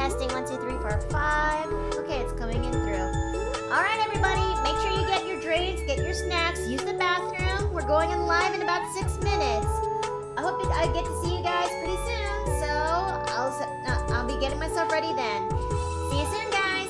Testing 1, 2, 3, 4, 5. Okay, it's coming in through. All right, everybody, make sure you get your drinks, get your snacks, use the bathroom. We're going in live in about 6 minutes. I hope I get to see you guys pretty soon. So I'll be getting myself ready then. See you soon, guys.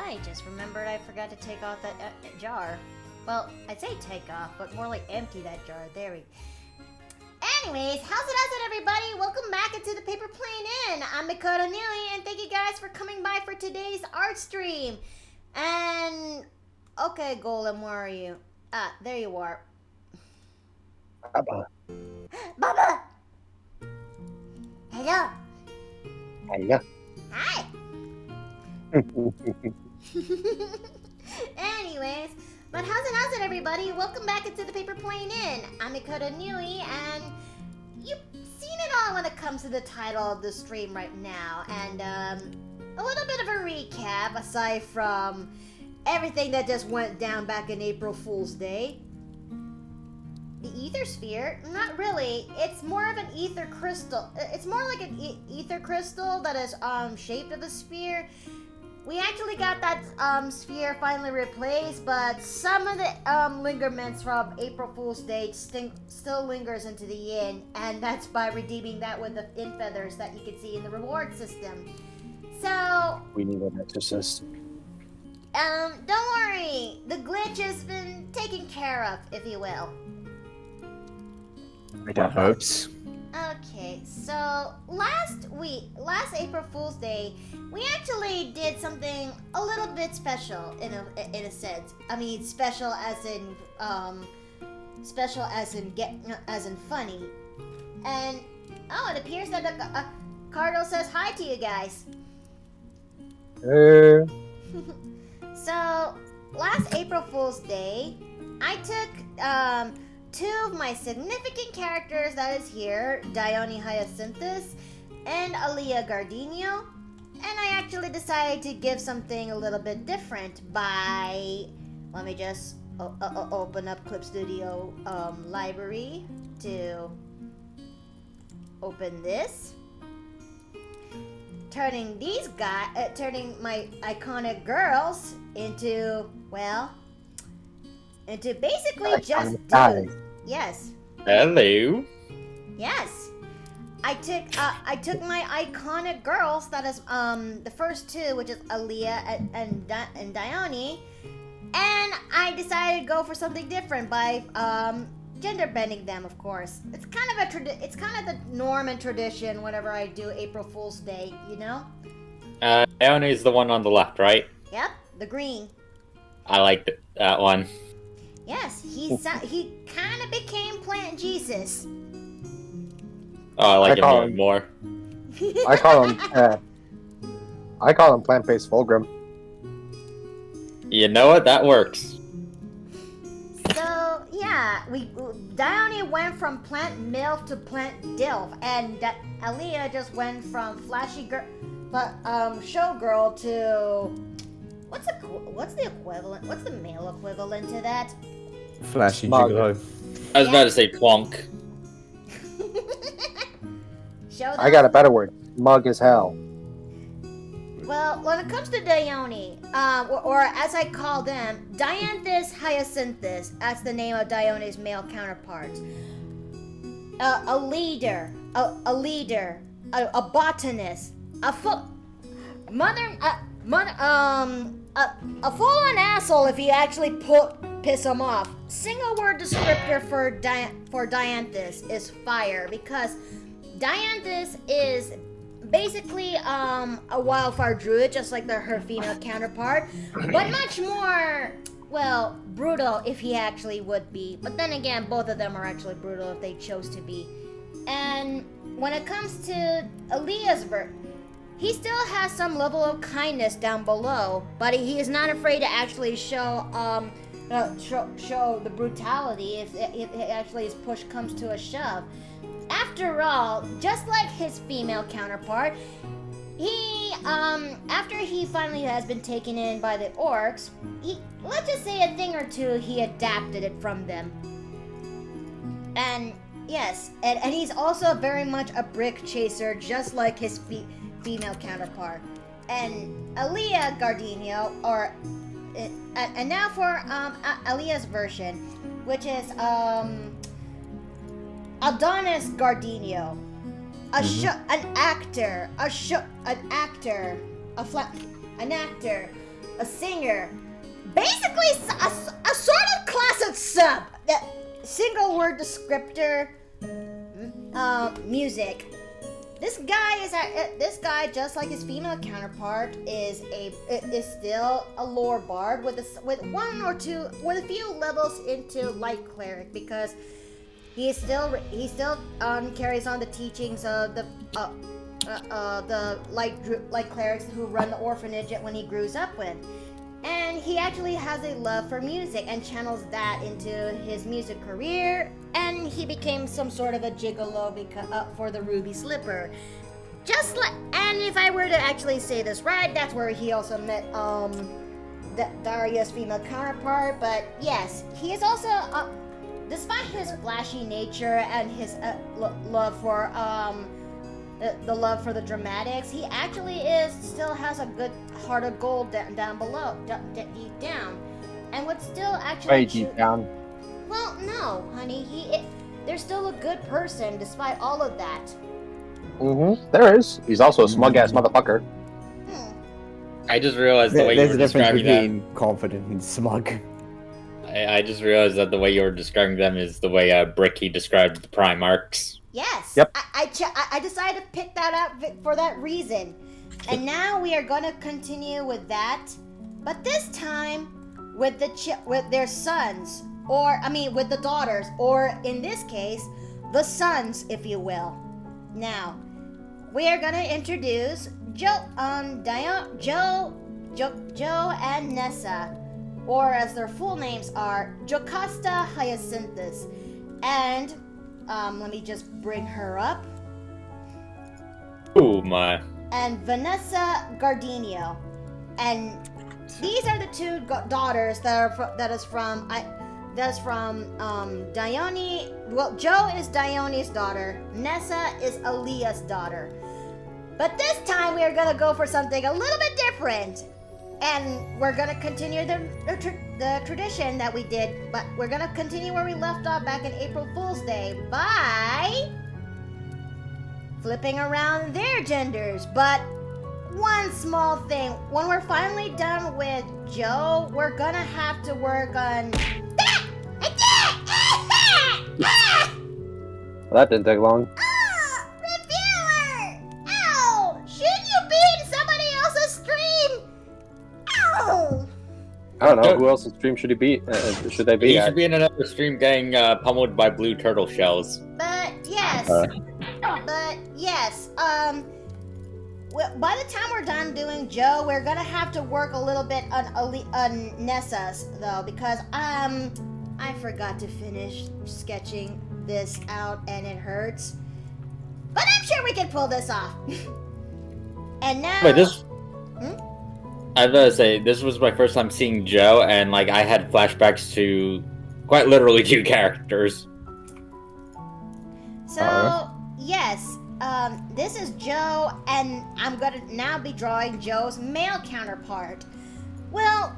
I just remembered I forgot to take off that jar. Well, I'd say take off, but more like empty that jar. There we go. Anyways, how's it, everybody? Welcome back into the Paper Plane Inn. I'm Mikoto Nui, and thank you guys for coming by for today's art stream. And, okay, Golem, where are you? Ah, there you are. Baba. Baba! Hello. Hello. Hi. Anyways, but how's it, everybody? Welcome back into the Paper Plane Inn. I'm Mikoto Nui, and you've seen it all when it comes to the title of the stream right now. And a little bit of a recap, aside from everything that just went down back in April Fool's Day. The ether sphere? Not really. It's more of an ether crystal. It's more like an ether crystal that is shaped of a sphere. We actually got that sphere finally replaced, but some of the lingerments from April Fool's Day still lingers into the inn, and that's by redeeming that with the inn feathers that you can see in the reward system. So We need an exorcist. don't worry, the glitch has been taken care of, if you will. I hopes. Okay, so last April Fool's Day, we actually did something a little bit special in a sense. I mean, special as in funny. And it appears that Cardo says hi to you guys. So last April Fool's Day, I took two of my significant characters that is here, Dione Hyacinthus and Aaliyah Gardenia, and I actually decided to give something a little bit different by, let me just open up Clip Studio library to open this, turning my iconic girls into, well, into basically just dudes. Yes. Hello. Yes. I took my iconic girls, that is the first two, which is Aaliyah and Dione, and I decided to go for something different by gender bending them, of course. It's kind of the norm and tradition whenever I do April Fool's Day, you know? Dione is the one on the left, right? Yep, the green. I like that one. Yes, he kind of became Plant Jesus. Oh, I like I him more. I call him plant-based Fulgrim. You know what? That works. So yeah, Dione went from Plant MILF to Plant DILF, and Aaliyah just went from flashy girl, showgirl to what's the equivalent? What's the male equivalent to that? Flashy Smug. gigolo. I was about to say plonk. I got a better word. Mug as hell. Well, when it comes to Dione, or as I call them, Dianthus Hyacinthus, that's the name of Dione's male counterpart. A leader, a botanist, a full-on asshole if you actually piss him off. Single word descriptor for Dianthus is fire, because Dianthus is basically a wildfire druid, just like her female counterpart, but much more, well, brutal if he actually would be. But then again, both of them are actually brutal if they chose to be. And when it comes to Aaliyah's he still has some level of kindness down below, but he is not afraid to actually show the brutality if actually his push comes to a shove. After all, just like his female counterpart, he after he finally has been taken in by the orcs, let's just say a thing or two, he adapted it from them. And yes, and he's also very much a brick chaser, just like his female counterpart. And Aaliyah Gardenia, and now for Aaliyah's version, which is Adonis Gardenia, an actor a singer. Basically, a sort of classic sub. That single word descriptor music. This guy, just like his female counterpart, is still a lore bard with a few levels into light cleric, because he still carries on the teachings of the light clerics who run the orphanage when he grows up with. And he actually has a love for music and channels that into his music career, and he became some sort of a gigolo for the Ruby Slipper. And if I were to actually say this right, that's where he also met Daria's female counterpart. But yes, he is also, despite his flashy nature and his love for the love for the dramatics, he actually still has a good heart of gold down below, deep down, and would still actually Way deep down. Well, no, honey, there's still a good person despite all of that. There is. He's also a smug ass motherfucker. I just realized the way you There's were a difference describing that. between confident and smug. I just realized that the way you were describing them is the way Bricky described the Primarchs. Yes. Yep. I decided to pick that up for that reason. And now we are going to continue with that, but this time with their sons, with the daughters, or in this case, the sons, if you will. Now, we are going to introduce Jo and Nessa, or as their full names are, Jocasta Hyacinthus, and let me just bring her up. Oh my. And Vanessa Gardino. And these are the two daughters that is from Dione. Well, Jo is Dione's daughter. Nessa is Aaliyah's daughter. But this time we are going to go for something a little bit different. And we're going to continue the tradition that we did, but we're going to continue where we left off back in April Fool's Day by flipping around their genders. But one small thing, when we're finally done with Jo, we're going to have to work on... Well, that didn't take long. Reviewer! Ow! Shouldn't you be in somebody else's stream? Ow! I don't know. Who else's stream should he be? Should they be He at? should be in another stream getting pummeled by blue turtle shells. But yes, by the time we're done doing Jo, we're gonna have to work a little bit on Nessa's though, because I forgot to finish sketching this out and it hurts. But I'm sure we can pull this off. And now. Wait, this. I was gonna say this was my first time seeing Jo, and like I had flashbacks to quite literally two characters. So yes, this is Jo, and I'm gonna now be drawing Jo's male counterpart. Well,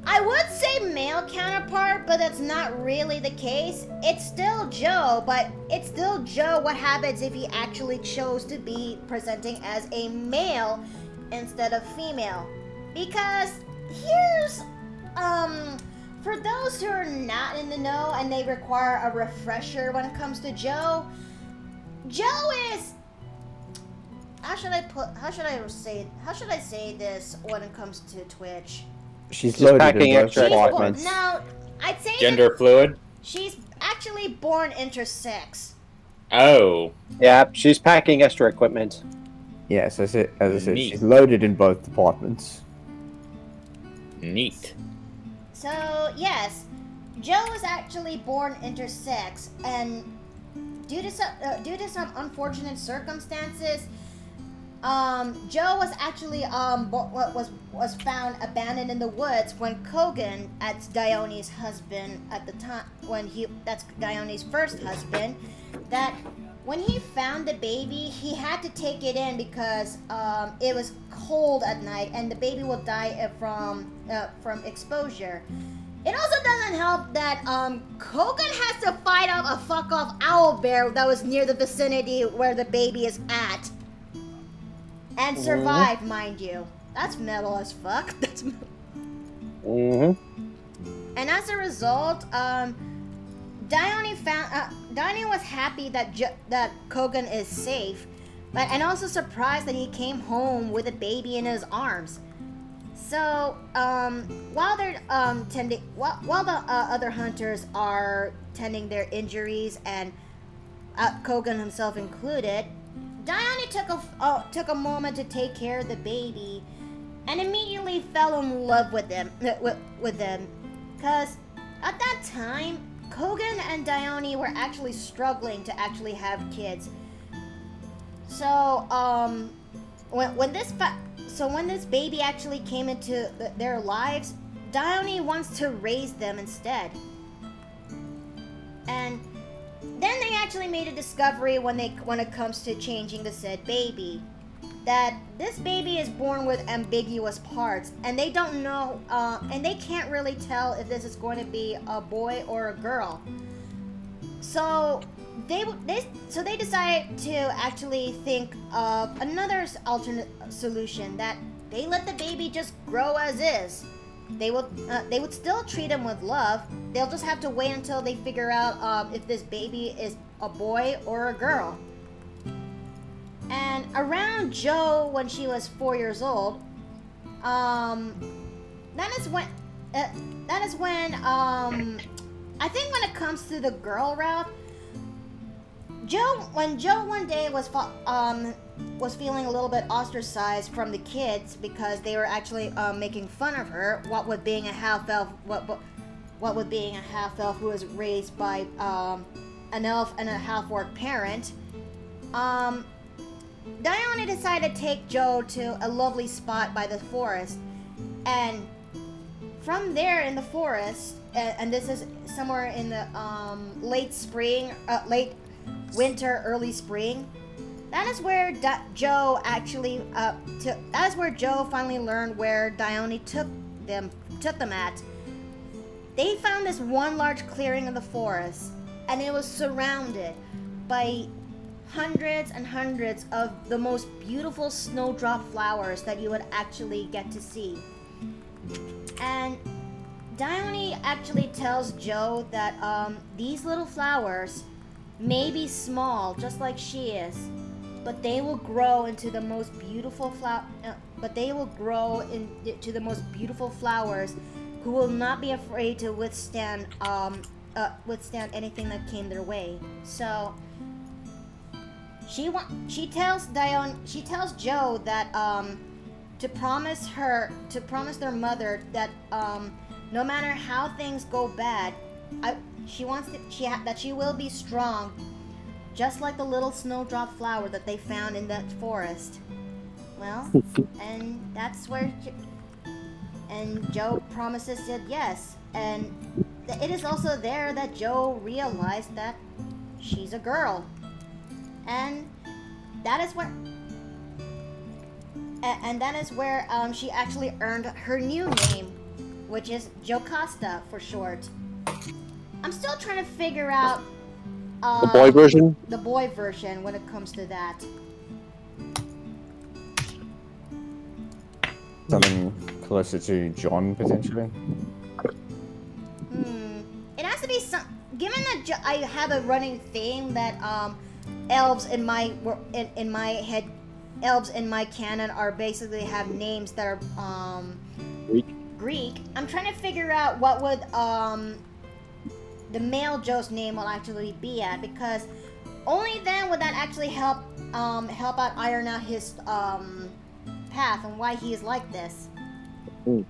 I would say male counterpart, but that's not really the case. It's still Jo, but it's still Jo. What happens if he actually chose to be presenting as a male instead of female? Because here's, for those who are not in the know and they require a refresher when it comes to Jo, Jo is, how should I say this when it comes to Twitch? She's Just loaded packing in both extra departments. No, I'd say Gender fluid. she's actually born intersex. Oh. Yeah, she's packing extra equipment. Yes, as I said, Neat. she's loaded in both departments. Neat. So yes, Jo was actually born intersex, and due to some unfortunate circumstances, Jo was actually was found abandoned in the woods when Kogan, that's Dione's husband at the time, that's Dione's first husband, that when he found the baby, he had to take it in because it was cold at night and the baby will die from exposure. It also doesn't help that Kogan has to fight off a fuck-off owl bear that was near the vicinity where the baby is at. And survive, mind you. That's metal as fuck. Mm-hmm. And as a result, Dione was happy that that Kogan is safe, and also surprised that he came home with a baby in his arms. So, while they're while the other hunters are tending their injuries, and Kogan himself included, Dione took a moment to take care of the baby, and immediately fell in love with them, because at that time, Kogan and Dione were actually struggling to actually have kids. So, when this baby actually came into their lives, Dione wants to raise them instead. And then they actually made a discovery when it comes to changing the said baby, that this baby is born with ambiguous parts, and they don't know, and they can't really tell if this is going to be a boy or a girl. So they decided to actually think of another alternate solution, that they let the baby just grow as is. They would still treat him with love. They'll just have to wait until they figure out if this baby is a boy or a girl. And around Jo, when she was 4 years old, that is when I think when it comes to the girl route, when Jo one day was feeling a little bit ostracized from the kids because they were actually making fun of her, what with being a half elf who was raised by an elf and a half orc parent, Dione decided to take Jo to a lovely spot by the forest, and from there in the forest, and this is somewhere in the late winter, early spring. That is where Jo actually that is where Jo finally learned where Dione took them at. They found this one large clearing in the forest, and it was surrounded by hundreds and hundreds of the most beautiful snowdrop flowers that you would actually get to see. And Dione actually tells Jo that these little flowers may be small, just like she is, but they will grow into the most beautiful flowers who will not be afraid to withstand anything that came their way. So she tells Jo that to promise their mother that no matter how things go bad, she will be strong, just like the little snowdrop flower that they found in that forest. Well, and that's where and Jo promises it, yes. And it is also there that Jo realized that she's a girl. And that is where she actually earned her new name, which is Jocasta for short. I'm still trying to figure out the boy version? The boy version when it comes to that. Something closer to John, potentially. It has to be some. Given that I have a running theme that elves in my head, elves in my canon are basically have names that are Greek. I'm trying to figure out what would the male Joe's name will actually be at, because only then would that actually help out iron out his path and why he is like this. And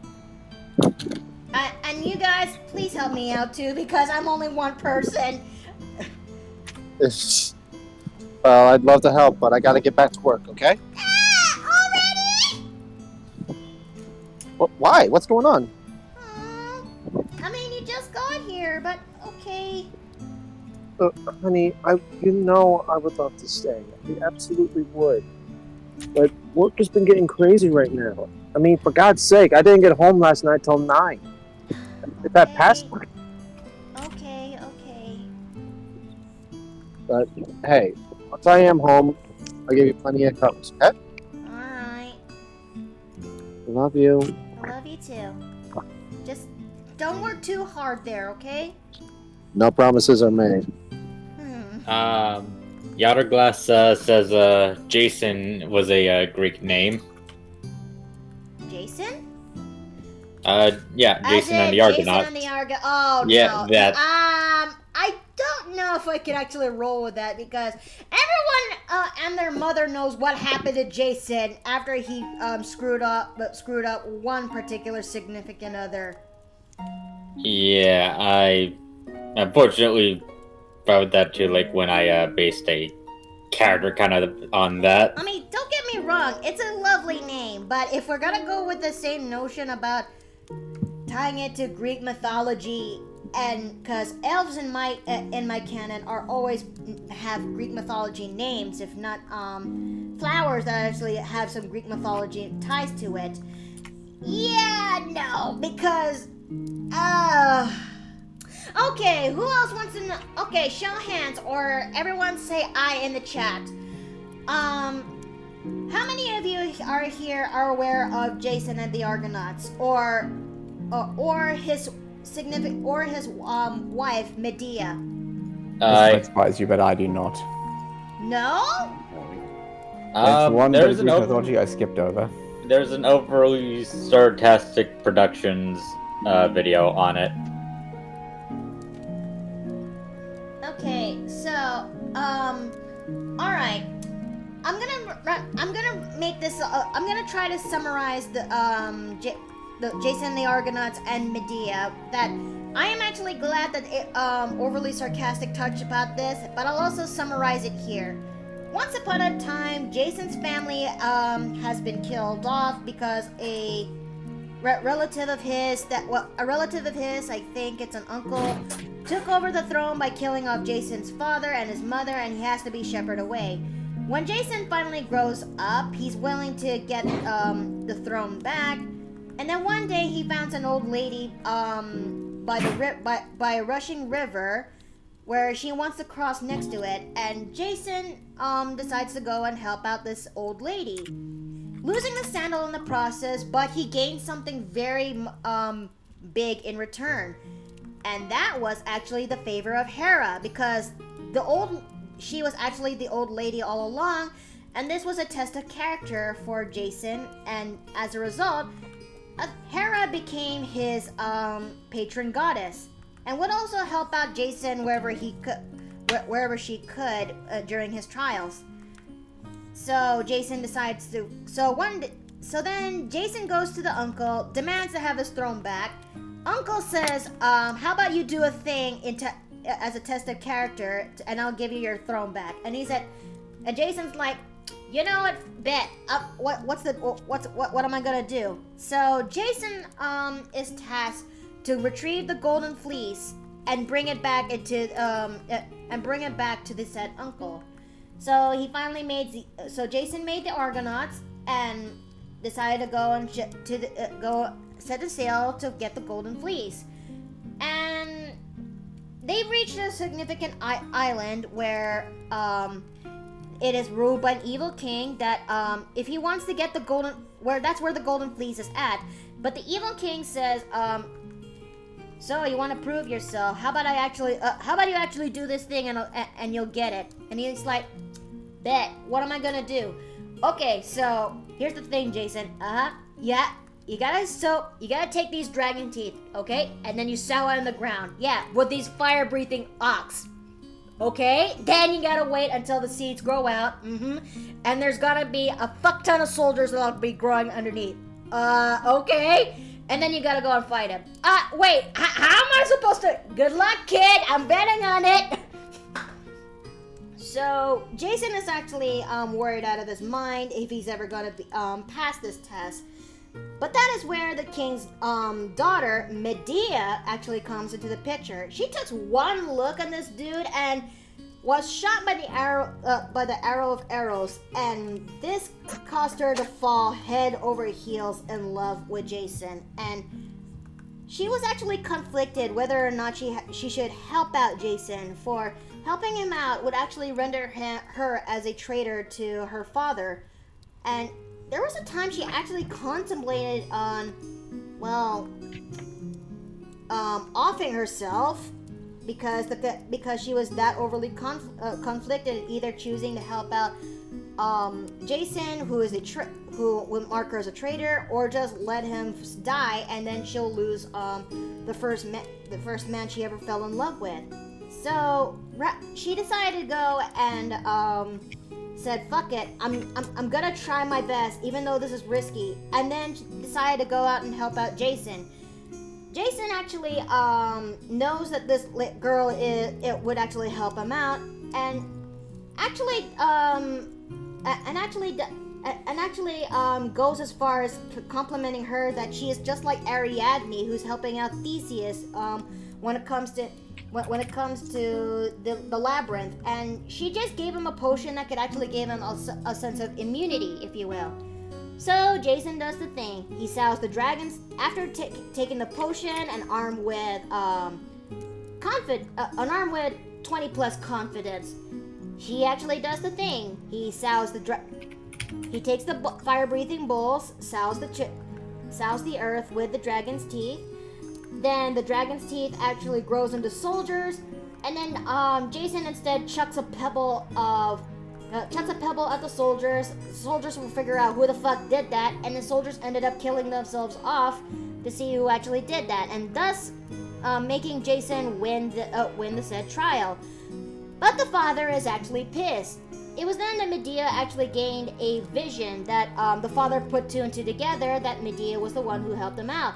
you guys, please help me out too, because I'm only one person. Well, I'd love to help, but I gotta get back to work, okay? Already? Why? What's going on? I mean, you just got here, but okay. Honey, I would love to stay. I absolutely would. But work has been getting crazy right now. I mean, for God's sake, I didn't get home last night till 9. If that passed. Okay. But hey, once I am home, I'll give you plenty of cups, okay? Alright. I love you. I love you too. don't work too hard there, okay? No promises are made. Yatterglass says Jason was a Greek name. Jason? Yeah, As Jason in and the Jason Argonauts. and the Argonauts. Oh, Yeah, no. that. I don't know if I could actually roll with that because everyone and their mother knows what happened to Jason after he screwed up one particular significant other. Yeah, I unfortunately found that too, like when I based a character kind of on that. I mean, don't get me wrong, it's a lovely name, but if we're gonna go with the same notion about tying it to Greek mythology, and because elves in my canon are always have Greek mythology names, if not flowers that actually have some Greek mythology ties to it. Yeah, no, because okay, who else wants to know? Okay, show hands or everyone say I in the chat. How many of you are aware of Jason and the Argonauts or his wife Medea? This might surprise you, but I do not. No? There's one bit of there's Greek mythology I skipped over. There's an overly sarcastic productions video on it. Okay, so all right. I'm gonna make this. I'm gonna try to summarize the Jason the Argonauts and Medea. That I am actually glad that it overly sarcastic touch about this, but I'll also summarize it here. Once upon a time, Jason's family has been killed off because a relative of his, I think it's an uncle, took over the throne by killing off Jason's father and his mother, and he has to be shepherded away. When Jason finally grows up, he's willing to get the throne back, and then one day he finds an old lady by a rushing river where she wants to cross next to it, and Jason decides to go and help out this old lady, losing the sandal in the process, but he gained something very big in return, and that was actually the favor of Hera, because she was actually the old lady all along, and this was a test of character for Jason, and as a result, Hera became his patron goddess, and would also help out Jason wherever she could during his trials. So Jason decides to. So then Jason goes to the uncle, demands to have his throne back. Uncle says, "How about you do a thing as a test of character, and I'll give you your throne back." And and Jason's like, "You know what? Bet. What am I gonna do?" So Jason is tasked to retrieve the golden fleece and bring it back to the said uncle. So he finally so Jason made the Argonauts and decided to go and set a sail to get the golden fleece. And they reached a significant island where it is ruled by an evil king that if he wants to get that's where the golden fleece is at. But the evil king says, "So you want to prove yourself? How about you actually do this thing and you'll get it?" And he's like, "Bet. What am I gonna do?" "Okay, so here's the thing, Jason. Yeah. You gotta take these dragon teeth, okay? And then you sow it on the ground. Yeah, with these fire-breathing ox. Okay? Then you gotta wait until the seeds grow out. And there's gotta be a fuck ton of soldiers that'll be growing underneath. Okay? And then you gotta go and fight him. Wait, how am I supposed to? Good luck, kid. I'm betting on it." So Jason is actually worried out of his mind if he's ever gonna pass this test. But that is where the king's daughter, Medea, actually comes into the picture. She took one look at this dude and was shot by the arrow of arrows, and this caused her to fall head over heels in love with Jason. And she was actually conflicted whether or not she should help out Jason, for helping him out would actually render her as a traitor to her father. And there was a time she actually contemplated on, well, offing herself because she was that overly conflicted, either choosing to help out Jason, who will mark her as a traitor, or just let him die, and then she'll lose the first man she ever fell in love with. So she decided to go and said, "Fuck it, I'm gonna try my best, even though this is risky." And then she decided to go out and help out Jason. Jason actually knows that this girl would actually help him out, and actually goes as far as complimenting her that she is just like Ariadne, who's helping out Theseus when it comes to the labyrinth, and she just gave him a potion that could actually give him a sense of immunity, if you will. So Jason does the thing. He sows the dragons after taking the potion and armed with 20 plus confidence. He actually does the thing. He sows he takes the fire-breathing bulls, sows the earth with the dragon's teeth. Then the dragon's teeth actually grows into soldiers, and then Jason instead chucks a pebble at the soldiers. The soldiers will figure out who the fuck did that, and the soldiers ended up killing themselves off to see who actually did that, and thus making Jason win the said trial. But the father is actually pissed. It was then that Medea actually gained a vision that the father put two and two together, that Medea was the one who helped him out.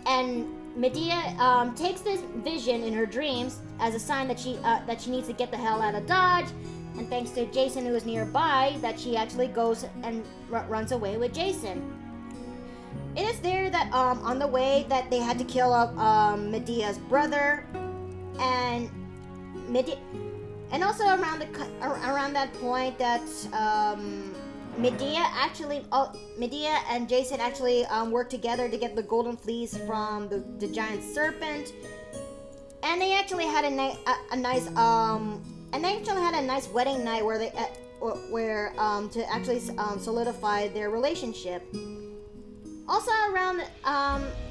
And Medea takes this vision in her dreams as a sign that she needs to get the hell out of Dodge, and thanks to Jason, who is nearby, that she actually goes and runs away with Jason. It is there that on the way that they had to kill Medea's brother, and also around that point that Medea and Jason actually worked together to get the golden fleece from the giant serpent, and they actually had a nice wedding night where to actually solidify their relationship. Also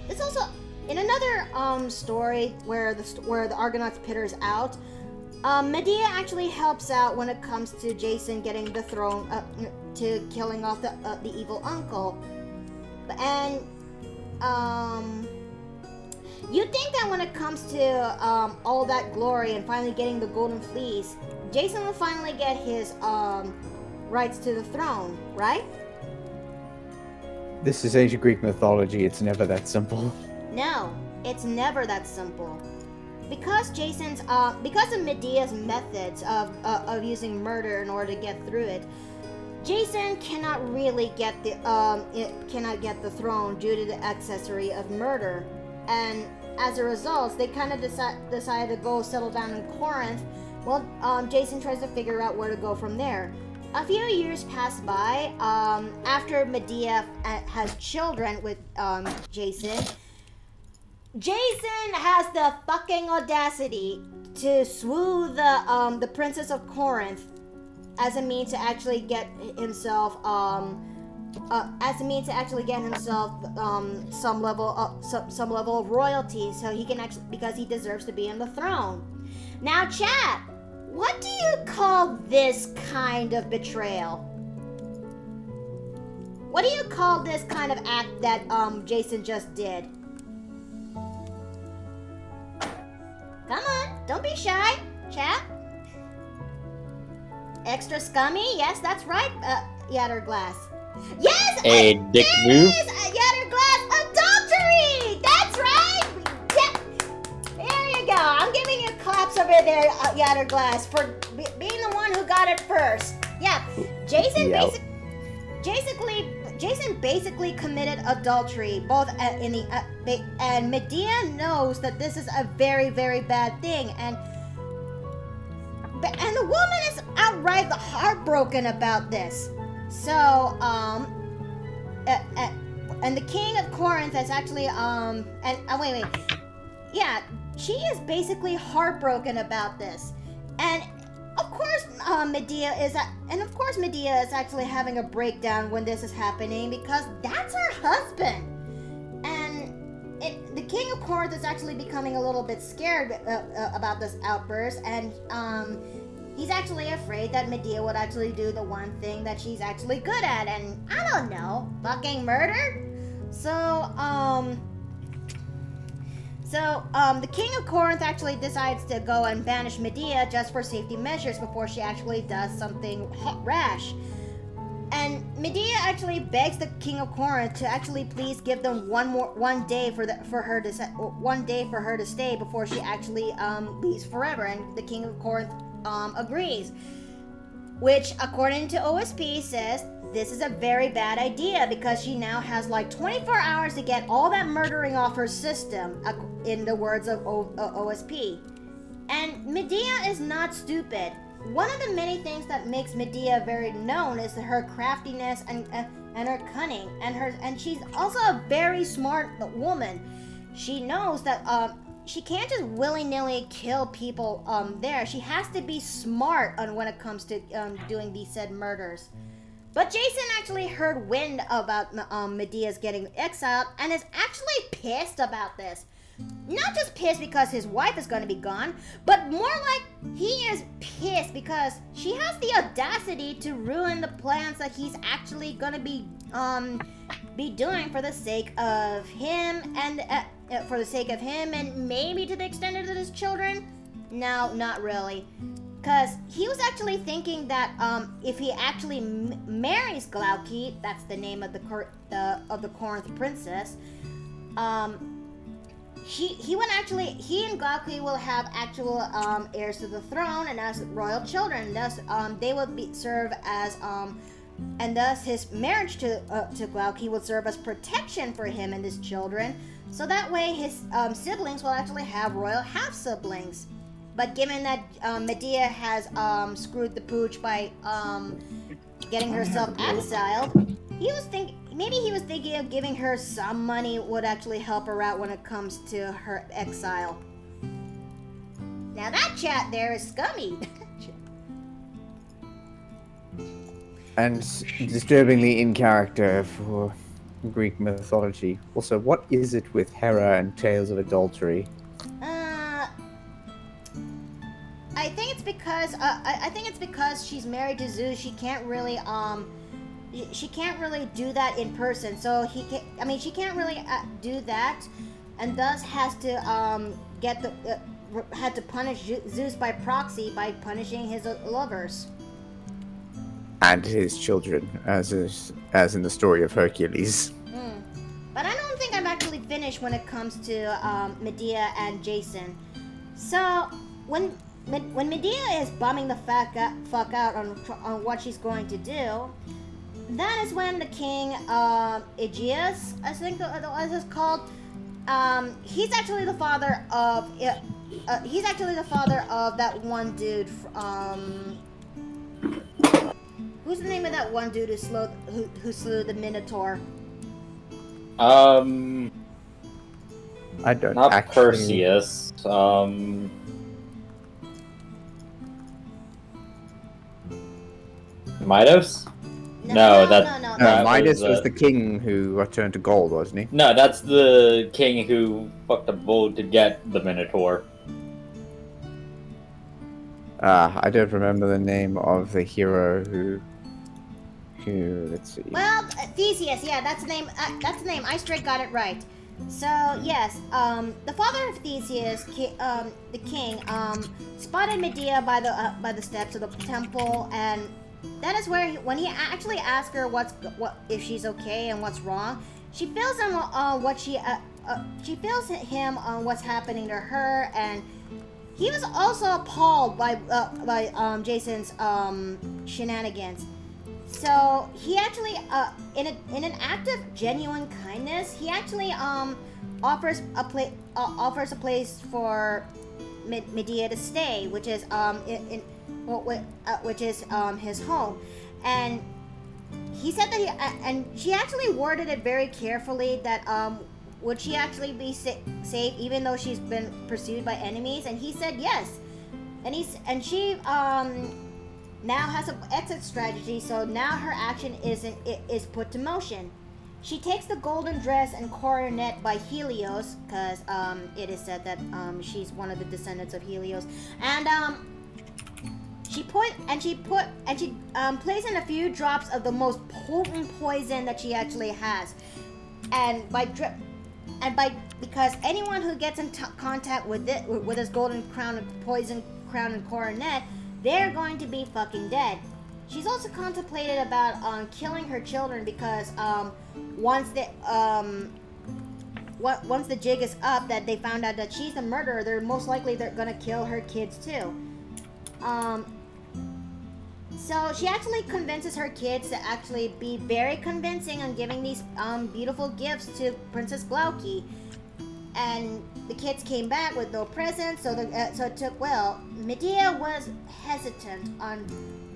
it's also in another story where the Argonauts pitters out. Medea actually helps out when it comes to Jason getting the throne, to killing off the evil uncle. And you'd think that when it comes to all that glory and finally getting the golden fleece, Jason will finally get his rights to the throne, right? This is ancient Greek mythology. It's never that simple. No, it's never that simple. Because of Medea's methods of using murder in order to get through it, Jason cannot really get the throne due to the accessory of murder, and as a result, they kind of decide to go settle down in Corinth. Well, Jason tries to figure out where to go from there. A few years pass by after Medea has children with Jason. Jason has the fucking audacity to swoo the Princess of Corinth as a means to actually get himself some level of royalty, so he can actually, because he deserves to be on the throne. Now, chat, what do you call this kind of betrayal? What do you call this kind of act that Jason just did? Come on, don't be shy, chat. Extra scummy? Yes, that's right, Yatterglass. Yes! A dick move? Yatterglass, adultery! That's right! Yeah. There you go. I'm giving you claps over there, Yatterglass, for being the one who got it first. Yeah, Jason basically committed adultery, both and Medea knows that this is a very, very bad thing, and the woman is outright heartbroken about this. So, and the king of Corinth is actually, yeah, she is basically heartbroken about this, and of course, Medea is actually having a breakdown when this is happening, because that's her husband, and the king of Corinth is actually becoming a little bit scared about this outburst, and he's actually afraid that Medea would actually do the one thing that she's actually good at, and I don't know, fucking murder? The king of Corinth actually decides to go and banish Medea just for safety measures before she actually does something rash. And Medea actually begs the king of Corinth to actually please give them one day for her to stay before she actually leaves forever. And the king of Corinth agrees, which according to OSP says this is a very bad idea because she now has like 24 hours to get all that murdering off her system, in the words of OSP. And Medea is not stupid. One of the many things that makes Medea very known is her craftiness and her cunning, and she's also a very smart woman. She knows that she can't just willy-nilly kill people there. She has to be smart when it comes to doing these said murders. But Jason actually heard wind about Medea's getting exiled and is actually pissed about this. Not just pissed because his wife is going to be gone, but more like he is pissed because she has the audacity to ruin the plans that he's actually going to be doing for the sake of him and maybe to the extent of his children. No, not really. Because he was actually thinking that if he actually marries Glauke, that's the name of the Corinth princess, he and Glauke will have actual heirs to the throne and as royal children. Thus, they will serve as and thus his marriage to Glauke will serve as protection for him and his children. So that way, his siblings will actually have royal half siblings. But given that Medea has screwed the pooch by getting herself exiled, he was thinking of giving her some money would actually help her out when it comes to her exile. Now that chat there is scummy. And disturbingly in character for Greek mythology. Also, what is it with Hera and tales of adultery? I think it's because she's married to Zeus. She can't really do that in person. So she can't really do that, and thus has to had to punish Zeus by proxy by punishing his lovers And his children, as in the story of Hercules. But I don't think I'm actually finished when it comes to Medea and Jason. So when Medea is bumming the fuck out on what she's going to do, that is when the king Aegeus, I think as it's called, he's actually the father of that one dude. Who's the name of that one dude who slew the Minotaur? I don't. Not actually... Perseus. Midos? No, Midas was the king who got turned to gold, wasn't he? No, that's the king who fucked a bull to get the Minotaur. I don't remember the name of the hero who let's see. Well, Theseus, yeah, that's the name. That's the name. I straight got it right. So yes, the father of Theseus, the king, spotted Medea by the steps of the temple, and that is where when he actually asked her if she's okay and what's wrong, she fills him on what's happening to her, and he was also appalled by Jason's shenanigans. So he actually, in an act of genuine kindness, he actually offers a place for Medea to stay, which is his home, and he said that and she actually worded it very carefully that would she actually be safe even though she's been pursued by enemies, and he said yes, and she now has an exit strategy, so now her action is put to motion. she takes the golden dress and coronet by Helios, because it is said that she's one of the descendants of Helios, and she plays in a few drops of the most potent poison that she actually has, because anyone who gets in contact with it, with this golden crown and poison crown and coronet, they're going to be fucking dead. She's also contemplated about killing her children because once the jig is up that they found out that she's the murderer, they're gonna kill her kids too. So she actually convinces her kids to actually be very convincing on giving these beautiful gifts to Princess Glauci. And the kids came back with no presents, so it took, Medea was hesitant on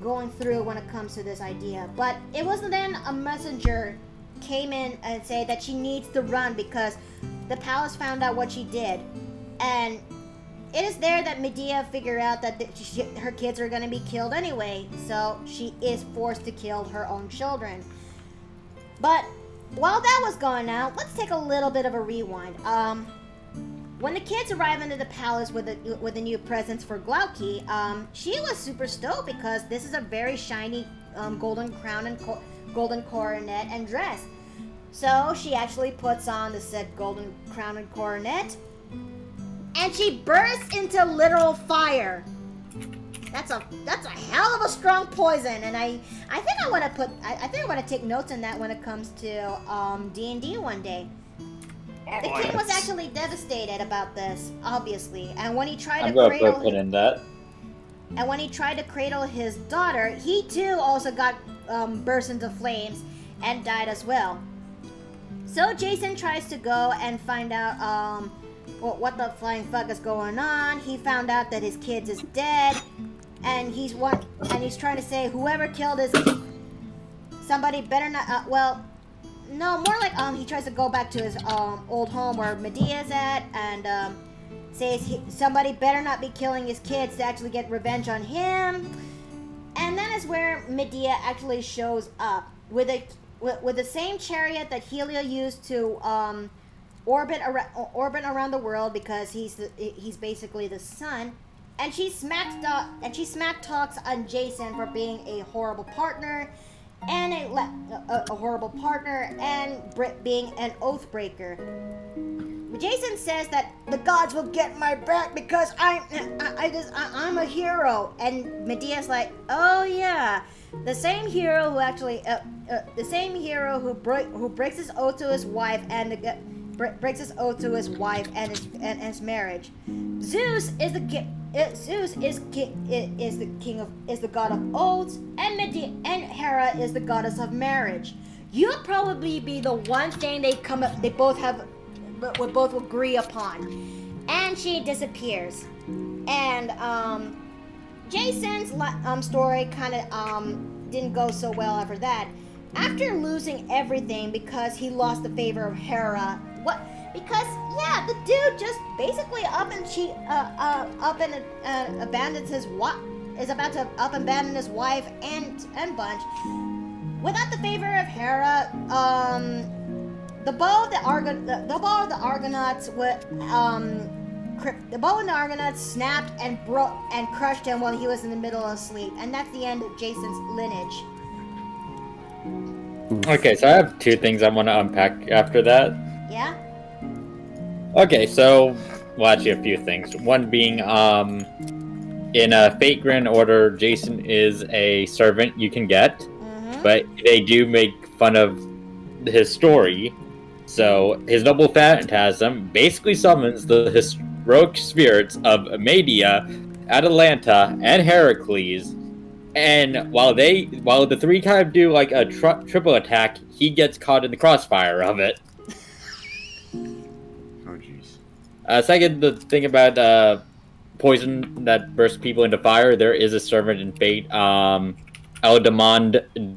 going through when it comes to this idea. But it was then a messenger came in and said that she needs to run because the palace found out what she did. And it is there that Medea figured out that her kids are going to be killed anyway, so she is forced to kill her own children. But while that was going on, let's take a little bit of a rewind. When the kids arrive into the palace with the new presents for Glauci, she was super stoked because this is a very shiny golden crown and golden coronet and dress. So she actually puts on the said golden crown and coronet, and she bursts into literal fire. That's a hell of a strong poison, and I think I want to take notes on that when it comes to D&D one day. The king was actually devastated about this, obviously, and when he tried to cradle his daughter, he too also got burst into flames and died as well. So Jason tries to go and find out what the flying fuck is going on. He found out that his kids is dead, and he's trying to say whoever killed his somebody better not. No, more like he tries to go back to his old home where Medea's at, and says somebody better not be killing his kids to actually get revenge on him. And that is where Medea actually shows up with the same chariot that Helio used to orbit around the world, because he's basically the sun. And she smack talks on Jason for being a horrible partner, and being an oath breaker. Jason says that the gods will get my back because I'm a hero, and Medea's like, oh yeah, the same hero who actually who breaks his oath to his wife and his marriage. Zeus is the god of oaths, and Hera is the goddess of marriage. You'll probably be the one thing they both agree upon. And she disappears. And Jason's story kind of didn't go so well after that. After losing everything because he lost the favor of Hera. Because the dude just basically abandons his wife. Is about to abandon his wife and bunch. Without the favor of Hera, the bow of the Argonauts snapped and broke and crushed him while he was in the middle of sleep, and that's the end of Jason's lineage. Okay, so I have two things I want to unpack after that. Yeah? Okay, so, actually a few things. One being, in a Fate Grand Order, Jason is a servant you can get, but they do make fun of his story. So, his noble phantasm basically summons the heroic spirits of Medea, Atalanta, and Heracles. And while the three kind of do like a triple attack, he gets caught in the crossfire of it. Oh jeez. Second, the thing about poison that bursts people into fire, there is a servant in Fate, Eldemond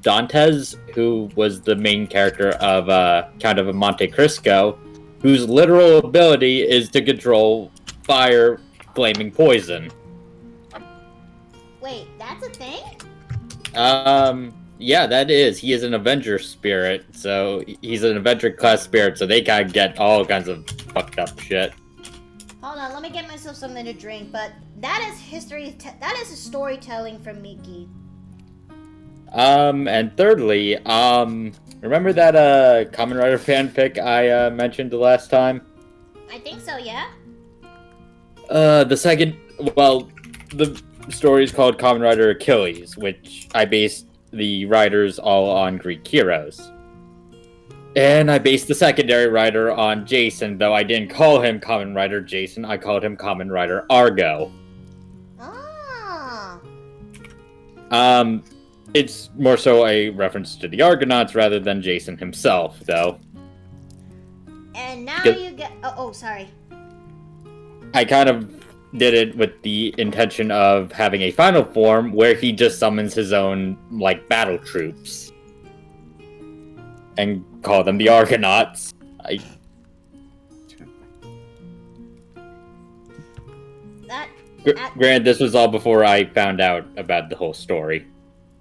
Dantes, who was the main character of Count of Monte Cristo, whose literal ability is to control fire flaming poison. Wait, that's a thing? Yeah, that is. He is an Avenger spirit, so he's an Avenger class spirit, so they kind of get all kinds of fucked up shit. Hold on, let me get myself something to drink. But that is history. That is storytelling from Miki. And thirdly, remember that Kamen Rider fanfic I mentioned the last time? I think so. Yeah. The story is called Kamen Rider Achilles, which I based the writers all on Greek heroes. And I based the secondary writer on Jason, though I didn't call him Kamen Rider Jason, I called him Kamen Rider Argo. Ah. It's more so a reference to the Argonauts rather than Jason himself, though. And now you get. Oh, sorry. I kind of did it with the intention of having a final form where he just summons his own, battle troops. And call them the Argonauts. Granted, this was all before I found out about the whole story.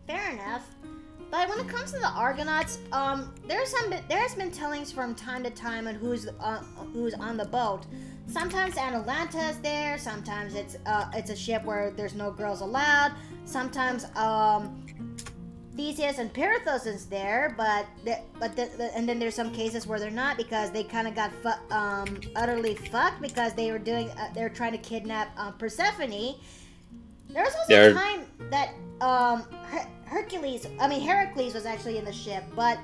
Fair enough. But when it comes to the Argonauts, there's been tellings from time to time on who's on the boat. Sometimes Atalanta is there. Sometimes it's a ship where there's no girls allowed. Sometimes Theseus and Pirithous is there, and then there's some cases where they're not because they kind of got utterly fucked because they were trying to kidnap Persephone. There was also a time that Heracles was actually in the ship, but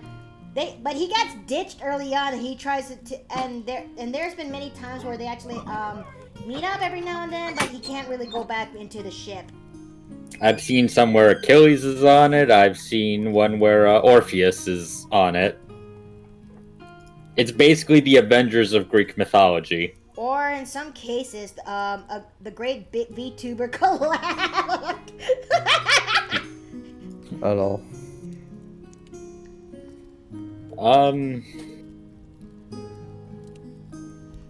he gets ditched early on, and he tries and there's been many times where they actually meet up every now and then, but he can't really go back into the ship. I've seen some where Achilles is on it. I've seen one where Orpheus is on it. It's basically the Avengers of Greek mythology. Or in some cases, the great VTuber collab. At all.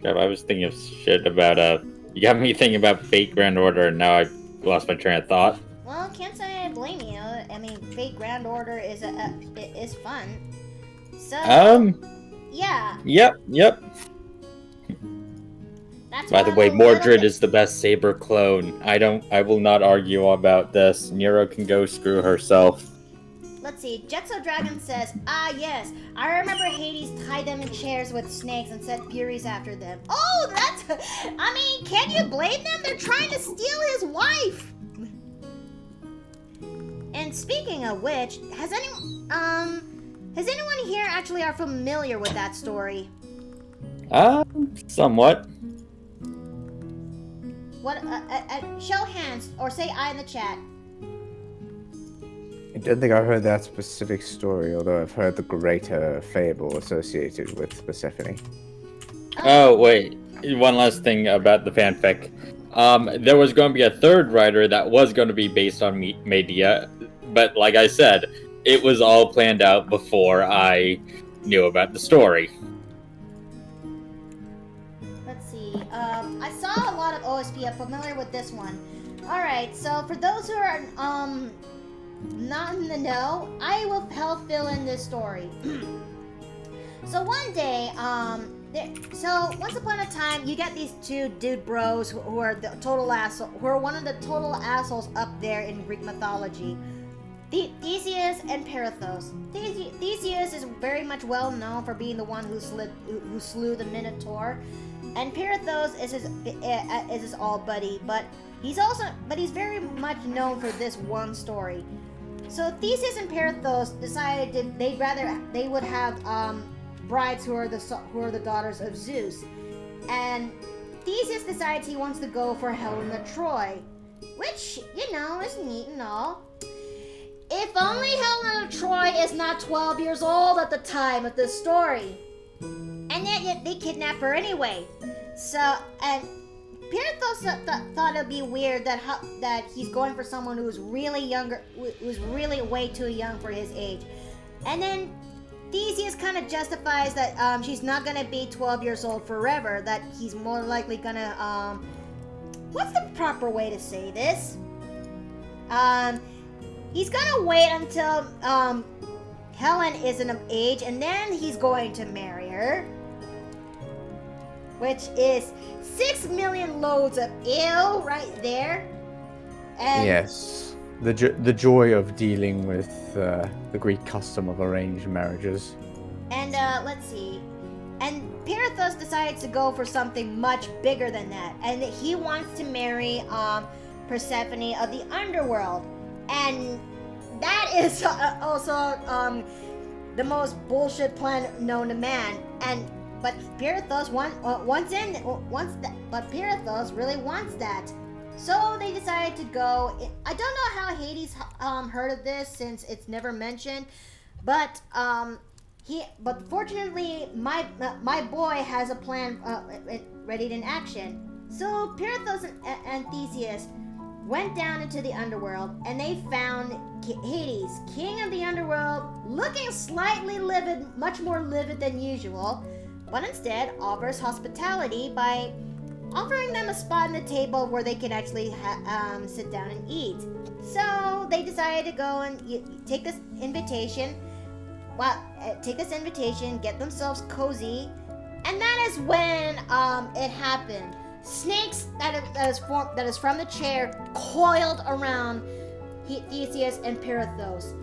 God, I was thinking of shit about you got me thinking about Fate Grand Order, and now I've lost my train of thought. Well, can't say I blame you. I mean, Fate Grand Order is fun. So. Yeah. Yep. That's By the way, Mordred is the best Saber clone. I will not argue about this. Nero can go screw herself. Let's see. Jetso Dragon says, yes. I remember Hades tied them in chairs with snakes and set Furies after them. Oh, can you blame them? They're trying to steal his wife. And speaking of which, has anyone here actually are familiar with that story? Somewhat. What? Show hands or say I in the chat. I don't think I've heard that specific story, although I've heard the greater fable associated with Persephone. Oh, wait. One last thing about the fanfic. There was going to be a third writer that was going to be based on Medea, but like I said, it was all planned out before I knew about the story. Let's see. I saw a lot of OSP. I'm familiar with this one. Alright, so for those who are not in the know, I will help fill in this story. So one day, once upon a time, you get these two dude bros who are the total asshole, who are one of the total assholes up there in Greek mythology. Theseus and Pirithous. Theseus is very much well known for being the one who slew the Minotaur, and Pirithous is his all buddy. But he's very much known for this one story. So Theseus and Pirithous decided they would have brides who are the daughters of Zeus, and Theseus decides he wants to go for Helena Troy, which is neat and all. If only Helena Troy is not 12 years old at the time of this story, and yet they kidnap her anyway. So and Pirithous thought it'd be weird that he's going for someone who's really younger, who's really way too young for his age. And then Theseus kind of justifies that she's not gonna be 12 years old forever, that he's more likely gonna, what's the proper way to say this? he's gonna wait until Helen is of age, and then he's going to marry her, which is 6 million loads of ew right there. And Yes, the joy of dealing with the Greek custom of arranged marriages. And let's see. And Pirithos decides to go for something much bigger than that, and he wants to marry Persephone of the underworld, and that is also the most bullshit plan known to man. But Pirithos but Pirithos really wants that. So they decided to go. I don't know how Hades heard of this, since it's never mentioned, but but fortunately my boy has a plan ready in action. So Pirithos and Theseus went down into the underworld, and they found Hades, king of the underworld, looking slightly livid, much more livid than usual, but instead offers hospitality by offering them a spot on the table where they can actually sit down and eat. So they decided to go and take this invitation. Get themselves cozy, and that is when it happened. Snakes that is from the chair coiled around Theseus and Pirithos,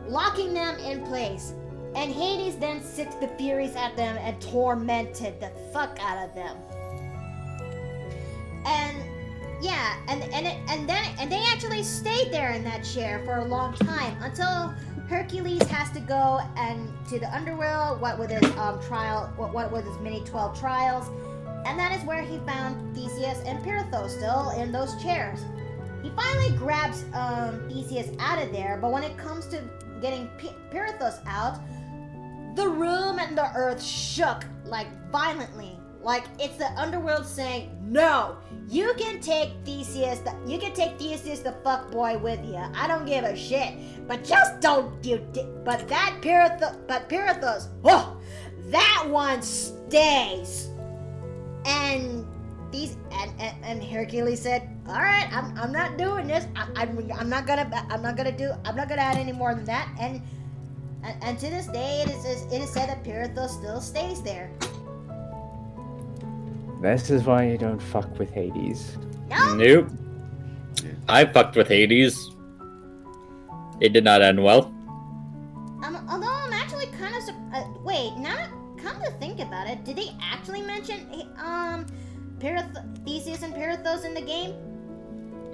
locking them in place. And Hades then sicked the Furies at them and tormented the fuck out of them. And yeah, and they actually stayed there in that chair for a long time, until Hercules has to go and to the underworld, what with his what with his many 12 trials, and that is where he found Theseus and Pirithos still in those chairs. He finally grabs Theseus out of there, but when it comes to getting Pirithos out, the room and the earth shook like violently. Like it's the underworld saying, "No, you can take Theseus. You can take Theseus the fuckboy with you. I don't give a shit. But just don't you. But Pirithos. Oh, that one stays." And Hercules said, "All right, I'm not doing this. I'm not gonna add any more than that." And to this day, it is said that Pirithos still stays there. This is why you don't fuck with Hades. No. Nope. I fucked with Hades. It did not end well. Although I'm actually kind of wait, now come to think about it, did they actually mention Theseus and Pirithos in the game?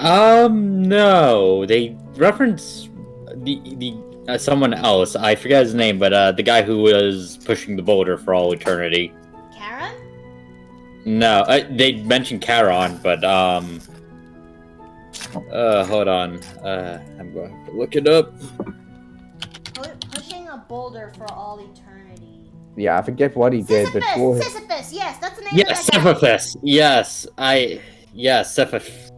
No. They reference the someone else. I forget his name, but the guy who was pushing the boulder for all eternity. Charon? No, they mentioned Charon, but hold on. I'm going to look it up. Pushing a boulder for all eternity. Yeah, I forget what he did before. Sisyphus, yes, that's the name Yes, of that guy. Sisyphus. Yes,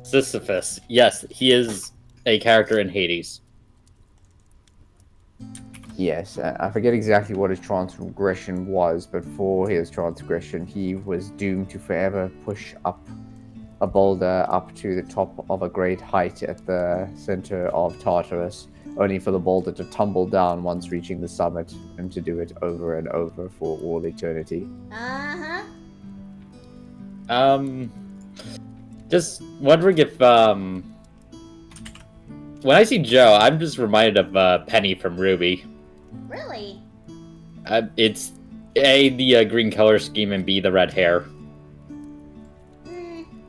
Sisyphus. Yes, he is a character in Hades. Yes, I forget exactly what his transgression was, but for his transgression, he was doomed to forever push up a boulder up to the top of a great height at the center of Tartarus, only for the boulder to tumble down once reaching the summit, and to do it over and over for all eternity. Uh-huh. Just wondering if, when I see Joe, I'm just reminded of Penny from Ruby. Really? It's A, the green color scheme, and B, the red hair.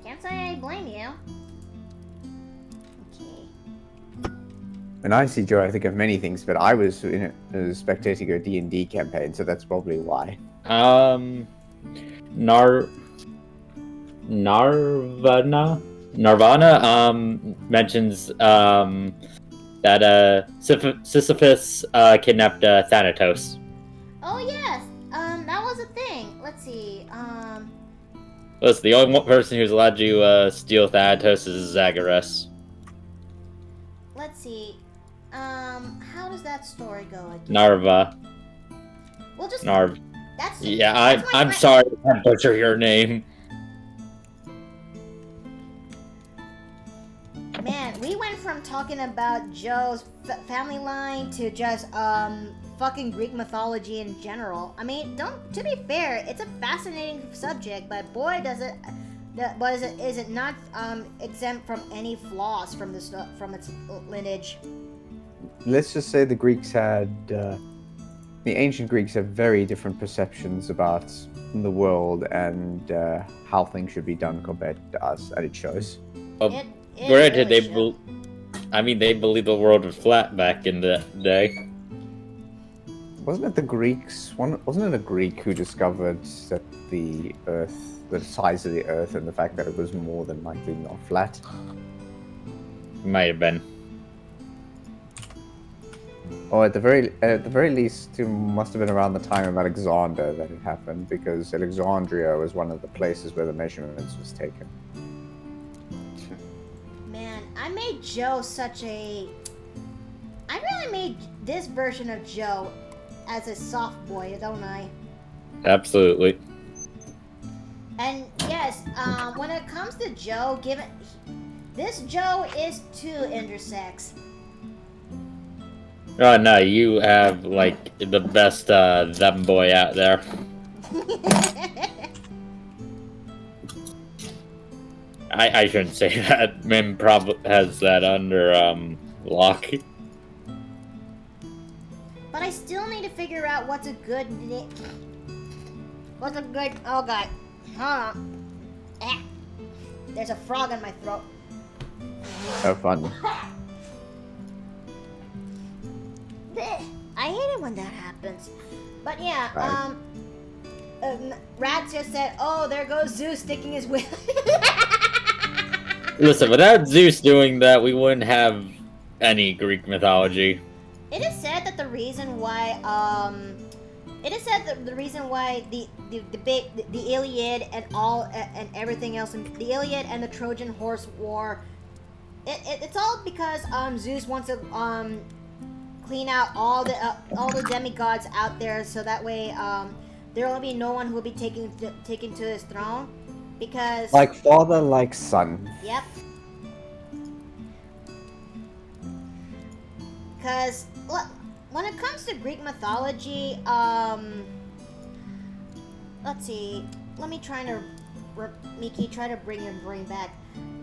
Can't say I blame you. Okay. When I see Joe, I think of many things, but I was spectating a D&D campaign, so that's probably why. Nirvana mentions that Sisyphus kidnapped Thanatos. Oh yes, that was a thing. Let's see. Listen, the only one person who's allowed to steal Thanatos is Zagreus. Let's see. How does that story go again? Narva. We'll just Narv. That's Yeah, I'm sorry to butcher your name. Man, we went from talking about Joe's family line to just fucking Greek mythology in general. I mean, to be fair, it's a fascinating subject, but boy does it is it not exempt from any flaws from its lineage. Let's just say the Greeks had the ancient Greeks have very different perceptions about the world and how things should be done compared to us, and it shows. Granted, really they believed the world was flat back in the day. Wasn't it the Greeks? Wasn't it a Greek who discovered that the Earth, the size of the Earth, and the fact that it was more than likely not flat? Might have been. Or at the very least, it must have been around the time of Alexander that it happened, because Alexandria was one of the places where the measurements was taken. Man, I made Joe I really made this version of Joe as a soft boy, don't I? Absolutely. And yes, when it comes to Joe, this Joe is too intersex. Oh no, you have like the best them boy out there. I shouldn't say that. Mim probably has that under lock. But I still need to figure out what's a good oh god. Hold on. Ah. There's a frog in my throat. So fun. I hate it when that happens. But yeah, Right. Rad just said, "Oh, there goes Zeus sticking his whip." Listen, without Zeus doing that, we wouldn't have any Greek mythology. It is said that the reason why the Iliad and all and everything else, and the Iliad and the Trojan Horse War, it's all because Zeus wants to clean out all the demigods out there, so that way there will be no one who will be taken to his throne, because Like father, like son. Yep. Because when it comes to Greek mythology, let's see. Let me try to Miki, try to bring your brain back.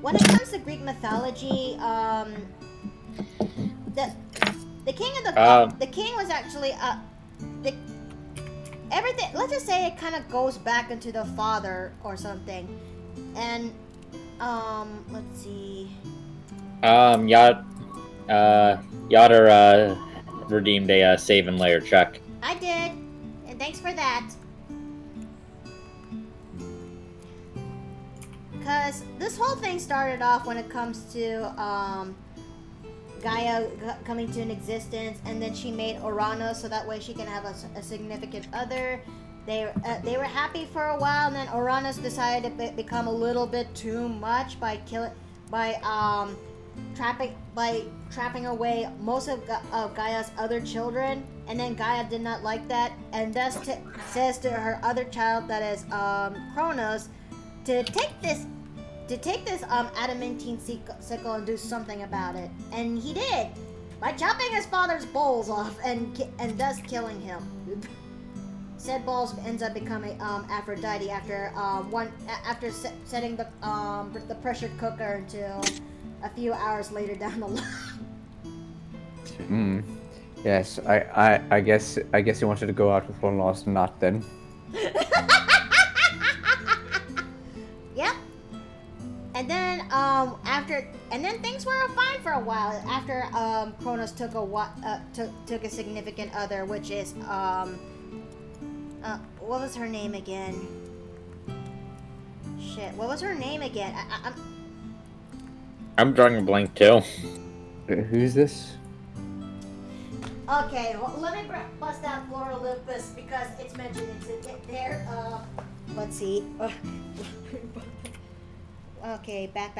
When it comes to Greek mythology, the king of the king was actually everything. Let's just say it kind of goes back into the father or something, and let's see. Yoder redeemed a save and layer check. I did, and thanks for that. Because this whole thing started off when it comes to Gaia coming to an existence, and then she made Uranus so that way she can have a significant other. They were happy for a while, and then Uranus decided to become a little bit too much by trapping away most of Gaia's other children, and then Gaia did not like that, and thus says to her other child, that is Kronos, to take this adamantine sickle and do something about it, and he did by chopping his father's balls off and thus killing him. Said balls ends up becoming Aphrodite after setting the pressure cooker until a few hours later down the line. Yes, I guess he wanted to go out with one last nut then. Yep. And then things were fine for a while after Kronos took a significant other, which is what was her name again? Shit, what was her name again? I'm drawing a blank too. Who's this? Okay, well, let me bust out Flora Olympus because it's mentioned there. Let's see. Okay, back.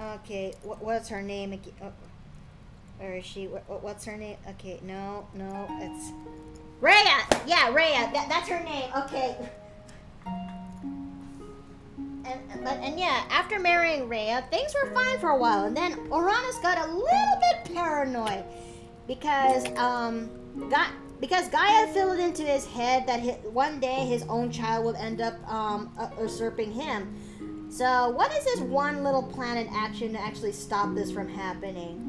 Okay, what's her name again? Where is she? What's her name? Okay, no, it's Rhea. Yeah, Rhea. That's her name. Okay. And yeah, after marrying Rhea, things were fine for a while, and then Uranus got a little bit paranoid because because Gaia filled it into his head that one day his own child would end up usurping him. So what is his one little plan in action to actually stop this from happening?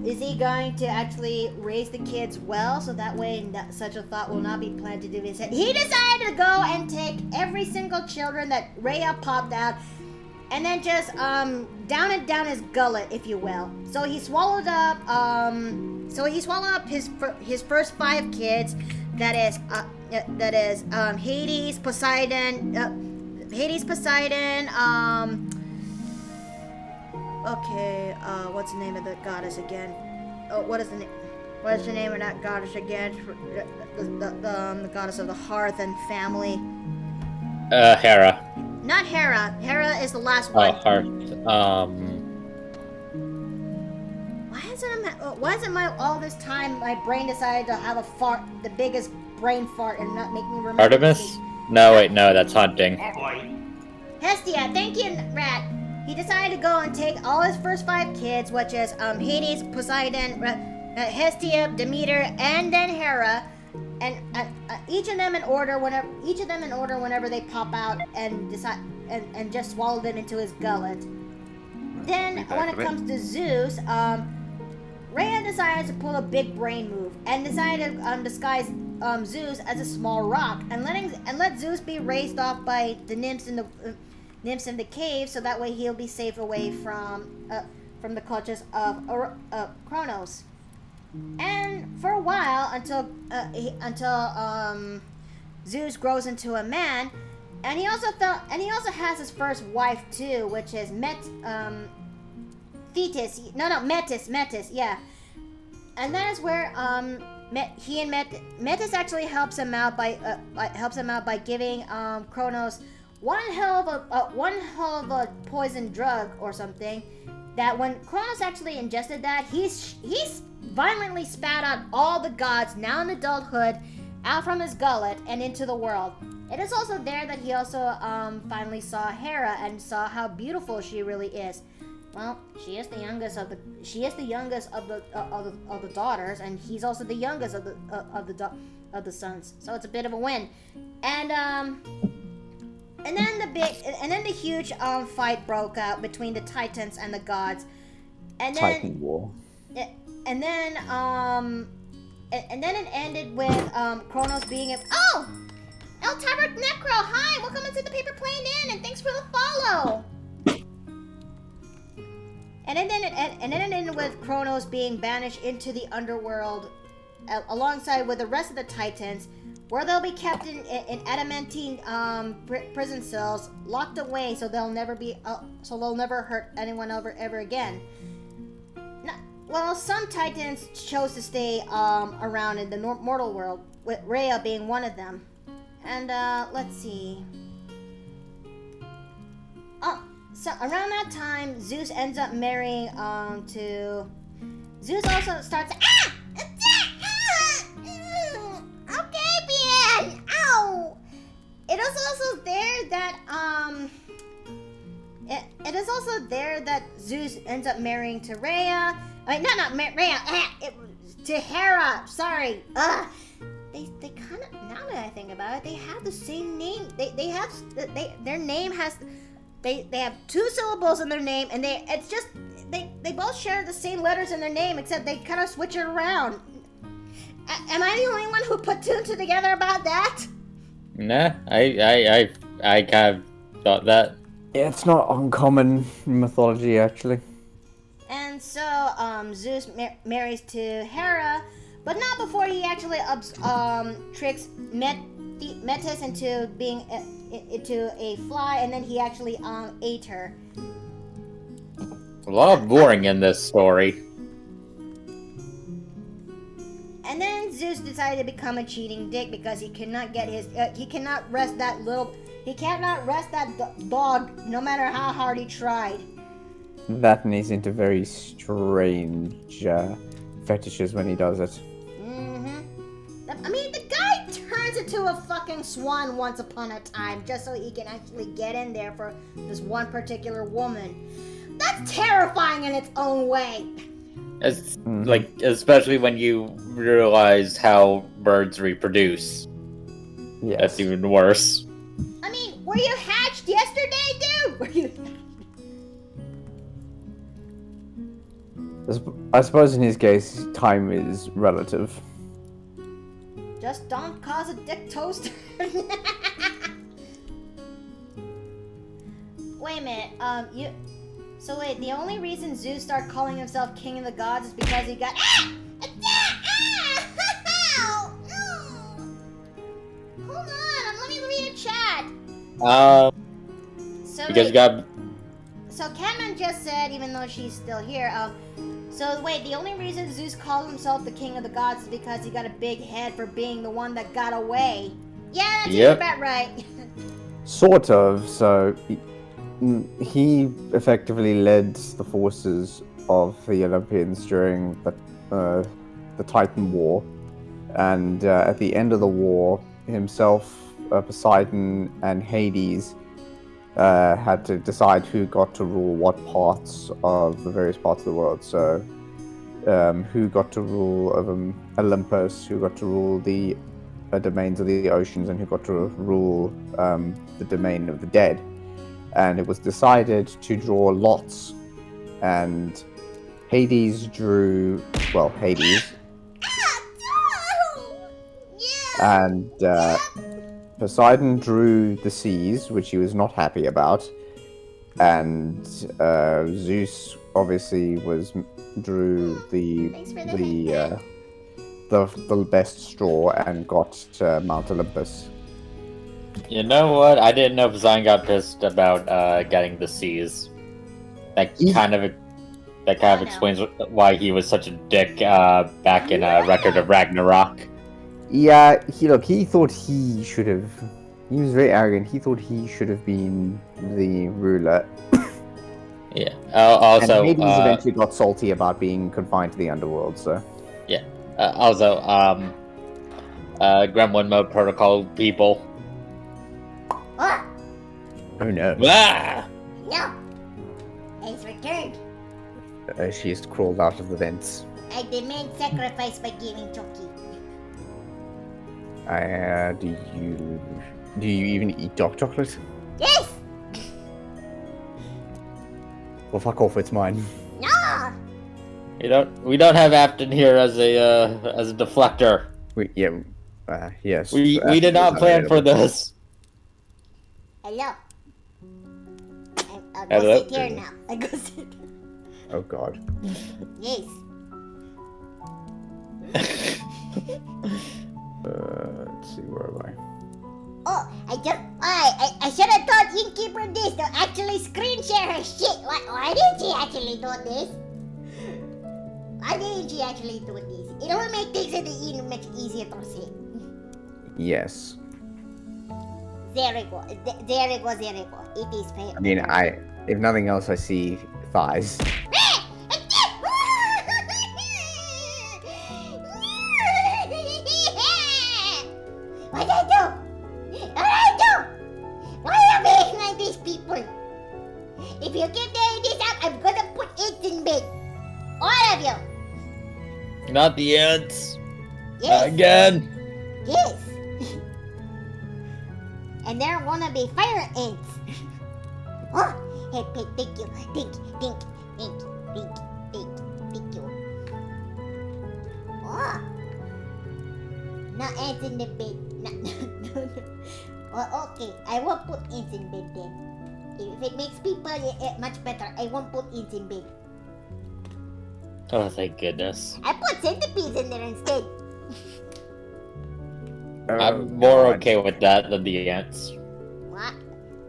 Is he going to actually raise the kids well, so that way such a thought will not be planted in his head? He decided to go and take every single children that Rhea popped out, and then just down it down his gullet, if you will. So he swallowed up his first 5 kids. That is Hades, Poseidon. Okay, what's the name of the goddess again? Oh, what is the name of that goddess again? The goddess of the hearth and family. Hera. Not Hera. Hera is the last Oh, one. Heart. Why isn't all this time my brain decided to have a fart, the biggest brain fart, and not make me remember? Artemis? No, wait, no, that's hunting. Hestia, thank you, Rat. He decided to go and take all his first 5 kids, which is Hades, Poseidon, Hestia, Demeter, and then Hera, and each of them in order whenever they pop out, and decide and just swallow them into his gullet. Then when it comes to Zeus, Rhea decided to pull a big brain move and decided to disguise Zeus as a small rock and let Zeus be raised off by the nymphs in the cave, so that way he'll be safe away from the clutches of Kronos. And for a while, until Zeus grows into a man, and he also has his first wife too, which is Metis, yeah. And that is where Metis actually helps him out by giving Kronos one hell of a poison drug or something, that when Kronos actually ingested that, he's violently spat out all the gods, now in adulthood, out from his gullet and into the world. It is also there that he also finally saw Hera and saw how beautiful she really is. Well, she is the youngest of the daughters, and he's also the youngest of the sons. So it's a bit of a win. And then the huge fight broke out between the Titans and the gods. And then Titan War. And then it ended with Kronos being El Tabrak Necro, hi! Welcome into the Paper Plane Inn, and thanks for the follow! And then it ended with Kronos being banished into the underworld alongside with the rest of the Titans, where they'll be kept in adamantine prison cells, locked away, so they'll never hurt anyone ever again. Well, some Titans chose to stay around in the mortal world, with Rhea being one of them. And let's see. So around that time, Zeus ends up marrying to. Zeus also starts. Okay, Bien. Ow. It is also there that It is also there that Zeus ends up marrying to Rhea. I mean, not Rhea. To Hera. Sorry. They kind of, now that I think about it, they have the same name. Their name has. They have 2 syllables in their name, and they both share the same letters in their name, except they kind of switch it around. Am I the only one who put 2 and 2 together about that? Nah, I kind of thought that. Yeah, it's not uncommon in mythology, actually. And so, Zeus marries to Hera, but not before he actually tricks Metis into being into a fly, and then he actually ate her. A lot of boring in this story. And then Zeus decided to become a cheating dick because he cannot get he cannot rest that dog no matter how hard he tried. That and he's into very strange fetishes when he does it. I mean, the guy turns into a fucking swan once upon a time just so he can actually get in there for this one particular woman. That's terrifying in its own way. It's like, especially when you realize how birds reproduce. Yes. That's even worse. I mean, were you hatched yesterday, dude? Were you? I suppose in his case, time is relative. Just don't cause a dick toaster. Wait a minute. So wait, the only reason Zeus started calling himself King of the Gods is because he got. Hold on, let me read a chat. So Because wait, God. so Catman just said, even though she's still here, so wait, the only reason Zeus called himself the King of the Gods is because he got a big head for being the one that got away. Yeah, that's Yep. about right. Sort of. So he effectively led the forces of the Olympians during the Titan War, and at the end of the war, himself, Poseidon, and Hades had to decide who got to rule what parts of the various parts of the world. So, who got to rule over Olympus, who got to rule the domains of the oceans, and who got to rule the domain of the dead. And it was decided to draw lots, and Hades drew, well, Hades, and Poseidon drew the seas, which he was not happy about, and Zeus obviously drew Thanks for the the best straw and got Mount Olympus. You know what? I didn't know Poseidon got pissed about getting the seas. That kind of explains why he was such a dick back in Record of Ragnarok. Yeah, he thought he should have. He was very arrogant. He thought he should have been the ruler. Yeah. Also, and Hades eventually got salty about being confined to the underworld. So. Yeah. Gremlin mode protocol people. Oh, Oh no. Ah! no. He's returned. She has crawled out of the vents. I demand sacrifice by giving Chucky. Do you even eat dark chocolate? Yes! Well, fuck off, it's mine. No! We don't have Afton here as a deflector. Yes. We did not plan for this. Hello. I'll go Hello? sit here now. I go sit. Oh god. Yes. Let's see, where am I? Oh, I should have taught Innkeeper this to actually screen share her shit. Why didn't she actually do this? Why didn't she actually do this? It will make things much easier to see. Yes. There we go. There we go. It is fair. I mean, if nothing else, I see thighs. What I do? Why are you being like these people? If you keep doing this up, I'm gonna put it in bed. All of you. Not the ants. Yes. Again. Yes. And they're gonna be fire ants. Oh, hey, thank you. Thank you. Oh. No ants in the bed. No. Well, okay. I won't put ants in bed then. If it makes people much better, I won't put ants in bed. Oh, thank goodness. I put centipedes in there instead. I'm more okay with that than the ants. What?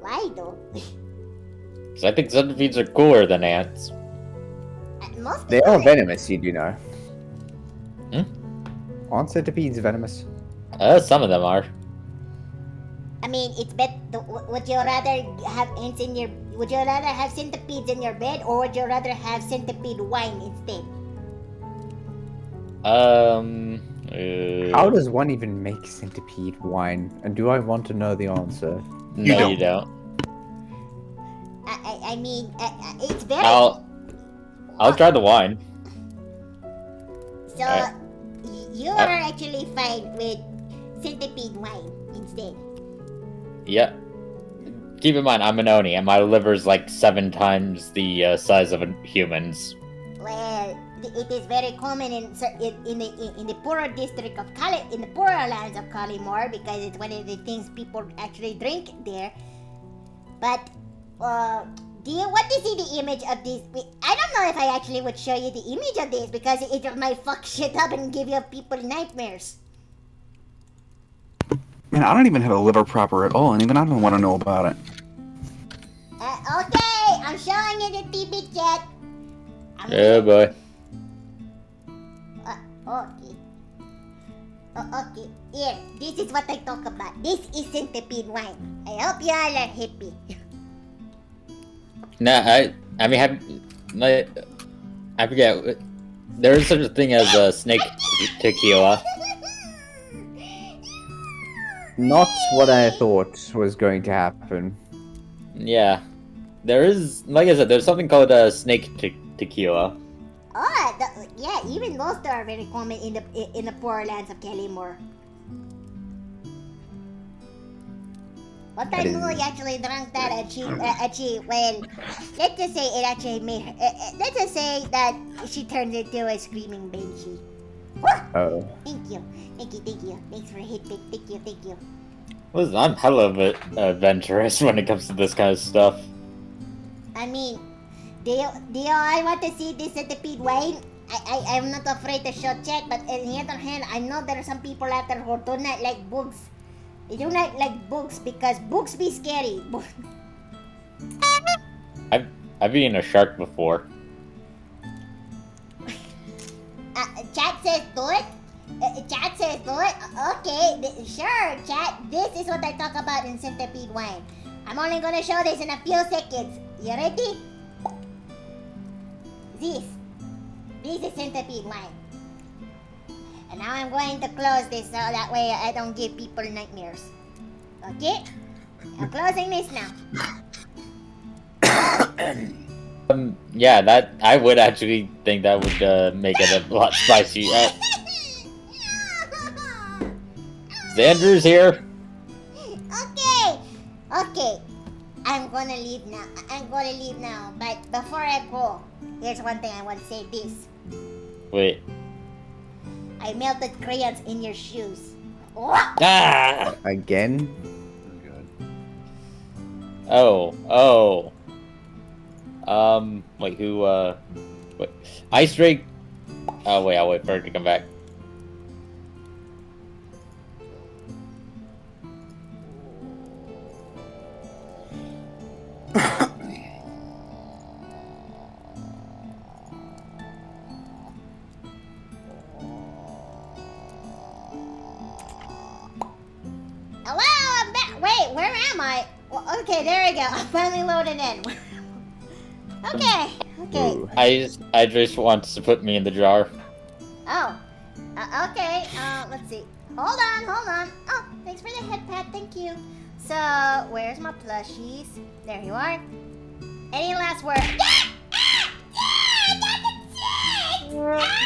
Why though? Because I think centipedes are cooler than ants. Most They people are venomous, you do know. Hmm? Aren't centipedes venomous? Some of them are. I mean, it's better. Would you rather have ants in your? Would you rather have centipedes in your bed, or would you rather have centipede wine instead? How does one even make centipede wine? And do I want to know the answer? No, you don't. I mean, it's very. I'll try the wine. So, Alright. you are actually fine with centipede wine instead. Yeah. Keep in mind, I'm an Oni, and my liver's like 7 times the size of a human's. Well, it is very common in the poorer district of in the poorer lands of Kalimor, because it's one of the things people actually drink there. But, do you want to see the image of this? I don't know if I actually would show you the image of this, because it might fuck shit up and give you people nightmares. Man, I don't even have a liver proper at all, and even I don't want to know about it. Okay, I'm showing you the TV chat. Oh boy. Okay. Okay, here, this is what I talk about. This is centipede wine. I hope you all are happy. Nah, I mean, I forget. There is such a thing as a snake tequila. Not what I thought was going to happen. Yeah. There is, like I said, there's something called a snake tequila. Oh, yeah, even those two are very common in the poorer lands of Kalimor. What I know, he actually drank that and well, let's just say it actually made her, let's just say that she turned into a screaming banshee. Oh. Thank you. Thanks for hitting. Thank you. Listen, I'm hella adventurous when it comes to this kind of stuff. I mean, do you all want to see this centipede wine? I'm not afraid to show chat, but on the other hand, I know there are some people out there who do not like bugs. They do not like bugs because bugs be scary. I've eaten a shark before. Chat says do it. Chat says do it. Okay, sure, chat. This is what I talk about in centipede wine. I'm only gonna show this in a few seconds. You ready? This is centipede wine. And now I'm going to close this so that way I don't give people nightmares. Okay? I'm closing this now. Yeah, that I would actually think that would make it a lot spicier. Xander's here. Okay. I'm gonna leave now. But before I go, here's one thing I want to say. This. Wait. I melted crayons in your shoes. Ah! Again? Oh. Wait, who, wait. Ice Drake. Oh, wait, I'll wait for her to come back. Hello, I'm back. Wait, where am I? Well, okay, there we go. I'm finally loaded in. Okay. Ooh. I just wants to put me in the jar. Oh. Okay. Let's see. Hold on. Oh, thanks for the head pat. Thank you. So, where's my plushies? There you are. Any last word?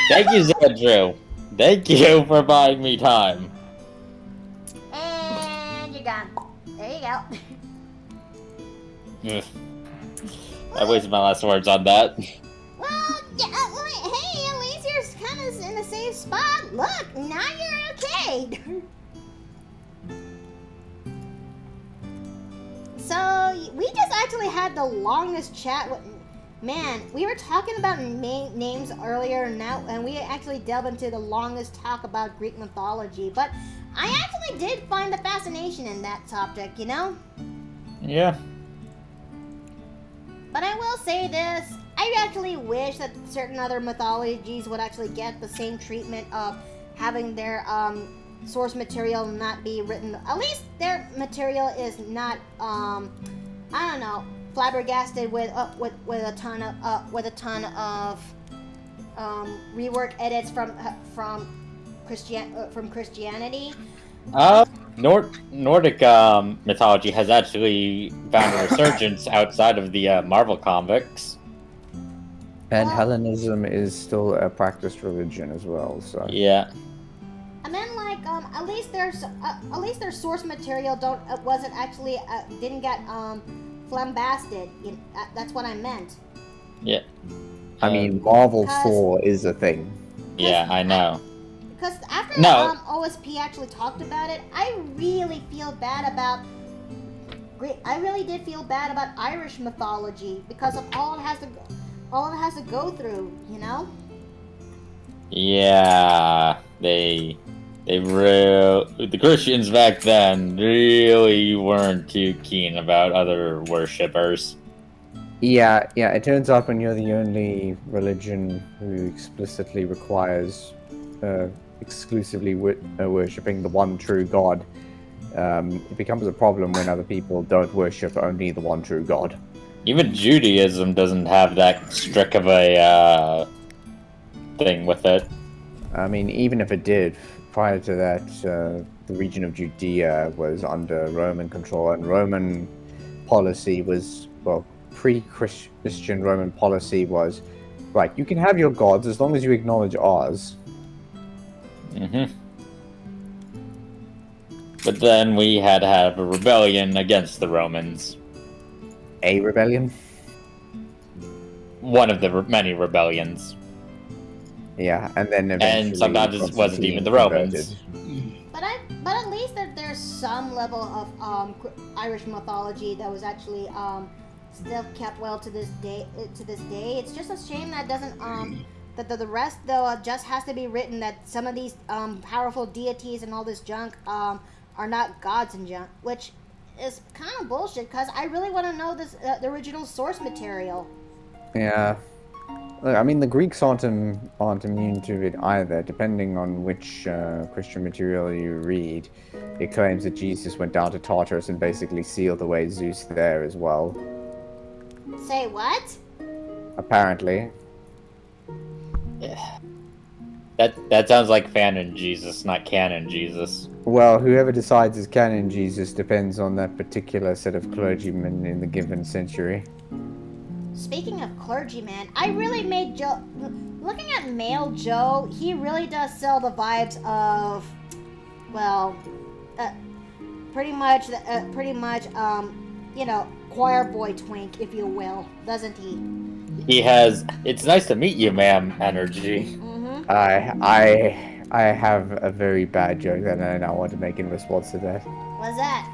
Thank you, Xandrew. Thank you for buying me time. And you're gone. There you go. Ugh. I wasted my last words on that. Well, yeah, hey, at least you're kind of in a safe spot. Look, now you're okay. So, we just actually had the longest chat with... Man, we were talking about names earlier and we actually delved into the longest talk about Greek mythology. But I actually did find the fascination in that topic, you know? Yeah. But I will say this, I actually wish that certain other mythologies would actually get the same treatment of having their source material not be written, at least their material is not, I don't know, flabbergasted with a ton of rework edits from Christianity. Nordic mythology has actually found a resurgence outside of the Marvel comics. And Well- Hellenism is still a practiced religion as well. So Yeah. I meant like at least their source material didn't get flambasted. That's what I meant. Yeah. I mean, Marvel Because- Thor is a thing. Yeah, I know. Because after No. OSP actually talked about it, I really did feel bad about Irish mythology because of all it has to go through, you know? Yeah, the Christians back then really weren't too keen about other worshippers. Yeah, it turns out when you're the only religion who explicitly requires exclusively worshipping the one true God, it becomes a problem when other people don't worship only the one true God. Even Judaism doesn't have that strict of a thing with it. I mean, even if it did, prior to that, the region of Judea was under Roman control, and Roman policy was, well, pre-Christian Roman policy was, right, you can have your gods as long as you acknowledge ours. But then we had to have a rebellion against the Romans. A rebellion? One of the many rebellions. Yeah, and then eventually... And sometimes it wasn't even the Romans. But at least there's some level of Irish mythology that was actually still kept well to this day. It's just a shame that doesn't that the rest though just has to be written that some of these powerful deities and all this junk are not gods and junk, which is kind of bullshit because I really want to know the original source material. Yeah. Look, I mean, the Greeks aren't immune to it either. Depending on which Christian material you read, it claims that Jesus went down to Tartarus and basically sealed away Zeus there as well. Say what? Apparently. Yeah. That sounds like fanon Jesus, not canon Jesus. Well, whoever decides is canon Jesus depends on that particular set of clergymen in the given century. Speaking of clergyman, I really made Joe. Looking at male Joe, he really does sell the vibes of, well, pretty much, choir boy twink, if you will, doesn't he? He has "it's nice to meet you, ma'am" energy. Mm-hmm. I have a very bad joke that I now want to make in response to that. What's that?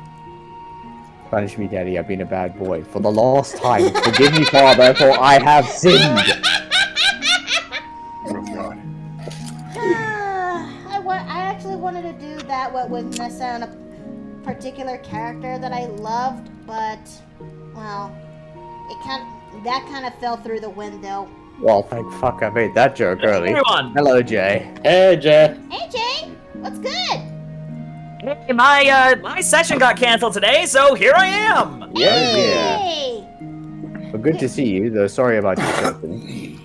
Punish me, Daddy, I've been a bad boy. For the last time, forgive me, Father, for I have sinned! Oh god. I actually wanted to do that with Nessa and a particular character that I loved, but, well, that kind of fell through the window. Well, thank fuck I made that joke early. Everyone. Hello, Jay. Hey, Jay. Hey, Jay! What's good? Hey, my session got canceled today, so here I am. Yeah. Hey! Well, good to see you, though sorry about your session.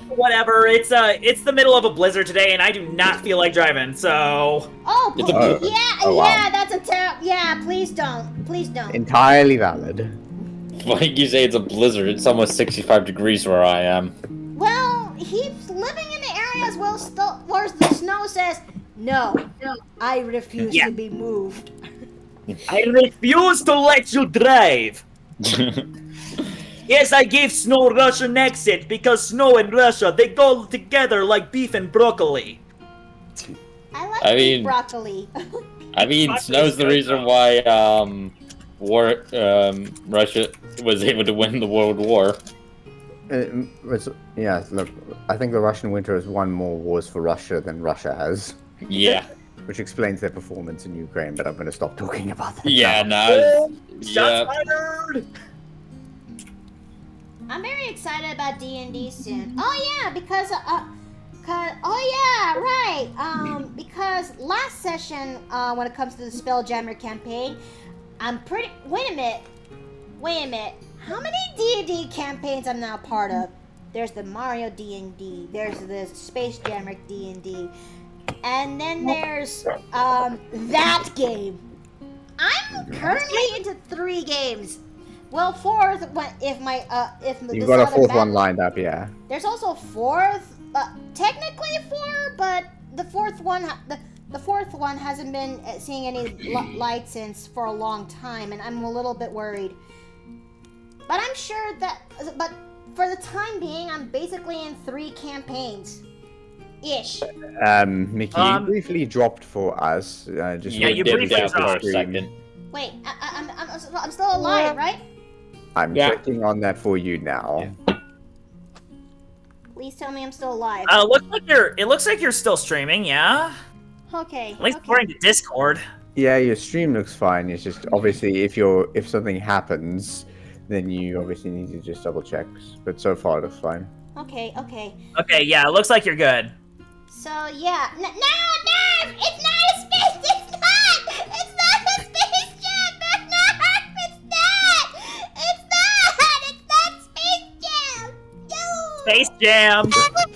Whatever. It's the middle of a blizzard today, and I do not feel like driving. So. Oh, It's a- wow. yeah, that's a terrible. Yeah, please don't. Entirely valid. Like you say, it's a blizzard. It's almost 65 degrees where I am. Well, he's living in the areas where the snow says, no, I refuse Yeah. to be moved. I refuse to let you drive. Yes, I gave snow Russian accent because snow and Russia, they go together like beef and broccoli. I like I beef mean- broccoli. I mean, snow's the reason why Russia was able to win the World War. Yeah, look, I think the Russian winter has won more wars for Russia than Russia has. Yeah. Which explains their performance in Ukraine, but I'm going to stop talking about that. Yeah, now. no. Shots Yeah. fired! I'm very excited about D&D soon. Oh yeah, because because last session when it comes to the Spelljammer campaign, wait a minute. How many D&D campaigns I'm now part of? There's the Mario D&D, there's the Space Jammer D&D, And then there's that game. I'm currently into 3 games. Well, 4th, if You've got a 4th one lined up, yeah. There's also 4th, technically 4, but the 4th one, the 4th one hasn't been seeing any light since for a long time, and I'm a little bit worried. But I'm sure but for the time being, I'm basically in 3 campaigns. Ish. Mickey, you briefly dropped for us. You briefly dropped for a second. Wait, I'm still alive, right? I'm checking on that for you now. Please tell me I'm still alive. It looks like you're still streaming, yeah? Okay. At least according to Discord. Yeah, your stream looks fine. It's just obviously if something happens, then you obviously need to just double check. But so far it looks fine. Okay. Okay, yeah, it looks like you're good. So yeah, no, it's not a space. It's not a space jam. It's not Space Jam. No. Space Jam.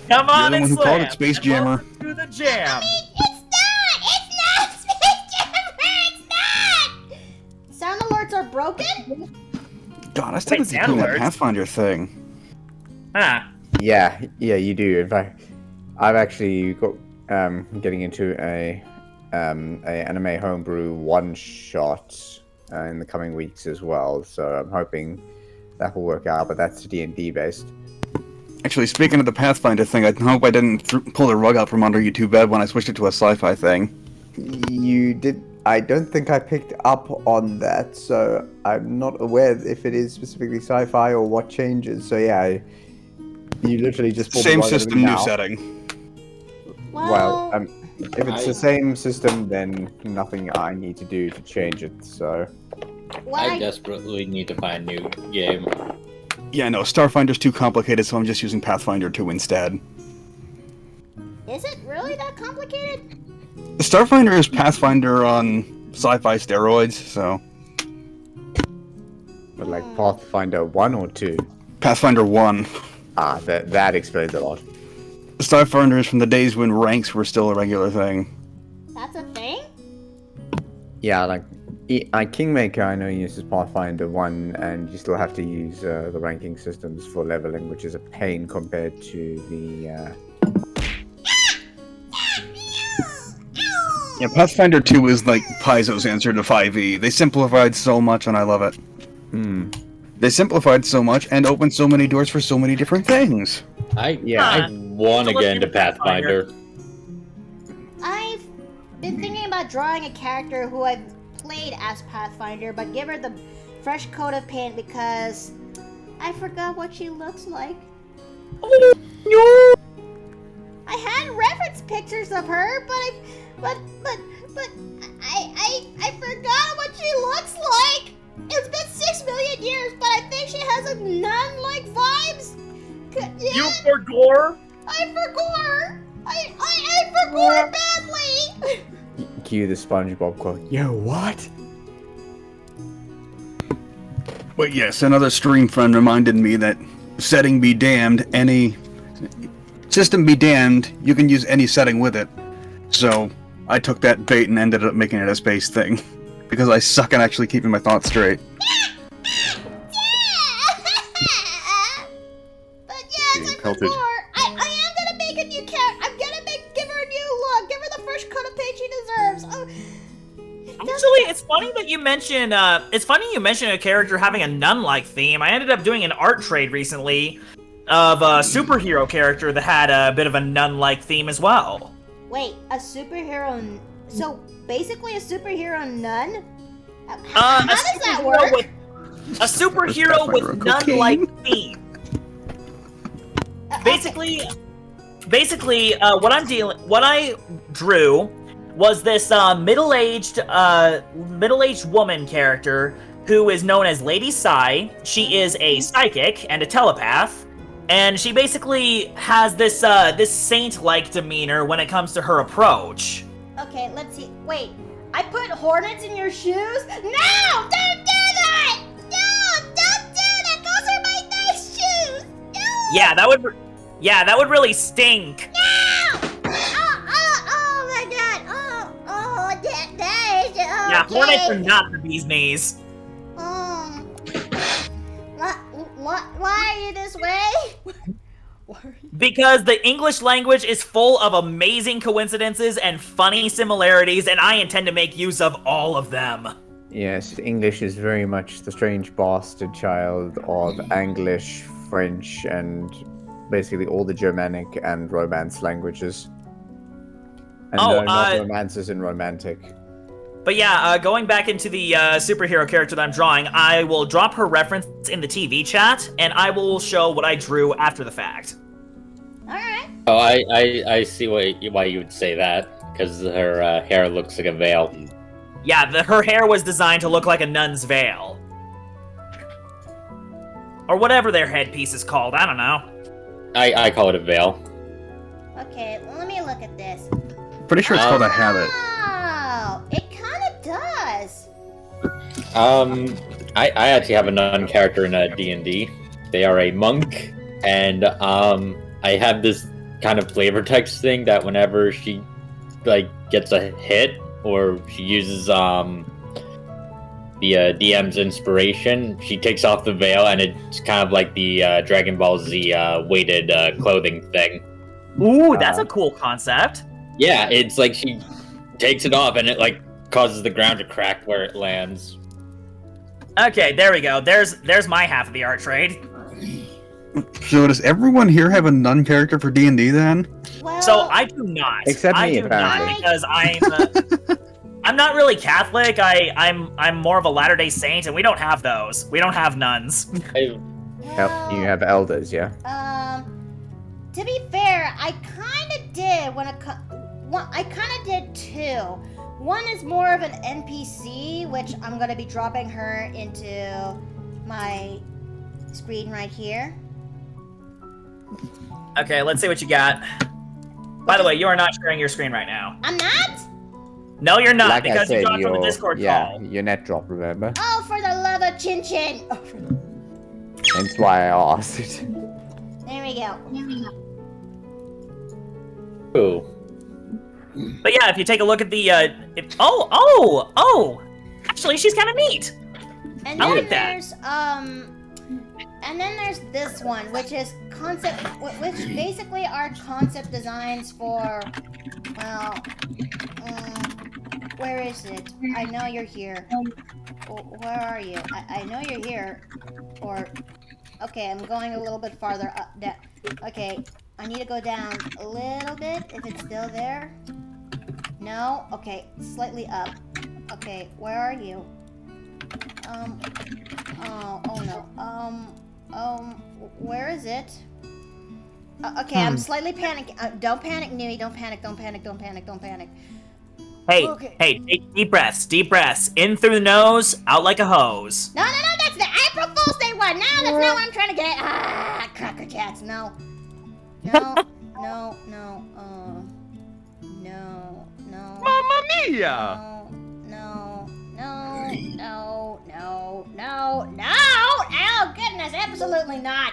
Come on You're the one and who called slam. it Space Jammer. Welcome to the jam. It's not Space Jam. It's not. Sound alerts are broken. God, I still Wait, think you're doing that Sandler? Pathfinder thing. Huh. Yeah, you do. In fact, I've actually got getting into a anime homebrew one shot in the coming weeks as well. So I'm hoping that will work out. But that's D&D based. Actually, speaking of the Pathfinder thing, I hope I didn't pull the rug out from under you too bad when I switched it to a sci-fi thing. You did. I don't think I picked up on that, so I'm not aware if it is specifically sci-fi or what changes. So yeah, you literally just pulled Same the rug out of system, me new now. setting. Well, if it's the same system, then nothing I need to do to change it. So I desperately need to find a new game. Yeah, no, Starfinder's too complicated, so I'm just using Pathfinder 2 instead. Is it really that complicated? Starfinder is Pathfinder on sci-fi steroids, so... but like Pathfinder 1 or 2? Pathfinder 1. Ah, that explains a lot. Starfinder is from the days when ranks were still a regular thing. That's a thing? Yeah, like Kingmaker, I know uses Pathfinder 1, and you still have to use the ranking systems for leveling, which is a pain compared to the. Yeah, Pathfinder 2 is like Paizo's answer to 5e. They simplified so much, and I love it. They simplified so much and opened so many doors for so many different things. I want to get into Pathfinder. I've been thinking about drawing a character who I've played as Pathfinder, but give her the fresh coat of paint because I forgot what she looks like. I had reference pictures of her, but I forgot what she looks like. It's been 6 million years, but I think she has a nun-like vibes. You forgot? I forgot. I forgot badly. Cue the SpongeBob quote. Yo, what? But yes, another stream friend reminded me that setting be damned, any system be damned, you can use any setting with it. So I took that bait and ended up making it a space thing. Because I suck at actually keeping my thoughts straight. But yes, I forgot. I am gonna make a new character. I'm gonna give her a new look. Give her the fresh coat of paint she deserves. Oh. Actually, it's funny that you mention. It's funny you mention a character having a nun-like theme. I ended up doing an art trade recently of a superhero character that had a bit of a nun-like theme as well. Wait, a superhero? So basically, a superhero nun? How does that work? A superhero with nun-like theme. Basically, what I drew was this middle-aged woman character who is known as Lady Psy. She is a psychic and a telepath, and she basically has this this saint-like demeanor when it comes to her approach. Okay, let's see. Wait, I put hornets in your shoes? No! Don't do that! No! Don't do that! Those are my nice shoes! No! Yeah, that would really stink. No! Oh, Yeah, Okay. hornets are not the bee's knees. Why are you this way? Because the English language is full of amazing coincidences and funny similarities, and I intend to make use of all of them. Yes, English is very much the strange bastard child of English, French, and basically all the Germanic and Romance languages. And Oh, no, not romance as in romantic. But yeah, going back into the superhero character that I'm drawing, I will drop her reference in the TV chat, and I will show what I drew after the fact. Alright. Oh, I see why you would say that, because her hair looks like a veil. Yeah, her hair was designed to look like a nun's veil. Or whatever their headpiece is called, I don't know. I call it a veil. Okay, let me look at this. Pretty sure it's called a habit. Oh, it kind of does. I actually have a nun character in a D&D. They are a monk, and I have this kind of flavor text thing that whenever she gets a hit or she uses the DM's inspiration, she takes off the veil, and it's kind of like the Dragon Ball Z weighted clothing thing. Ooh, that's a cool concept. Yeah, it's like she takes it off, and it causes the ground to crack where it lands. Okay, there we go. There's my half of the art trade. So does everyone here have a nun character for D&D then? Well, So I do not. Except I me, do not, apparently. because I'm not really Catholic. I'm more of a Latter-day Saint, and we don't have those. We don't have nuns. You have elders, yeah? To be fair, I kind of did I kind of did two. One is more of an NPC, which I'm going to be dropping her into my screen right here. Okay, let's see what you got. By the way, you are not sharing your screen right now. I'm not? No, you're not, Like I because you said, dropped from the Discord call. your net drop, remember? Oh, for the love of Chin Chin. Oh, That's why I asked. there we go. Ooh. But yeah, if you take a look at the, actually, she's kind of neat. And I then like that. there's and then there's this one, which is which basically are concept designs for, well, where is it? I know you're here. Where are you? I know you're here. Or, okay, I'm going a little bit farther up. Okay, I need to go down a little bit if it's still there. No? Okay, slightly up. Okay, where are you? Oh no. Where is it? Okay, I'm slightly panicking. Don't panic, Nui. Don't panic. Hey, Okay. hey, take deep breaths, in through the nose, out like a hose. No, that's the April Fool's Day one. No, that's not what I'm trying to get. Cracker Jacks, no. No. Mamma mia! No. Oh, goodness, absolutely not.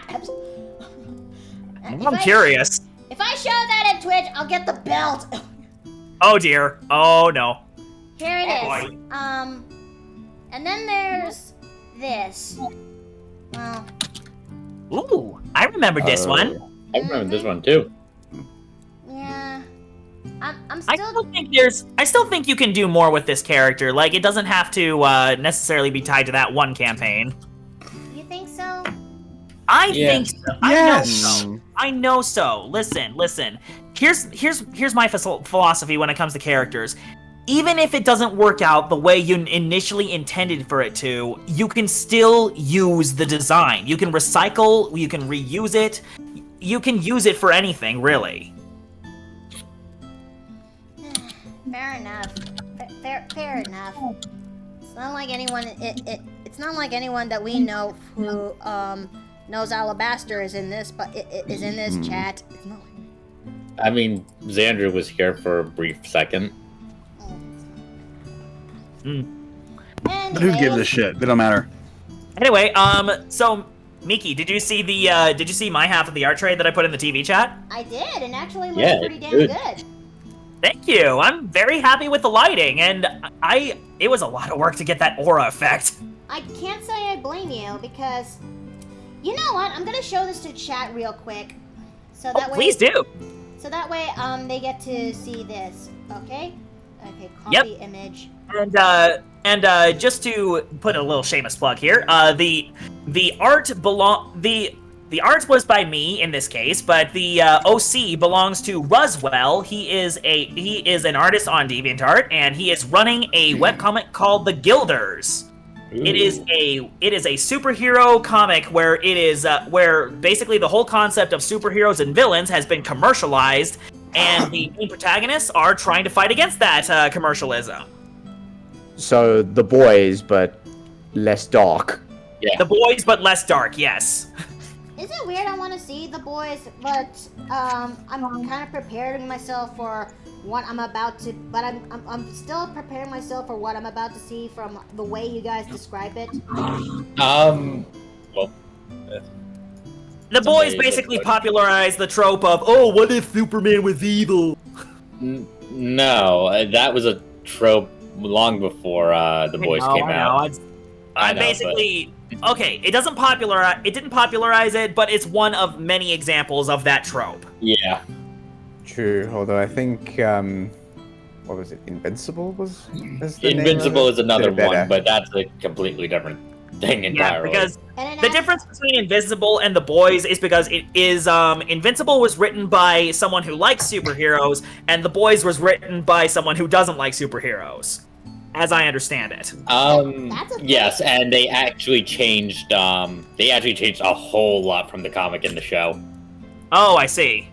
I'm curious. If I show that at Twitch, I'll get the belt. Oh dear. Oh no. Here it Oh, is. And then there's this. Well, Ooh, I remember this one. I remember this one too. yeah. I'm I still think you can do more with this character. Like, it doesn't have to necessarily be tied to that one campaign. You think so? I Yeah. think so. Yes. I know so. Listen. Here's my philosophy when it comes to characters. Even if it doesn't work out the way you initially intended for it to, you can still use the design. You can recycle, you can reuse it. You can use it for anything, really. Fair enough. Fair enough. It's not like anyone. It's not like anyone that we know who knows Alabaster is in this, but is in this chat. It's not. I mean, Xander was here for a brief second. But who gives a shit? They don't matter. Anyway, so Miki, did you see my half of the art trade that I put in the TV chat? I did, and actually looks Yeah, pretty it's damn good. good. Thank you. I'm very happy with the lighting, and it was a lot of work to get that aura effect. I can't say I blame you because, you know what? I'm gonna show this to chat real quick, so that way. Please do. So that way, they get to see this. Okay. Okay. Copy image. And just to put a little shameless plug here, the art was by me in this case, but the OC belongs to Ruswell. He is an artist on DeviantArt, and he is running a webcomic called The Guilders. Ooh. It is a superhero comic where it is where basically the whole concept of superheroes and villains has been commercialized, and the main protagonists are trying to fight against that commercialism. So the boys, but less dark. Yeah. The boys, but less dark. Yes. Is it weird? I want to see the boys, but I'm kind of preparing myself for what I'm about to. But I'm still preparing myself for what I'm about to see from the way you guys describe it. Well. The boys basically popularized the trope of, oh, what if Superman was evil? No, that was a trope long before the boys came out. I basically. Okay, it didn't popularize it, but it's one of many examples of that trope. Yeah. True, although I think, what was it, Invincible was the name of it? Invincible is another Bit better. one, but that's a completely different thing entirely. Yeah, because the difference between Invincible and The Boys is because it is, Invincible was written by someone who likes superheroes, and The Boys was written by someone who doesn't like superheroes. As I understand it. Yes, and they actually changed a whole lot from the comic in the show. Oh, I see.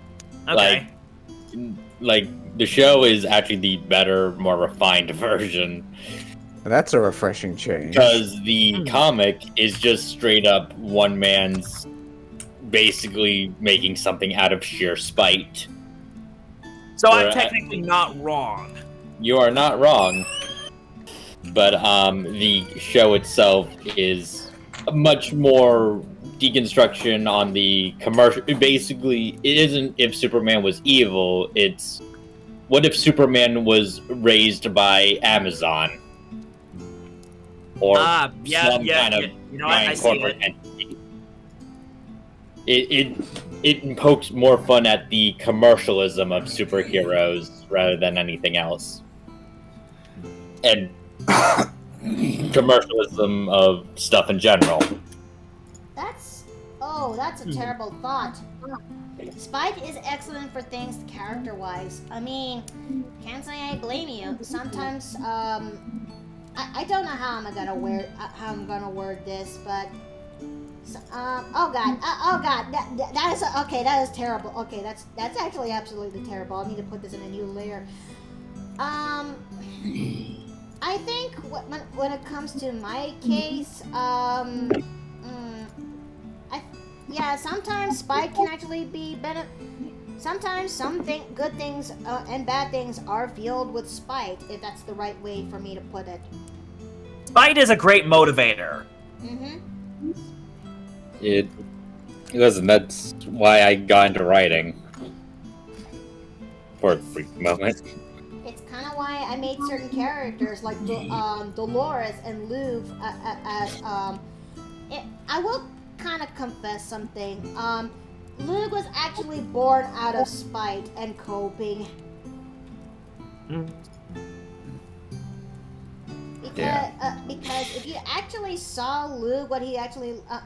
Okay. Like the show is actually the better, more refined version. That's a refreshing change. Because the comic is just straight up one man's basically making something out of sheer spite. So I'm technically not wrong. You are not wrong. But the show itself is much more deconstruction on the commercial. Basically, it isn't if Superman was evil. It's what if Superman was raised by Amazon or some kind of giant corporate entity. It pokes more fun at the commercialism of superheroes rather than anything else, and commercialism of stuff in general. That's a terrible thought. Spike is excellent for things character-wise. I mean, can't say I blame you. Sometimes, I don't know how I'm gonna word this, but oh god, that is okay. That is terrible. Okay, that's actually absolutely terrible. I need to put this in a new layer. I think when it comes to my case, sometimes Spike can actually be better. Sometimes good things and bad things are fueled with spite, if that's the right way for me to put it. Spite is a great motivator. Listen, that's why I got into writing. For a brief moment. It's kind of why I made certain characters like Dolores and Luke I will kind of confess something. Luke was actually born out of spite and coping. Because if you actually saw Luke, what he actually I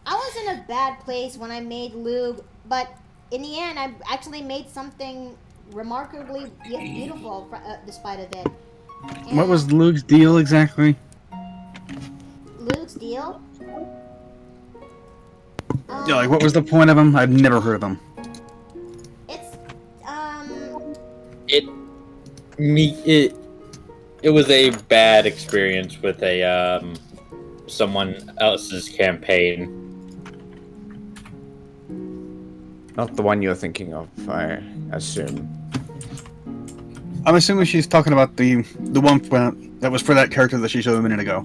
was in a bad place when I made Luke, but in the end, I actually made something remarkably beautiful despite of it. And what was Luke's deal exactly? Luke's deal? Yeah, like what was the point of him? I've never heard of him. It was a bad experience with a someone else's campaign. Not the one you're thinking of, I assume. I'm assuming she's talking about the one that was for that character that she showed a minute ago.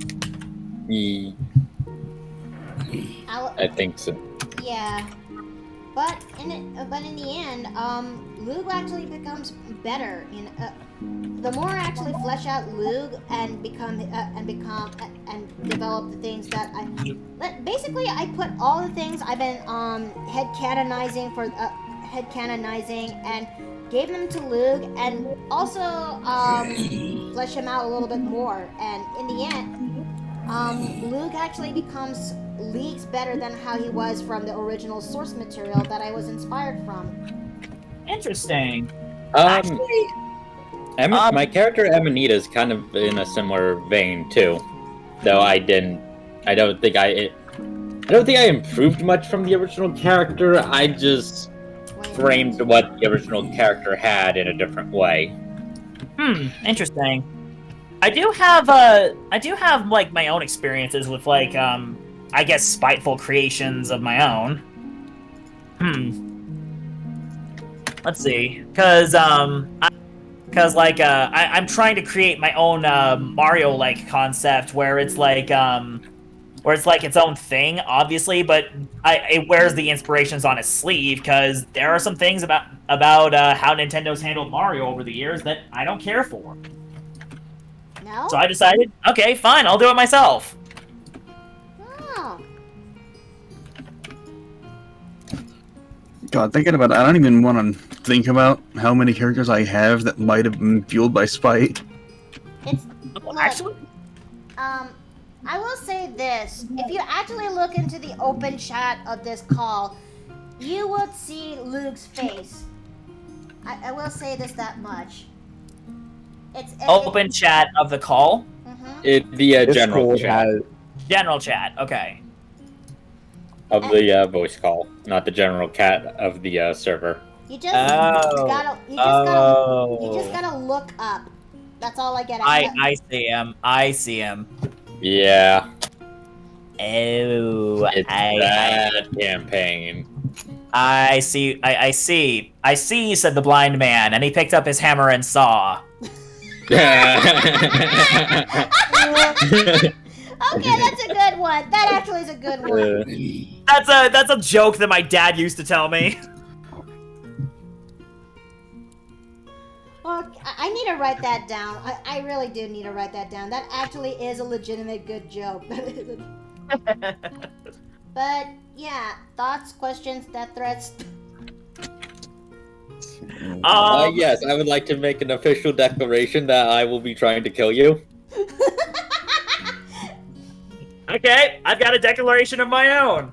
I think so. Yeah. but in the end, Luke actually becomes better. The more I actually flesh out Luke and develop the things that basically I put all the things I've been head canonizing and gave them to Luke, and also flesh him out a little bit more. And in the end, Luke actually becomes leagues better than how he was from the original source material that I was inspired from. Interesting. Actually, my character Amanita is kind of in a similar vein too, though I don't think I improved much from the original character. I just framed what the original character had in a different way. Interesting. I do have like my own experiences with like I guess spiteful creations of my own. Let's see, because I'm trying to create my own Mario-like concept where it's like its own thing, obviously, but it wears the inspirations on its sleeve, because there are some things about how Nintendo's handled Mario over the years that I don't care for. No? So I decided, okay, fine, I'll do it myself. Oh. God, thinking about it, I don't even want to think about how many characters I have that might have been fueled by spite. Actually, I will say this: if you actually look into the open chat of this call, you would see Luke's face. I will say that much. It's open chat of the call. The general Discord chat has- General chat, okay. of the voice call, not the general chat of the server. You just gotta look up. That's all I get. I see him. Yeah, Oh, it's that campaign. I see, said the blind man, and he picked up his hammer and saw. Okay, that's a good one. That actually is a good one. That's a joke that my dad used to tell me. Well, I need to write that down. I really do need to write that down. That actually is a legitimate good joke. But yeah, thoughts, questions, death threats. Yes, I would like to make an official declaration that I will be trying to kill you. Okay, I've got a declaration of my own.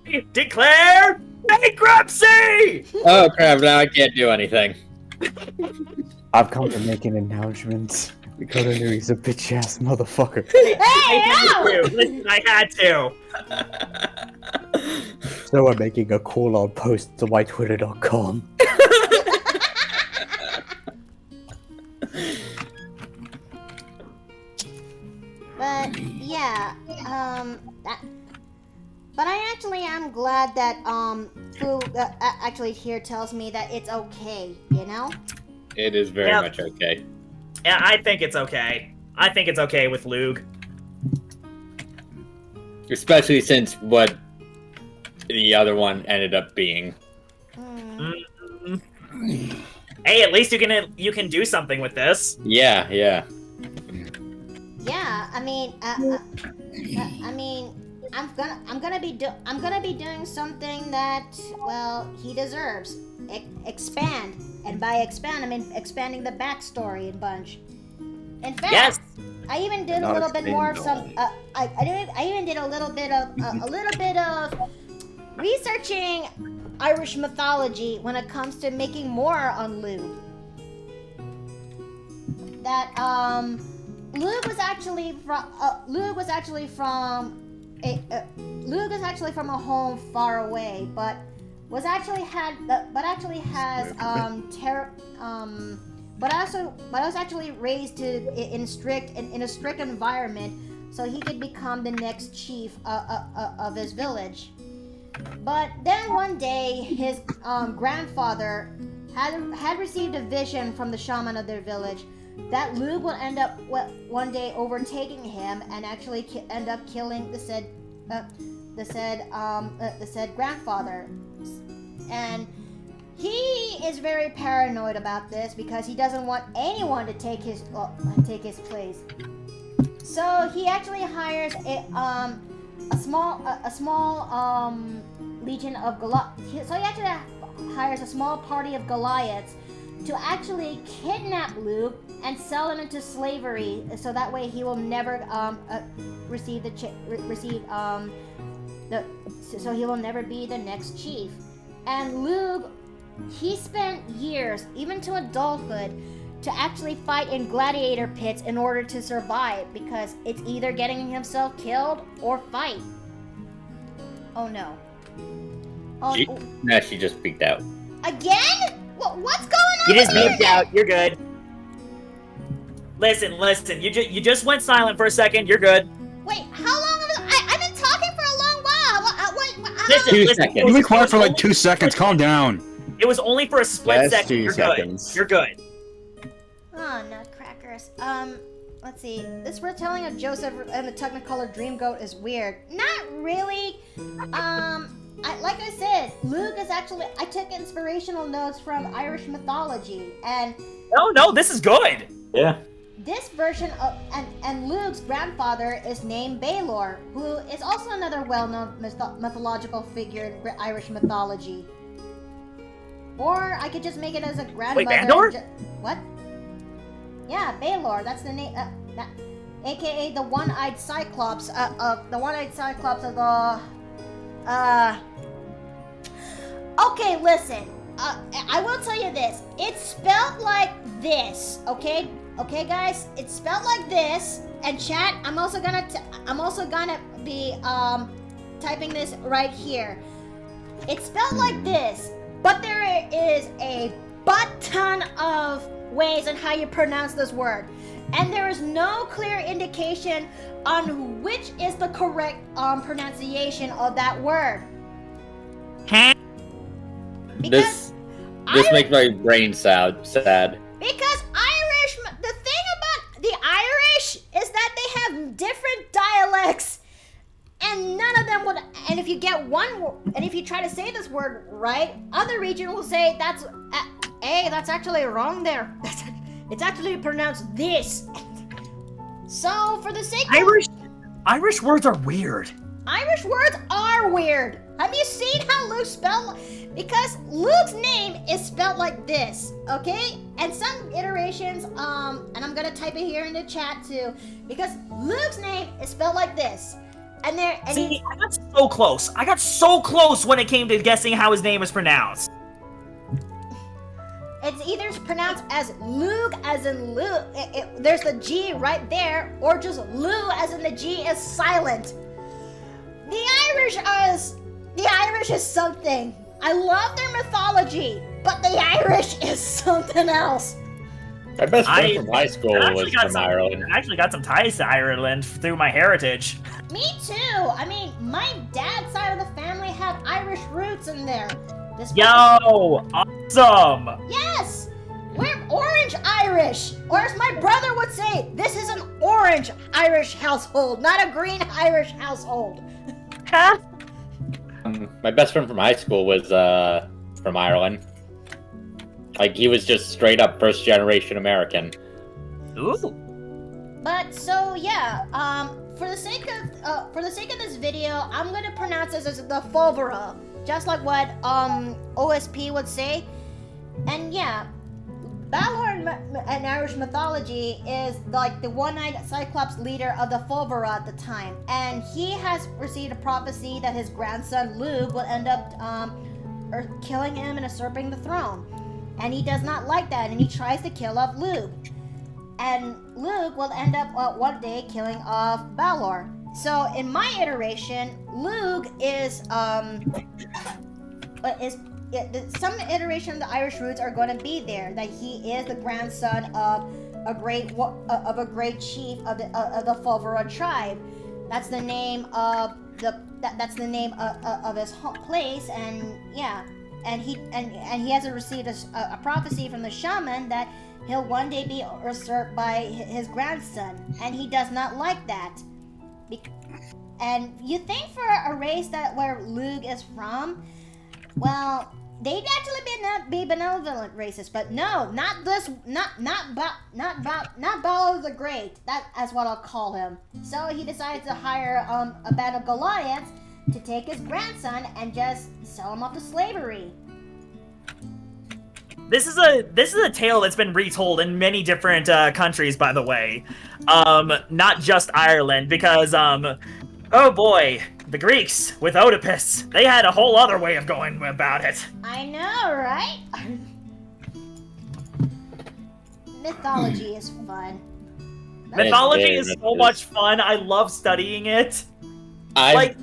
I declare bankruptcy! Oh crap, now I can't do anything. I've come to make an announcement because I knew he's a bitch ass motherfucker. I had to. So I'm making a call on post to mytwitter.com. But yeah, but I actually am glad that Fu actually here tells me that it's okay, you know? It is very Yep. much okay. Yeah, I think it's okay. I think it's okay with Luke. Especially since what the other one ended up being. Hey, at least you can do something with this. Yeah. Yeah, I mean, I'm gonna be doing something that, well, he deserves. Expand, and by expand, I mean expanding the backstory a bunch. In fact, Yes. I even did a little bit more of some. I even did a little bit of researching Irish mythology when it comes to making more on Luke. That Luke was actually from a home far away, but was actually actually raised in a strict environment, so he could become the next chief of his village. But then one day, his grandfather had received a vision from the shaman of their village that Luke would end up one day overtaking him and actually end up killing the said grandfather. and he is very paranoid about this because he doesn't want anyone to take his place. So he actually hires a small legion of Goliaths. So he actually hires a small party of Goliaths to actually kidnap Luke and sell him into slavery, so that way he will never so he will never be the next chief. And Luke, he spent years, even to adulthood, to actually fight in gladiator pits in order to survive, because it's either getting himself killed or fight. Oh no. She just peeked out. Again? What's going on? You just with moved out. You're good. Listen. You just went silent for a second. You're good. Wait, how long I've been talking for a long while. Listen. 2 seconds. You've been quiet for like 2 seconds. Calm down. It was only for a split That's second. 2 You're seconds. good. You're good. Oh, nutcrackers. Let's see. This retelling of Joseph and the Technicolor Dream Goat is weird. Not really. Like I said, Luke is actually. I took inspirational notes from Irish mythology, and No, this is good. Yeah. this version of and Luke's grandfather is named Baelor, who is also another well-known mythological figure in Irish mythology. Or I could just make it as a grandmother. Wait, Bandor? What? Yeah, Baelor. That's the name. AKA the one-eyed Cyclops of the Okay, listen. I will tell you this. It's spelled like this. Okay, guys. It's spelled like this. And chat, I'm also gonna be typing this right here. It's spelled like this, but there is a butt ton of ways on how you pronounce this word. And there is no clear indication on which is the correct pronunciation of that word. Because This makes my brain sad. Because the thing about the Irish is that they have different dialects, and none of them would. And if you get and if you try to say this word right, other region will say that's actually wrong there. It's actually pronounced this. So for the sake of Irish words are weird. Irish words are weird. Have you seen how Luke spelled? Because Luke's name is spelled like this, okay? And some iterations, and I'm gonna type it here in the chat too, because Luke's name is spelled like this. I got so close. I got so close when it came to guessing how his name was pronounced. It's either pronounced as Luke, as in Luke. There's the G right there, or just Lou, as in the G is silent. The Irish is something. I love their mythology, but the Irish is something else. My best friend from high school was from Ireland. I actually got some ties to Ireland through my heritage. Me too. I mean, my dad's side of the family had Irish roots in there. Yo, awesome. Yes, we're orange Irish, or as my brother would say, this is an orange Irish household, not a green Irish household. Huh? My best friend from high school was from Ireland. Like, he was just straight up first generation American. Ooh. But so yeah, for the sake of this video, I'm gonna pronounce this as the Fulvera, just like what OSP would say. And yeah, Baelor in Irish mythology is like the one-eyed Cyclops leader of the Fulvera at the time, and he has received a prophecy that his grandson Luke will end up killing him and usurping the throne, and he does not like that, and he tries to kill off Luke, and Luke will end up one day killing off Baelor. So in my iteration, Luke is some iteration of the Irish roots are going to be there, that he is the grandson of a great chief of the Fulvera tribe. That's the name of of his home place, and yeah, and he has received a prophecy from the shaman that he'll one day be usurped by his grandson, and he does not like that. And you think for a race where Luke is from, well, they'd actually be benevolent races, but no, not this, not Balor the Great. That's what I'll call him. So he decided to hire a band of Goliaths to take his grandson and just sell him off to slavery. This is a tale that's been retold in many different countries, by the way, not just Ireland, because oh boy, the Greeks with Oedipus, they had a whole other way of going about it. I know, right? Mythology is fun. Mythology is so much fun. I love studying it. I'm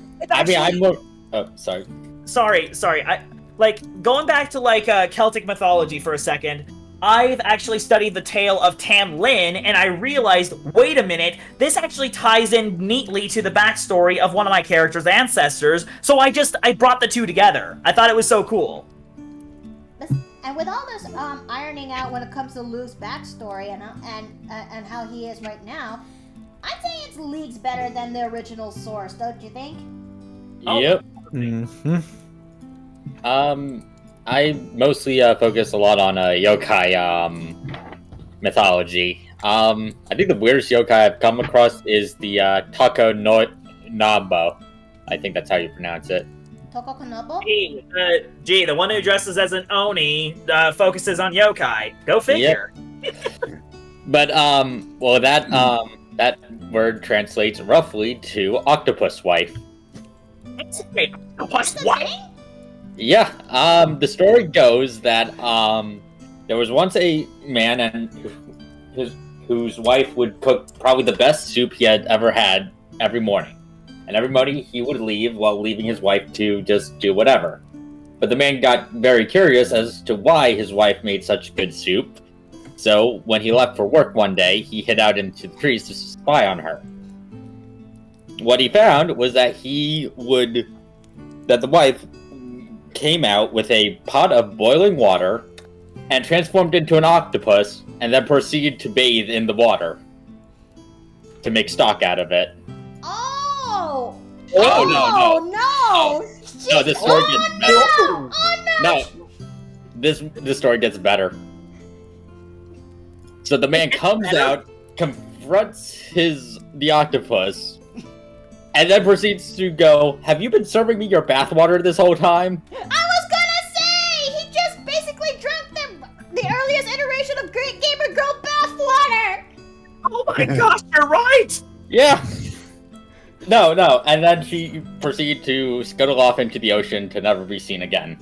more. Oh, sorry. Sorry. Going back to Celtic mythology for a second. I've actually studied the tale of Tam Lin, and I realized, wait a minute, this actually ties in neatly to the backstory of one of my character's ancestors. So I brought the two together. I thought it was so cool. And with all this ironing out when it comes to Lou's backstory and how he is right now, I'd say it's leagues better than the original source, don't you think? Yep. Mm-hmm. I mostly focus a lot on yokai mythology. I think the weirdest yokai I've come across is the Tako no Nabo. I think that's how you pronounce it. Tokokonobo? Gee, the one who dresses as an Oni focuses on yokai. Go figure. Yep. But that word translates roughly to octopus wife. Wait, octopus wife? Yeah, the story goes that there was once a man and whose wife would cook probably the best soup he had ever had every morning. And every morning he would leave while leaving his wife to just do whatever. But the man got very curious as to why his wife made such good soup. So when he left for work one day, he hid out into the trees to spy on her. What he found was that the wife came out with a pot of boiling water and transformed into an octopus and then proceeded to bathe in the water to make stock out of it. Oh! Oh, no! No, this story gets better. Oh no! No, this story gets better. So the man comes out, confronts the octopus, and then proceeds to go, "Have you been serving me your bathwater this whole time?" I was gonna say! He just basically drank the earliest iteration of Great Gamer Girl bathwater! Oh my gosh, you're right! Yeah. No, and then she proceeded to scuttle off into the ocean to never be seen again.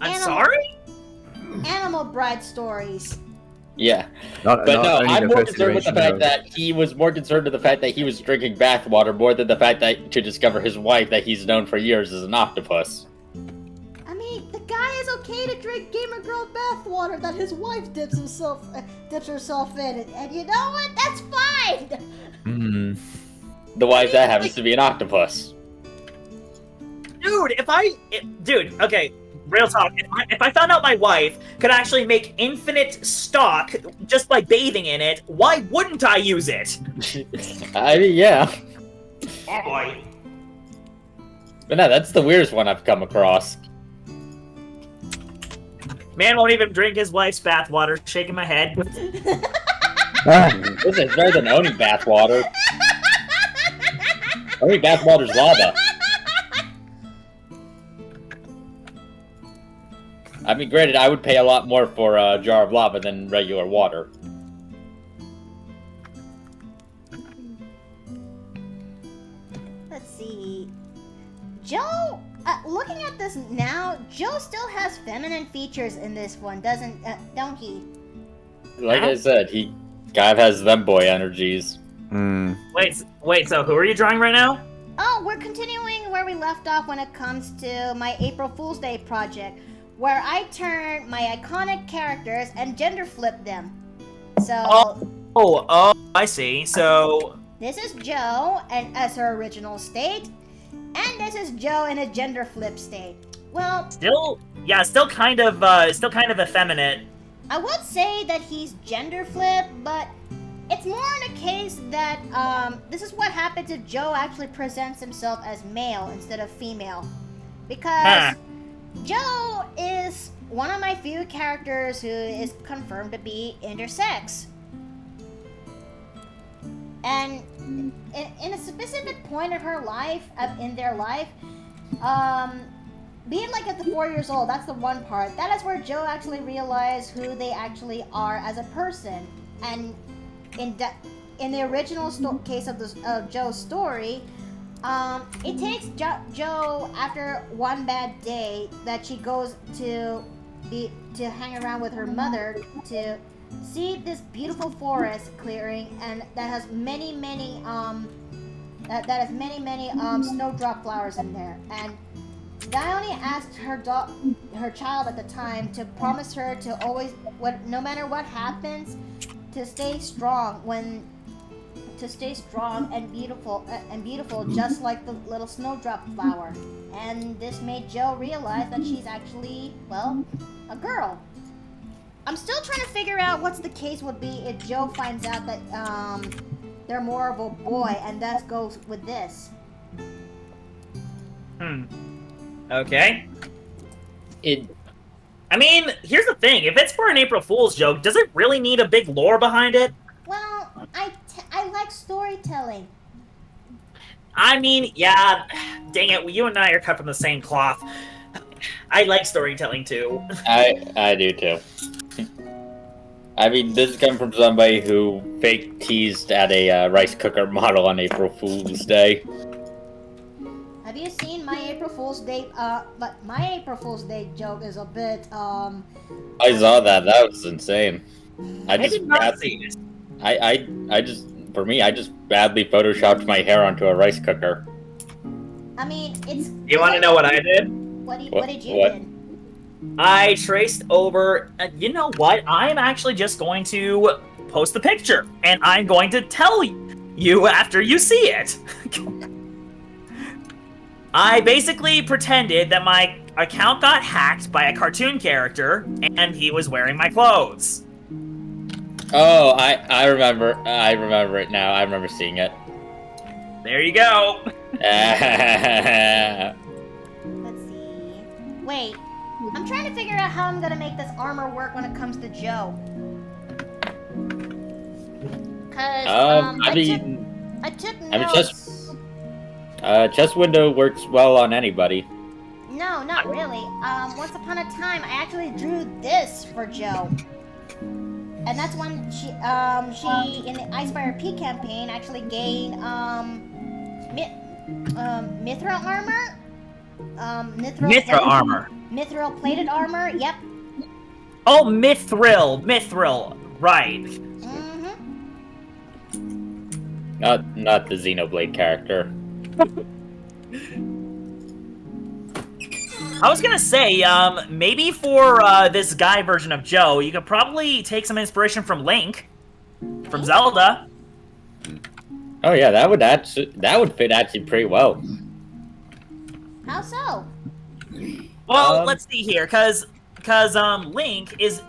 I'm sorry? Animal bride stories. Yeah. I'm more concerned with the fact that he was more concerned with the fact that he was drinking bathwater more than the fact that to discover his wife that he's known for years as an octopus. I mean, the guy is okay to drink Gamer Girl bathwater that his wife dips herself in, and you know what? That's fine. Mm. The wife that happens to be an octopus. Dude, okay, real talk. If I found out my wife could actually make infinite stock just by bathing in it, why wouldn't I use it? I mean, yeah. Oh boy. But no, that's the weirdest one I've come across. Man won't even drink his wife's bathwater, shaking my head. This is better than Oni bathwater. Oni bathwater's lava. I mean, granted, I would pay a lot more for a jar of lava than regular water. Let's see. Joe, looking at this now, Joe still has feminine features in this one, don't he? Like I said, he kind of has them boy energies. Mm. Wait, so who are you drawing right now? Oh, we're continuing where we left off when it comes to my April Fool's Day project, where I turn my iconic characters and gender flip them. So... Oh, I see. So... This is Joe and as her original state, and this is Joe in a gender flip state. Well... Still kind of effeminate. I would say that he's gender flip, but it's more in a case that this is what happens if Joe actually presents himself as male instead of female. Because Joe is one of my few characters who is confirmed to be intersex. And in a specific point of her life, in their life, being like at the 4 years old, that's the one part. That is where Joe actually realized who they actually are as a person. And in the original case of Joe's story, it takes Joe after one bad day that she goes to hang around with her mother to see this beautiful forest clearing, and that has many snowdrop flowers in there. And Dione asked her child at the time to promise her to always, no matter what happens, to stay strong and beautiful, just like the little snowdrop flower. And this made Joe realize that she's actually, well, a girl. I'm still trying to figure out what's the case would be if Joe finds out that they're more of a boy, and thus goes with this. Okay. I mean, here's the thing. If it's for an April Fool's joke, does it really need a big lore behind it? Well, I like storytelling. I mean, yeah, dang it, you and I are cut from the same cloth. I like storytelling too. I do too. I mean, this is coming from somebody who fake teased at a rice cooker model on April Fool's Day. Have you seen my April Fool's Day? But my April Fool's Day joke is a bit, I saw that. That was insane. I did not see this. I just badly photoshopped my hair onto a rice cooker. I mean, it's... You want to know what I did? What did you do? I traced over... you know what? I'm actually just going to post the picture, and I'm going to tell you after you see it. I basically pretended that my account got hacked by a cartoon character, and he was wearing my clothes. Oh, I remember it now. I remember seeing it. There you go. Let's see. Wait, I'm trying to figure out how I'm gonna make this armor work when it comes to Joe. Cause I took notes. Chest window works well on anybody. No, not really. Once upon a time, I actually drew this for Joe. And that's when she in the Icefire P campaign actually gained mithril armor. Mithril armor. Mithril plated armor. Yep. Oh, mithril, right? Mm-hmm. Not the Xenoblade character. I was gonna say, maybe for this guy version of Joe, you could probably take some inspiration from Link, from Zelda. Oh yeah, that would fit actually pretty well. How so? Well, let's see here, cause Link is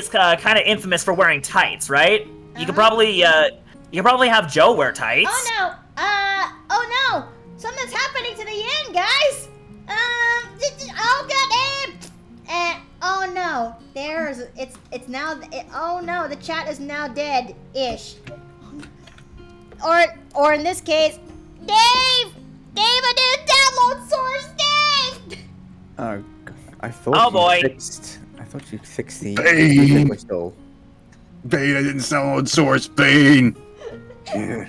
kind of infamous for wearing tights, right? You could probably have Joe wear tights. Oh no! Oh no! Something's happening to the end, guys. Oh god! Oh no! It's now. Oh no! The chat is now dead-ish. Or in this case, Dave, I didn't download source, Dave. I thought. Oh boy! I thought you fixed the Bane. whistle. Bane, I didn't download source, Bane. What do you mean?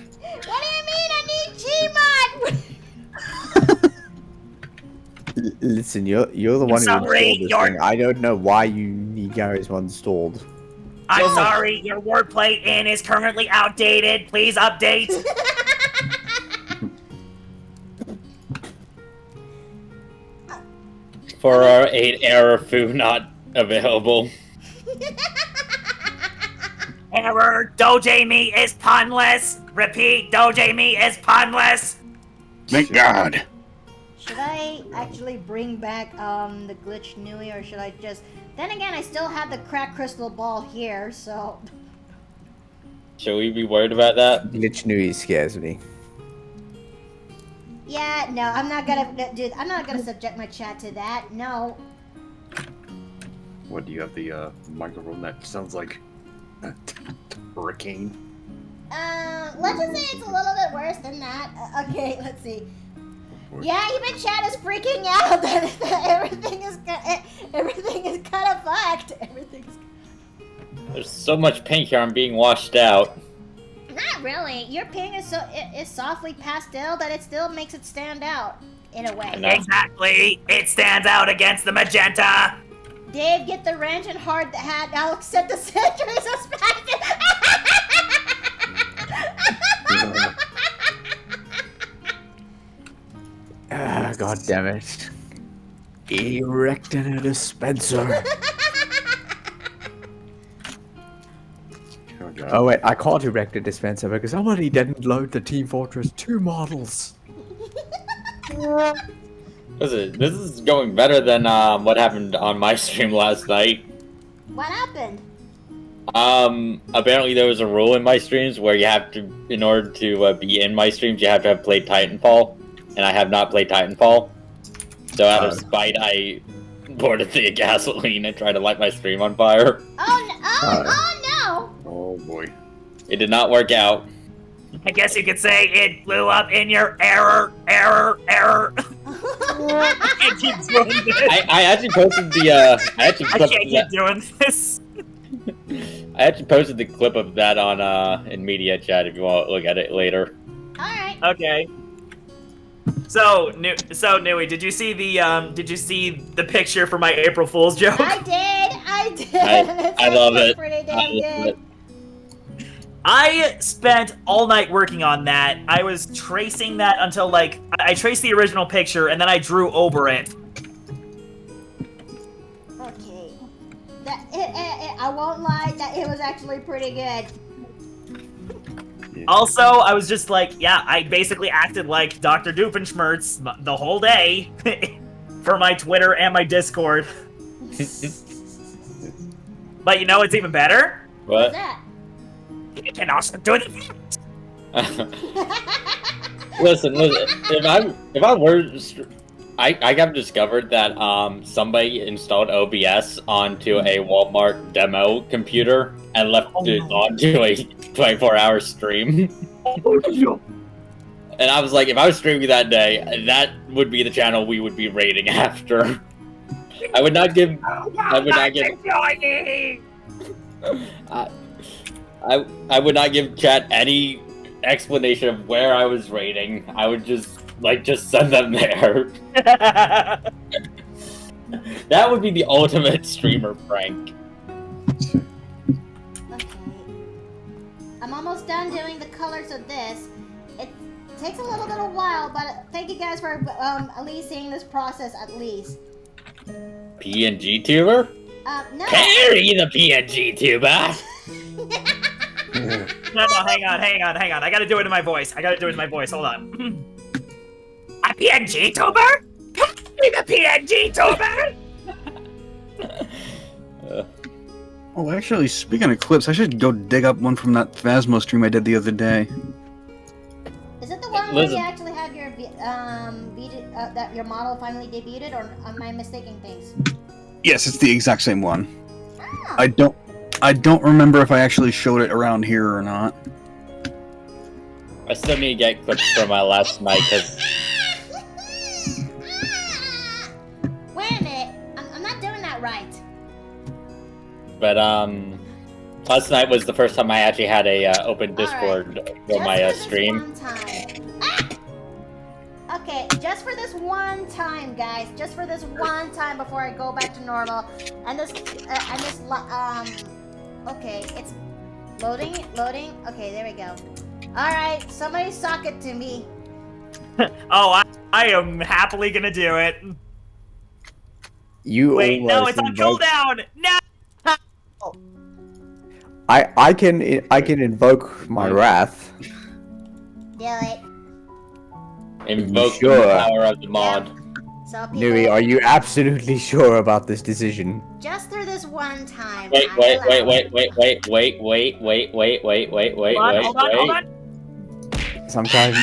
I need Gmod. Listen, you're the one who sorry, installed this thing. I don't know why you need Gary's one installed. I'm sorry, your wordplay in is currently outdated. Please update. For our 8 error foo not available. Error, Doge Me is punless. Repeat, Doge Me is punless. Thank God. Should I actually bring back the glitch Nui, or should I just... Then again, I still have the cracked crystal ball here, so... Should we be worried about that? Glitch Nui scares me. Yeah, no, I'm not gonna subject my chat to that. No, What do you have the microphone that sounds like a hurricane? Let's just say it's a little bit worse than that. Okay, let's see. Yeah, even chat is freaking out that everything is kind of fucked. There's so much pink here, I'm being washed out. Not really. Your pink is softly pastel that it still makes it stand out in a way. Exactly. It stands out against the magenta. Dave, get the wrench and hard the hat. I'll set the sentry suspected. God damn it. Erecting a dispenser. Oh wait, I can't erect a dispenser because somebody didn't load the Team Fortress 2 models. This is going better than what happened on my stream last night. What happened? Apparently there was a rule in my streams where you have to, in order to be in my streams, you have to have played Titanfall, and I have not played Titanfall. So out of spite, I poured a thing of gasoline and tried to light my stream on fire. Oh no! Oh no! Oh boy. It did not work out. I guess you could say it blew up in your error. I can't keep doing this. I actually posted the I can't keep doing this. I actually posted the clip of that on in media chat if you want to look at it later. Alright. Okay. So Nui, did you see the picture for my April Fool's joke? I did. I love it. Pretty damn good. I spent all night working on that. I was tracing that until I traced the original picture and then I drew over it. Okay. I won't lie, that it was actually pretty good. Also, I was just I basically acted like Dr. Doofenshmirtz the whole day for my Twitter and my Discord. But you know what's even better? What's that? You can also do it. Listen. If I were, I have discovered that somebody installed OBS onto a Walmart demo computer and left it onto a 24-hour stream. And I was like, if I was streaming that day, that would be the channel we would be rating after. I would not give chat any explanation of where I was rating. I would just send them there. That would be the ultimate streamer prank. Okay. I'm almost done doing the colors of this. It takes a little bit of while, but thank you guys for at least seeing this process at least. PNG tuber? No. Perry the PNG tuber! No, hang on. I gotta do it in my voice. Hold on. A PNG tuber? Be the PNG tuber? Oh, actually, speaking of clips, I should go dig up one from that Phasmo stream I did the other day. Is it the one where you actually have your that your model finally debuted, or am I mistaking things? Yes, it's the exact same one. Ah. I don't remember if I actually showed it around here or not. I still need to get clips from my last night, because... Wait a minute. I'm not doing that right. But, last night was the first time I actually had a open Discord for my stream. Okay, just for this one time, guys. Just for this one time before I go back to normal. Okay, it's loading. Okay, there we go. Alright, somebody sock it to me. Oh, I am happily gonna do it. You Wait, no, it's on cooldown! No! I can invoke my wrath. Do it. Invoke Sure. the power of the mod. Yep. So people, Nui, are you absolutely sure about this decision? just through this one time. Wait. Hold on. Sometimes.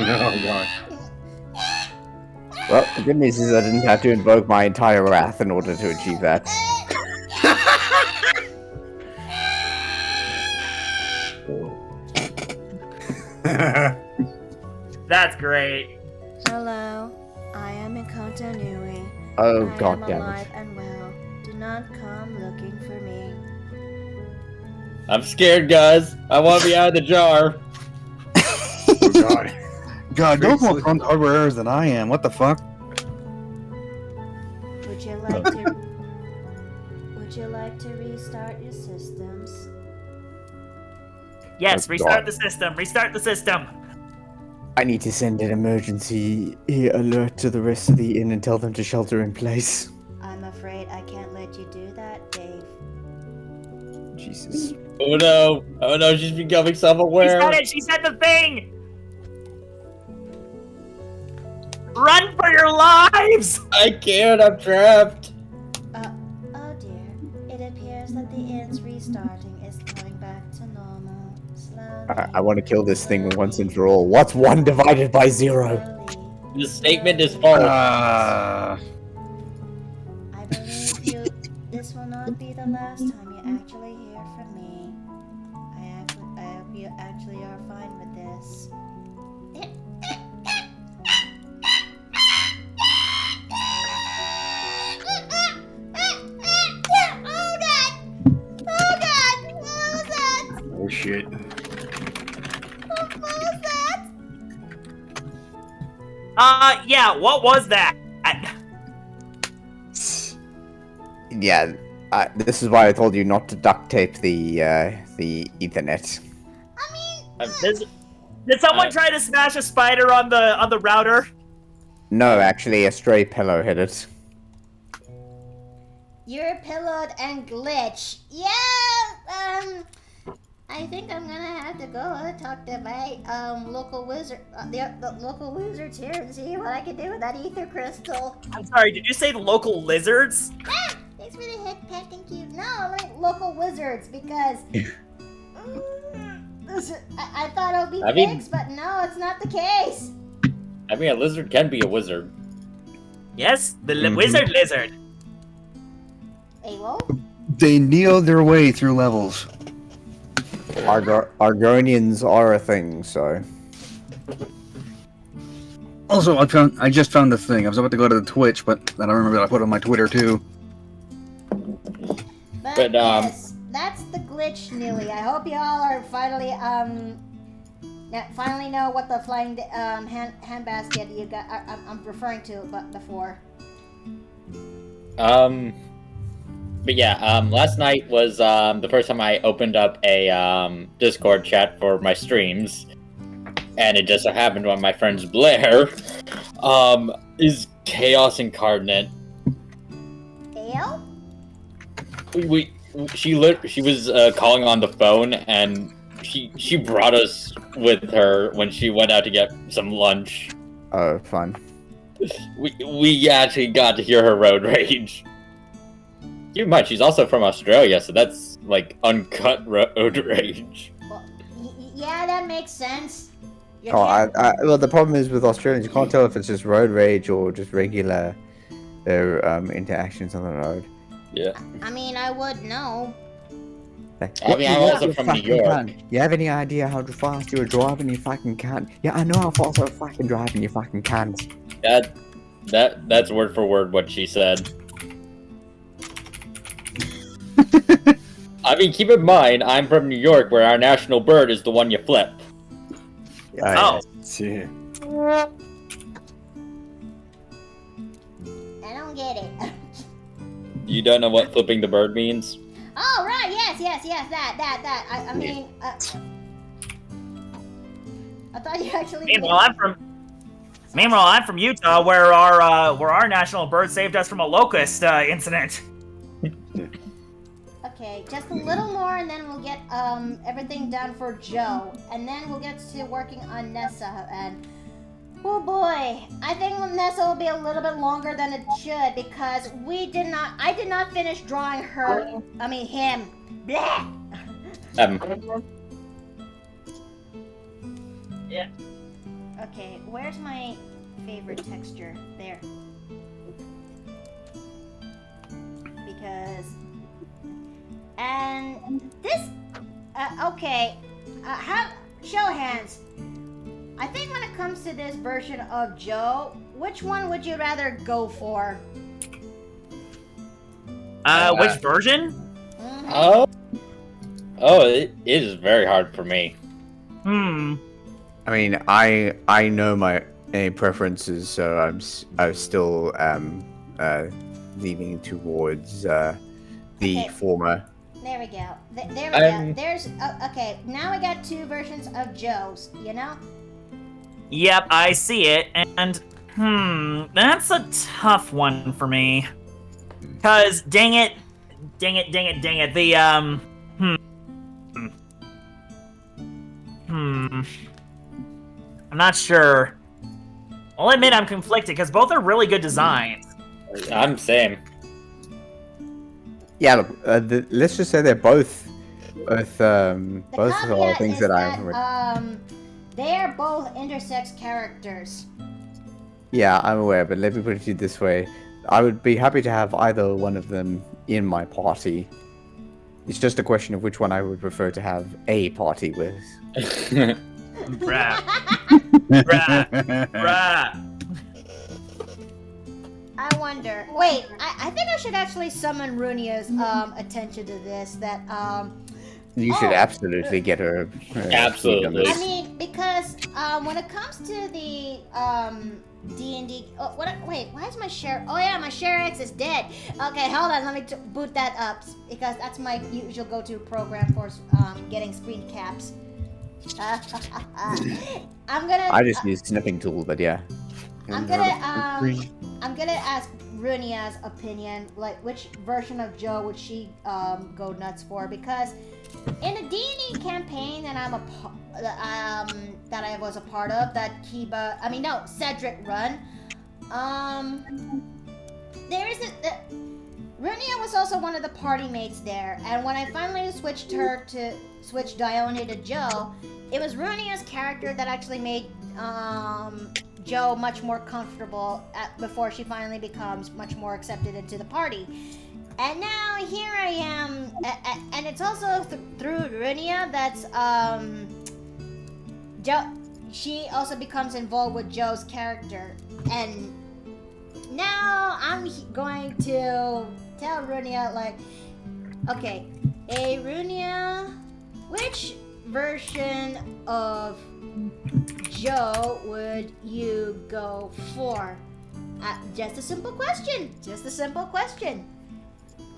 Oh god. Well, the good news is I didn't have to invoke my entire wrath in order to achieve that. That's great. Hello, I am Mikota Nui. Oh, I god am damn alive it. and well. Do not come looking for me. I'm scared, guys. I want to be out of the jar. Oh god. God, you're more prone to hardware errors than I am. What the fuck? Would you like to? Would you like to restart your systems? Yes, Oh, restart God. the system. Restart the system. I need to send an emergency alert to the rest of the inn and tell them to shelter in place. I'm afraid I can't let you do that, Dave. Jesus. Oh no! Oh no! She's becoming She self-aware. said it. She said the thing. Run for your lives! I can't. I'm trapped. Oh dear. It appears that the inn's restarting is going back to normal. Slowly. I want to kill this thing once and for all. What's 1 divided by 0? Slowly. This statement is false. I believe you. This will not be the last time you actually hear from me. I hope you actually are fine with this. Oh god! Oh god! What was that? Oh shit. What was that? Yeah, what was that? Yeah, this is why I told you not to duct tape the Ethernet. Did someone try to smash a spider on the router? No, actually, a stray pillow hit it. You're pillowed and glitch. Yeah. I think I'm gonna have to go talk to my local wizard, the local wizards here, and see what I can do with that ether crystal. I'm sorry, did you say local lizards? Ah, thanks for the hit, pet. Thank you. No, like local wizards because I thought it would be fixed, but no, it's not the case. I mean, a lizard can be a wizard. Yes, the wizard lizard. Alo? They kneel their way through levels. Argonians are a thing, so. Also, I just found the thing. I was about to go to the Twitch, but then I remembered I put it on my Twitter too. But yes, that's the glitch, Newly. I hope y'all are finally finally know what the flying handbasket you got. I'm referring to, but before. But yeah, last night was the first time I opened up a Discord chat for my streams, and it just so happened one of my friends, Blair, is Chaos Incarnate. Ale? She was calling on the phone, and she brought us with her when she went out to get some lunch. Oh, fun. We actually got to hear her road rage. Keep in mind, she's also from Australia, so that's like uncut road rage. Well, yeah, that makes sense. Well, the problem is with Australians, you can't tell if it's just road rage or just regular interactions on the road. Yeah. I mean, I would know. I mean, I'm also from New York. You have any idea how fast you're driving? You fucking can't. Yeah, I know how fast I'm fucking driving. You fucking can't. That's word for word what she said. I mean, keep in mind, I'm from New York, where our national bird is the one you flip. Oh. See. I don't get it. You don't know what flipping the bird means? Oh, right, yes, that. I mean, I thought you actually Meanwhile, I'm from Utah, where our national bird saved us from a locust incident. Okay, just a little more, and then we'll get everything done for Jo, and then we'll get to working on Nessa. And oh boy, I think Nessa will be a little bit longer than it should because I did not finish drawing her. I mean him. Blah. Yeah. Okay, where's my favorite texture? There. Because... And this... okay. Show hands. I think when it comes to this version of Jo, which one would you rather go for? Which version? Mhm. Oh, it is very hard for me. Hmm. I mean, I know my preferences, so I'm still leaning towards the Okay. former. There we go. There we go. There's... okay, now we got two versions of Jo's, you know? Yep, I see it, and that's a tough one for me. Cause dang it, the I'm not sure. I'll admit I'm conflicted because both are really good designs. I'm same. Yeah, look, let's just say they're both The caveat things is that I'm. they're both intersex characters. Yeah, I'm aware, but let me put it this way: I would be happy to have either one of them in my party. It's just a question of which one I would prefer to have a party with. Bruh. Bruh. I wonder. Wait, I think I should actually summon Runia's attention to this. That You should absolutely get her. Absolutely. I mean, because when it comes to the D&D, wait, why is my share? Oh yeah, my share X is dead. Okay, hold on, let me boot that up because that's my usual go-to program for getting screen caps. I'm gonna. I just use snipping tool, but yeah. I'm gonna ask Runia's opinion, like which version of Jo would she go nuts for? Because in the D&D campaign that I was a part of, that Cedric run, Runia was also one of the party mates there, and when I finally switched Dione to Jo, it was Runia's character that actually made Jo much more comfortable before she finally becomes much more accepted into the party. And now here I am, and it's also through Runia that's she also becomes involved with Jo's character, and now I'm going to tell Runia, like, okay, hey Runia, which version of Jo would you go for? Just a simple question. Just a simple question.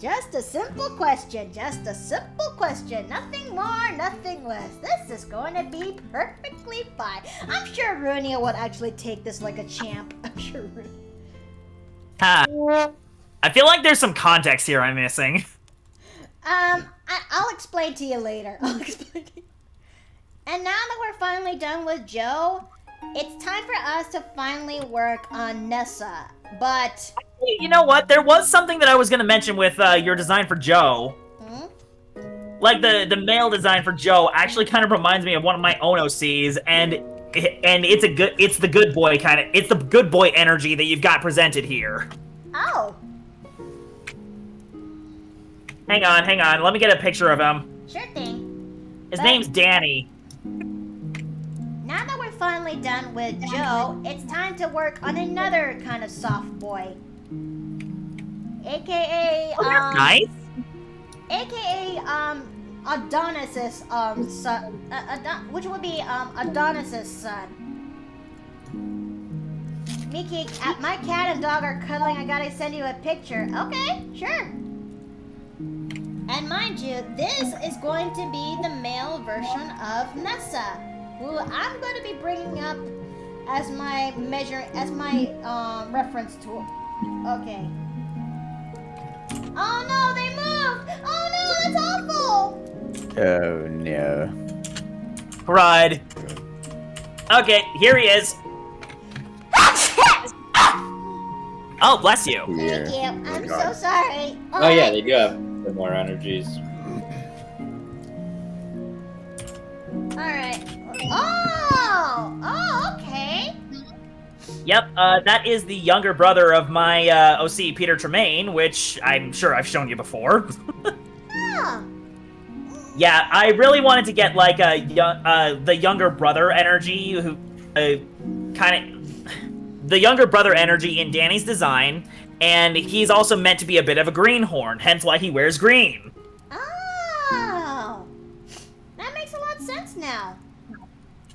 Just a simple question. Just a simple question. Nothing more, nothing less. This is going to be perfectly fine. I'm sure Runia would actually take this like a champ. I'm sure Runia. I feel like there's some context here I'm missing. I'll explain to you later. I'll explain to you. And now that we're finally done with Jo, it's time for us to finally work on Nessa. But you know what? There was something that I was going to mention with your design for Jo. Like the male design for Jo actually kind of reminds me of one of my own OCs, and it's the good boy it's the good boy energy that you've got presented here. Oh. Hang on. Let me get a picture of him. Sure thing. His name's Danny. Now that we're finally done with Jo, it's time to work on another kind of soft boy. AKA Nice. AKA Adonis's son, which would be Adonis's son. Miki, my cat and dog are cuddling. I gotta send you a picture. Okay, sure. And mind you, this is going to be the male version of Nessa, who I'm going to be bringing up as my reference tool. Okay. Oh no, they moved! Oh no, that's awful! Oh no. Pride. Okay, here he is. Oh, bless you. Thank you. I'm so sorry. Oh yeah, they do have similar energies. Alright. Oh, okay. Yep, that is the younger brother of my OC, Peter Tremaine, which I'm sure I've shown you before. Huh. Yeah, I really wanted to get like a the younger brother energy, who kind of the younger brother energy in Danny's design, and he's also meant to be a bit of a greenhorn, hence why he wears green. Oh. That makes a lot of sense now.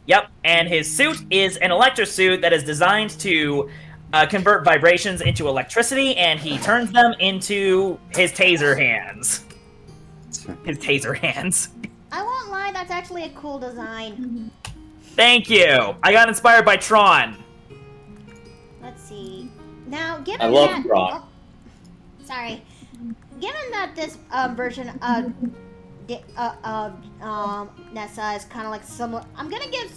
Yep, and his suit is an electro suit that is designed to convert vibrations into electricity, and he turns them into his taser hands. His taser hands. I won't lie, that's actually a cool design. Thank you. I got inspired by Tron. Let's see. Now, given I love that... Tron. Oh, sorry. Given that this version of Nessa is kind of like similar, I'm gonna give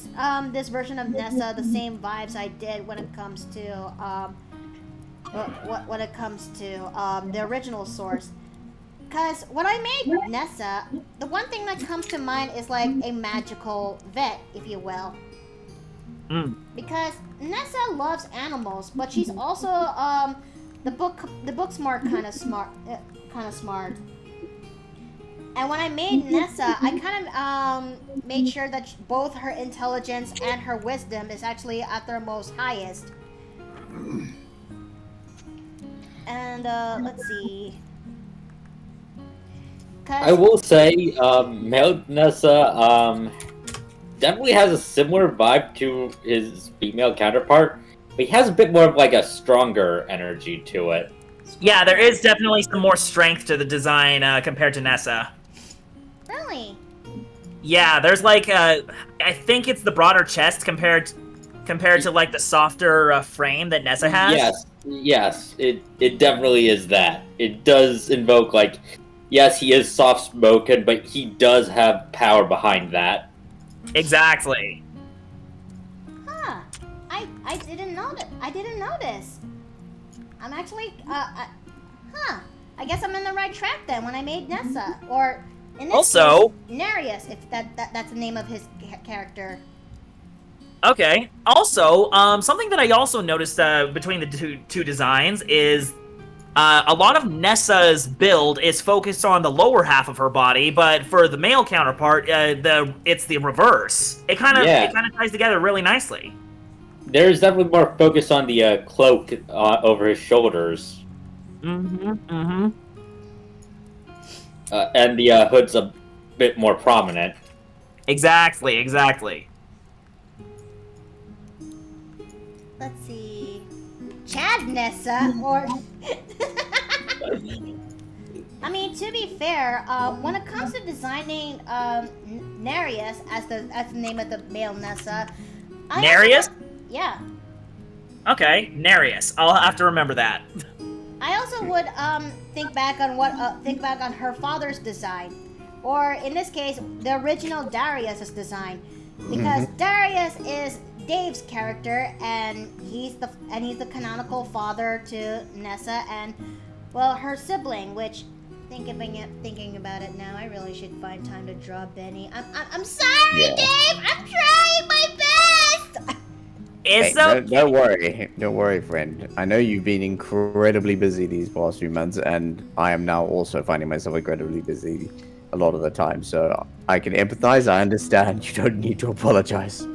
this version of Nessa the same vibes I did when it comes to when it comes to the original source. Because when I made Nessa, the one thing that comes to mind is like a magical vet, if you will. Because Nessa loves animals, but she's also the book smart kind of smart. And when I made Nessa, I kind of made sure that both her intelligence and her wisdom is actually at their most highest. And let's see. I will say, male Nessa definitely has a similar vibe to his female counterpart, but he has a bit more of like a stronger energy to it. Yeah, there is definitely some more strength to the design compared to Nessa. Really? Yeah, there's like I think it's the broader chest compared to like the softer frame that Nessa has. Yes, it definitely is that. It does invoke like, yes, he is soft-spoken, but he does have power behind that. Exactly. Huh. I didn't know that. I didn't notice. I'm actually I guess I'm in the right track then when I made Nessa, or in this Also, case, Nereus, if that's the name of his character. okay. Also, something that I also noticed between the two designs is a lot of Nessa's build is focused on the lower half of her body, but for the male counterpart, it's the reverse. It kind of ties together really nicely. There's definitely more focus on the cloak over his shoulders. Mm-hmm. And the hood's a bit more prominent. Exactly. Let's see. Chad Nessa, or... I mean, to be fair, when it comes to designing Nereus as the name of the male Nessa... Nereus? Yeah. Okay, Nereus. I'll have to remember that. I also would think back on her father's design, or in this case, the original Darius's design, because Darius is Dave's character, and he's the canonical father to Nessa and, well, her sibling. Which, thinking about it now, I really should find time to draw Benny. I'm sorry, Dave. I'm trying my best. Don't worry, friend. I know you've been incredibly busy these past few months, and I am now also finding myself incredibly busy a lot of the time. So I can empathize. I understand. You don't need to apologize.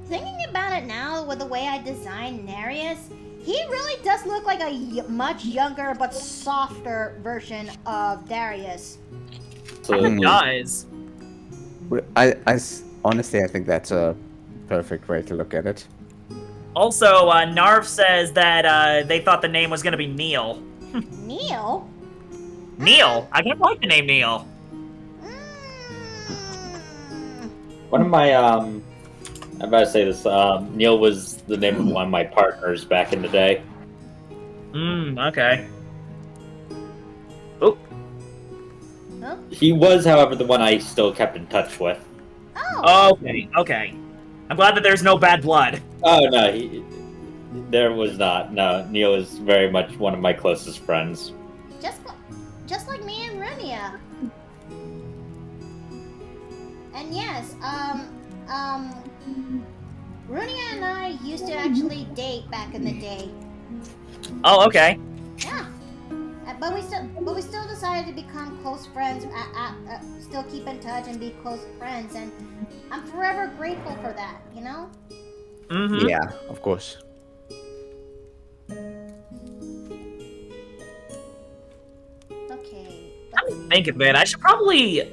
Thinking about it now, with the way I designed Nereus, he really does look like a much younger but softer version of Darius. It does. I honestly, I think that's a perfect way to look at it. Also, Narv says that they thought the name was going to be Neil. Neil? Neil? I don't like the name Neil. One of my, I'm about to say this, Neil was the name of one of my partners back in the day. Okay. Oh. Huh? He was, however, the one I still kept in touch with. Oh. Okay. I'm glad that there's no bad blood. Oh, no, there was not. No, Neil is very much one of my closest friends. Just like me and Runia. And yes, Runia and I used to actually date back in the day. Oh, okay. Yeah. But we still decided to become close friends. Still keep in touch and be close friends, and I'm forever grateful for that. You know. Mm-hmm. Yeah, of course. Okay. Think of it. I should probably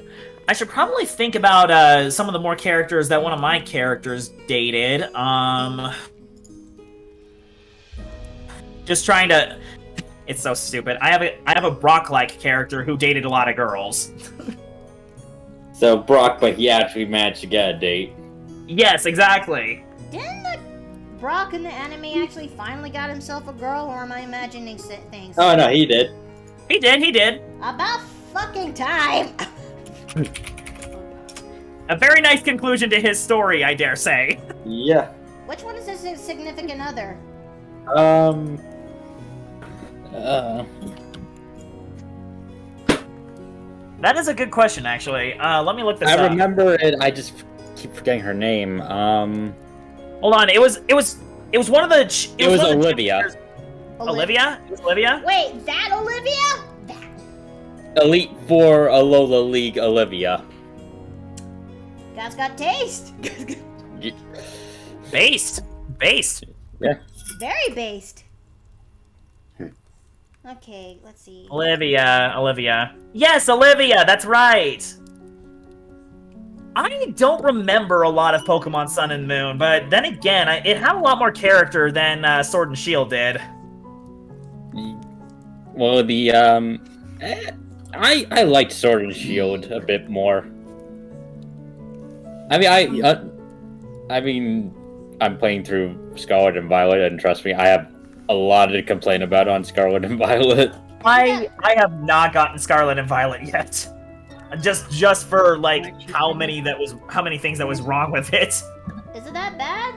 think about some of the more characters that one of my characters dated. Just trying to. It's so stupid. I have a Brock-like character who dated a lot of girls. So Brock, but he actually managed to get a date. Yes, exactly. Didn't the Brock in the anime actually finally got himself a girl, or am I imagining things? Oh no, he did. He did. About fucking time. A very nice conclusion to his story, I dare say. Yeah. Which one is his significant other? That is a good question, actually. Let me look this up. I remember it. I just keep forgetting her name. Hold on. It was one of the. It was Olivia. Olivia? It was Olivia? Wait, that Olivia? Elite Four Alola League Olivia. Guys got taste. Based. Yeah. Very based. Okay, let's see. Olivia. Yes, Olivia, that's right! I don't remember a lot of Pokemon Sun and Moon, but then again, it had a lot more character than Sword and Shield did. Well, I liked Sword and Shield a bit more. I mean, I'm playing through Scarlet and Violet, and trust me, I have a lot to complain about on Scarlet and Violet. I have not gotten Scarlet and Violet yet. Just for like how many things that was wrong with it. Is it that bad?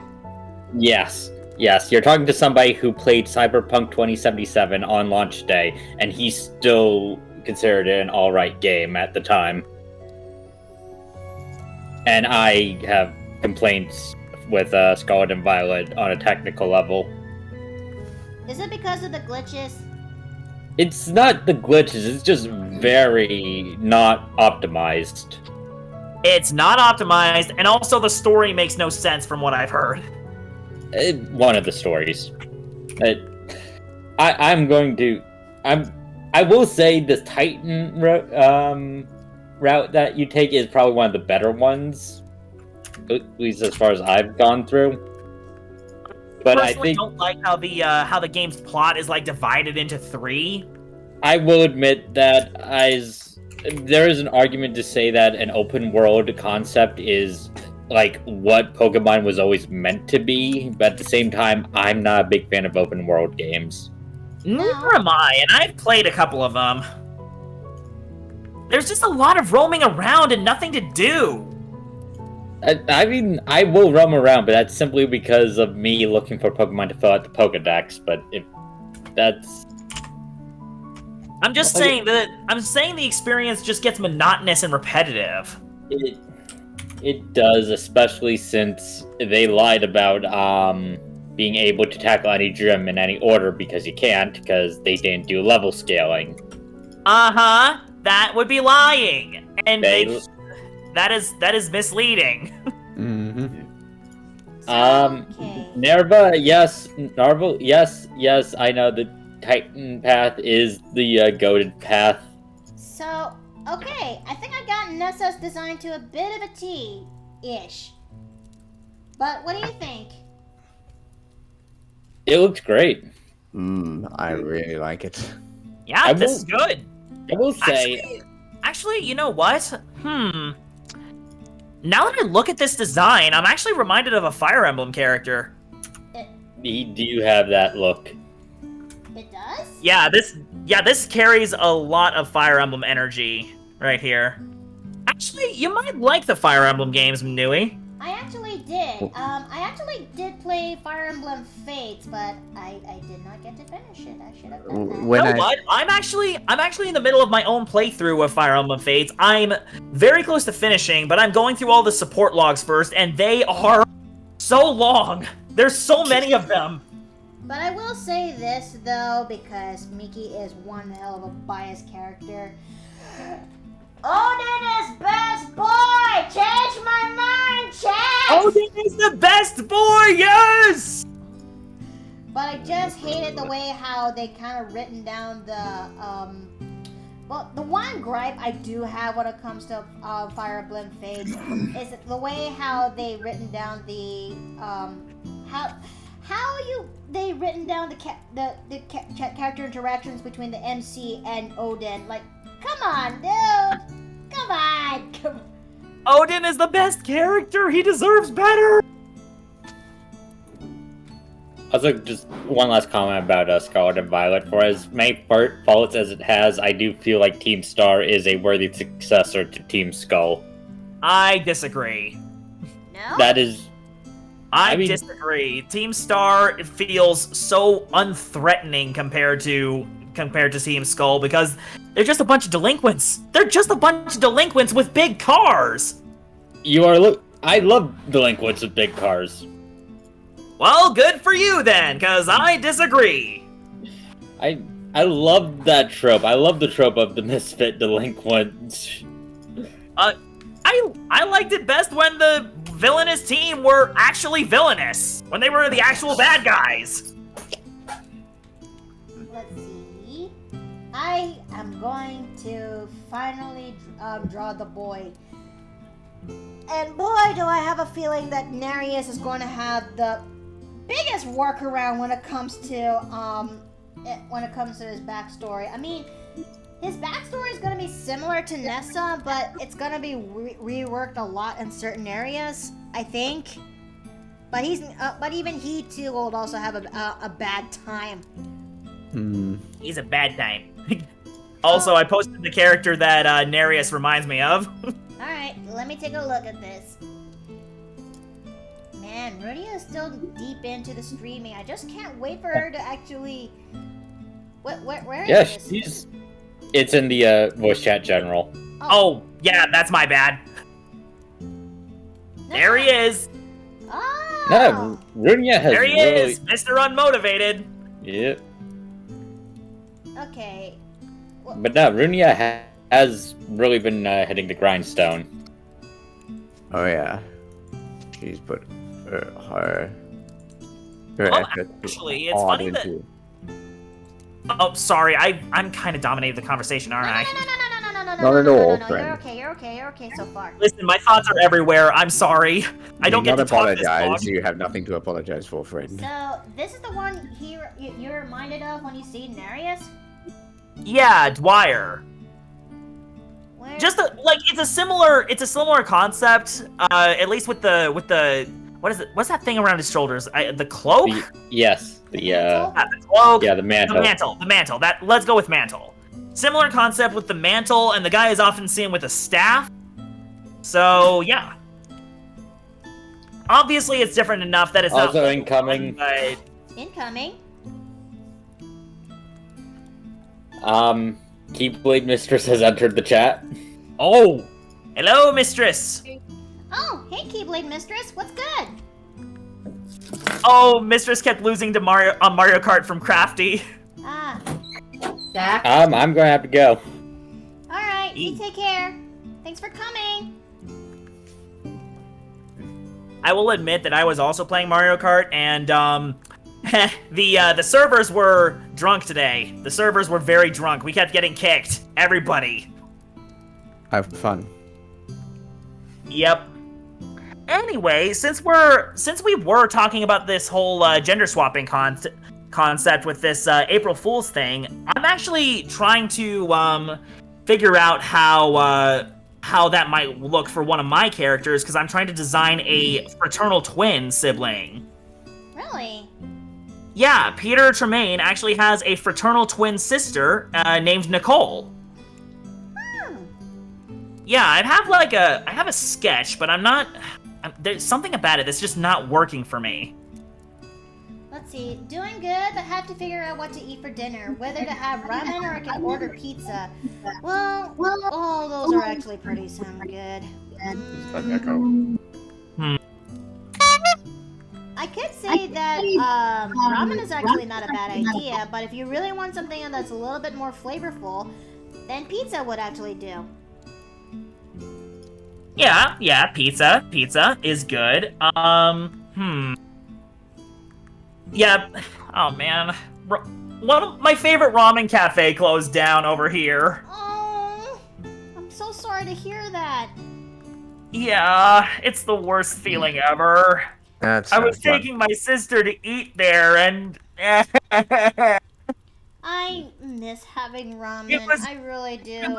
Yes, you're talking to somebody who played Cyberpunk 2077 on launch day, and he still considered it an alright game at the time. And I have complaints with Scarlet and Violet on a technical level. Is it because of the glitches? It's not the glitches, it's just very not optimized. It's not optimized, and also the story makes no sense from what I've heard. One of the stories. I will say the Titan route that you take is probably one of the better ones, at least as far as I've gone through. But I think don't like how the game's plot is like divided into 3. I will admit that there is an argument to say that an open world concept is like what Pokemon was always meant to be, but at the same time, I'm not a big fan of open world games. Neither am I, and I've played a couple of them. There's just a lot of roaming around and nothing to do. I mean, I will roam around, but that's simply because of me looking for Pokemon to fill out the Pokedex, but if that's... I'm saying the experience just gets monotonous and repetitive. It does, especially since they lied about being able to tackle any gym in any order, because you can't, because they didn't do level scaling. Uh-huh. That would be lying. And that is misleading. Mm-hmm. Okay. Nerva, yes. Narvel, yes. I know the Titan path is the goated path. So, okay, I think I got Nessa's design to a bit of a T-ish. But what do you think? It looks great. I really like it. Yeah, this is good. I will say... Actually, you know what? Now that I look at this design, I'm actually reminded of a Fire Emblem character. Do you have that look? It does? Yeah, this carries a lot of Fire Emblem energy right here. Actually, you might like the Fire Emblem games, Nui. I actually did. I actually did play Fire Emblem Fates, but I did not get to finish it. I should have done that. When You know what? I'm actually in the middle of my own playthrough of Fire Emblem Fates. I'm very close to finishing, but I'm going through all the support logs first, and they are so long. There's so many of them. But I will say this, though, because Miki is one hell of a biased character. Odin is best boy! Change my mind, chat! Odin is the best boy, yes! But I just hated the way how they kind of written down the, well, the one gripe I do have when it comes to Fire Emblem Fates is the way how they written down the, they written down the character interactions between the MC and Odin. Like, come on, dude! Come on! Odin is the best character. He deserves better. Also, just one last comment about Scarlet and Violet. For as many faults as it has, I do feel like Team Star is a worthy successor to Team Skull. I disagree. No? That is... I mean- disagree. Team Star feels so unthreatening compared to Team Skull because they're just a bunch of delinquents. They're just a bunch of delinquents with big cars. I love delinquents with big cars. Well, good for you then, because I disagree. I love that trope. I love the trope of the misfit delinquents. I liked it best when the villainous team were actually villainous. When they were the actual bad guys. Let's see. I am going to finally draw the boy. And boy, do I have a feeling that Nereus is going to have the biggest workaround when it comes to his backstory. I mean, his backstory is going to be similar to Nessa, but it's going to be reworked a lot in certain areas, I think. But even he too will also have a bad time. He's a bad time. Also, I posted the character that Nereus reminds me of. Alright, let me take a look at this. Man, Rudia is still deep into the streaming. I just can't wait for her to actually... Where is this? Yeah, it's in the voice chat general. Oh, yeah, that's my bad. No. There he is. Oh! No, Runia has There he really... is, Mr. Unmotivated. Yep. Okay. But no, Runia has really been hitting the grindstone. Oh yeah, she's put her Well, effort actually, it's hard funny that- into. Oh, sorry, I'm kind of dominating the conversation, aren't I? Not at all, no. friend. You're okay so far. Listen, my thoughts are everywhere. I'm sorry. I don't Do get not to talk this apologize. long. You have nothing to apologize for, friend. So, this is the one you're reminded of when you see Nereus? Yeah, Dwyer. Where? Just it's a similar concept. At least with the what is it? What's that thing around his shoulders? The cloak? Yes, mantle? The cloak. yeah, the mantle. The mantle. Let's go with mantle. Similar concept with the mantle, and the guy is often seen with a staff. So yeah. Obviously, it's different enough that it's Also not incoming. But Incoming. Keyblade Mistress has entered the chat. oh, hello, mistress. Oh, hey Keyblade Mistress, what's good? Oh, mistress kept losing to Mario Kart from Crafty. Ah, Jack? I'm going to have to go. alright, you take care. Thanks for coming. I will admit that I was also playing Mario Kart, and the servers were drunk today. The servers were very drunk. We kept getting kicked. Everybody. Have fun. Yep. Anyway, since we were talking about this whole gender swapping concept with this April Fool's thing, I'm actually trying to figure out how that might look for one of my characters, because I'm trying to design a fraternal twin sibling. Really? Yeah, Peter Tremaine actually has a fraternal twin sister named Nicole. Hmm. Yeah, I have a sketch, but I'm not there's something about it that's just not working for me. Let's see. Doing good, but have to figure out what to eat for dinner. Whether to have ramen or I can order pizza. Well, all those are actually pretty good. I could say that ramen is actually not a bad idea, but if you really want something that's a little bit more flavorful, then pizza would actually do. Yeah, pizza is good. Yeah, oh man. One of my favorite ramen cafe closed down over here. Oh, I'm so sorry to hear that. Yeah, it's the worst feeling ever. That's I was not fun. taking my sister to eat there, and I miss having ramen. It was- I really do.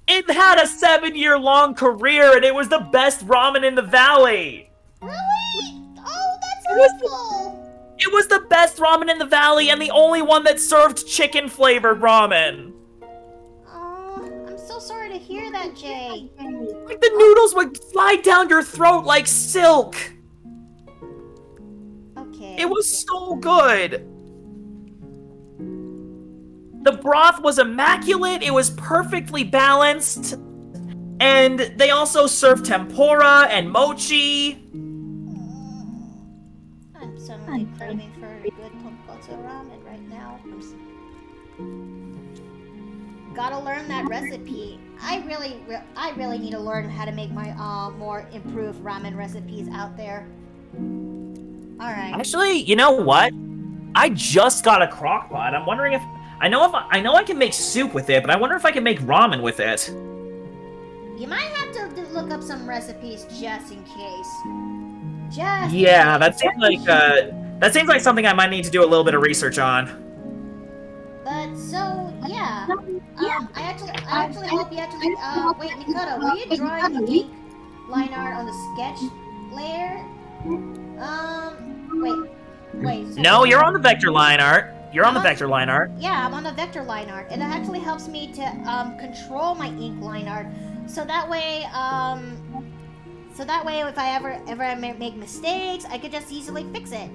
it had a 7-year-long career, and it was the best ramen in the valley. Really? Oh, that's It was- awful. It was the best ramen in the valley, and the only one that served chicken-flavored ramen. Oh, I'm so sorry to hear that, Jay. Like, the noodles would slide down your throat like silk. Okay. It was so good. The broth was immaculate. It was perfectly balanced. And they also served tempura and mochi. I'm suddenly craving for a good tonkotsu ramen right now. Gotta learn that recipe. I really need to learn how to make my more improved ramen recipes out there. All right. Actually, you know what? I just got a crock pot. I'm wondering if I know I can make soup with it, but I wonder if I can make ramen with it. You might have to look up some recipes just in case. Just Yeah, that seems like something I might need to do a little bit of research on. But so yeah, I actually hope you actually. Wait, Mikoto, were you drawing the ink line art on the sketch layer? Wait. So No, you're on the vector line art. You're on the vector line art. Yeah, I'm on the vector line art. It actually helps me to control my ink line art, so that way if I ever make mistakes, I could just easily fix it.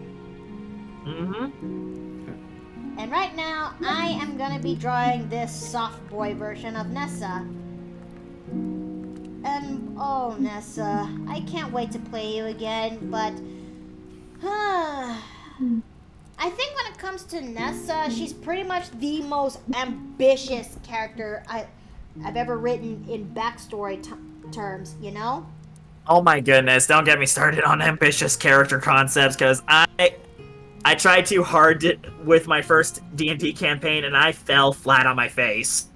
And right now, I am gonna be drawing this soft boy version of Nessa. And oh, Nessa, I can't wait to play you again, but I think when it comes to Nessa, she's pretty much the most ambitious character I've ever written in backstory terms, you know? Oh my goodness, don't get me started on ambitious character concepts, because I tried too hard with my first D&D campaign, and I fell flat on my face.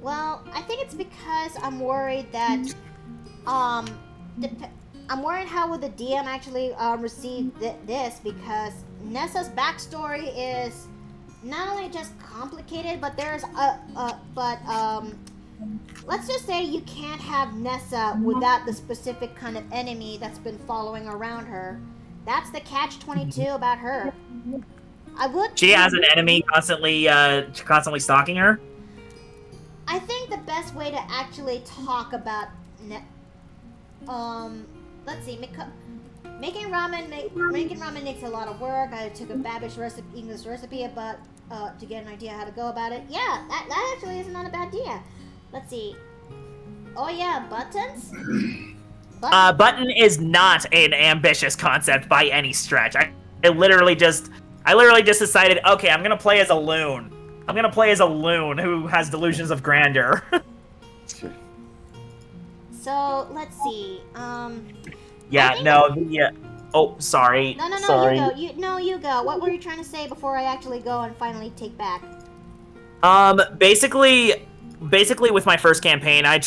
Well, I think it's because I'm worried that, I'm worried how will the DM actually receive this, because Nessa's backstory is not only just complicated, but there's let's just say you can't have Nessa without the specific kind of enemy that's been following around her. That's the catch-22 about her. She has an enemy constantly stalking her? I think the best way to actually talk about let's see, making ramen takes a lot of work. I took a Babish English recipe about to get an idea how to go about it. Yeah, that actually is not a bad idea. Let's see. Oh yeah, buttons. Button is not an ambitious concept by any stretch. I literally just decided, okay, I'm gonna play as a loon. I'm gonna play as a loon who has delusions of grandeur. So let's see. Oh, sorry. No, Sorry. you go. What were you trying to say before I actually go and finally take back? Basically with my first campaign, I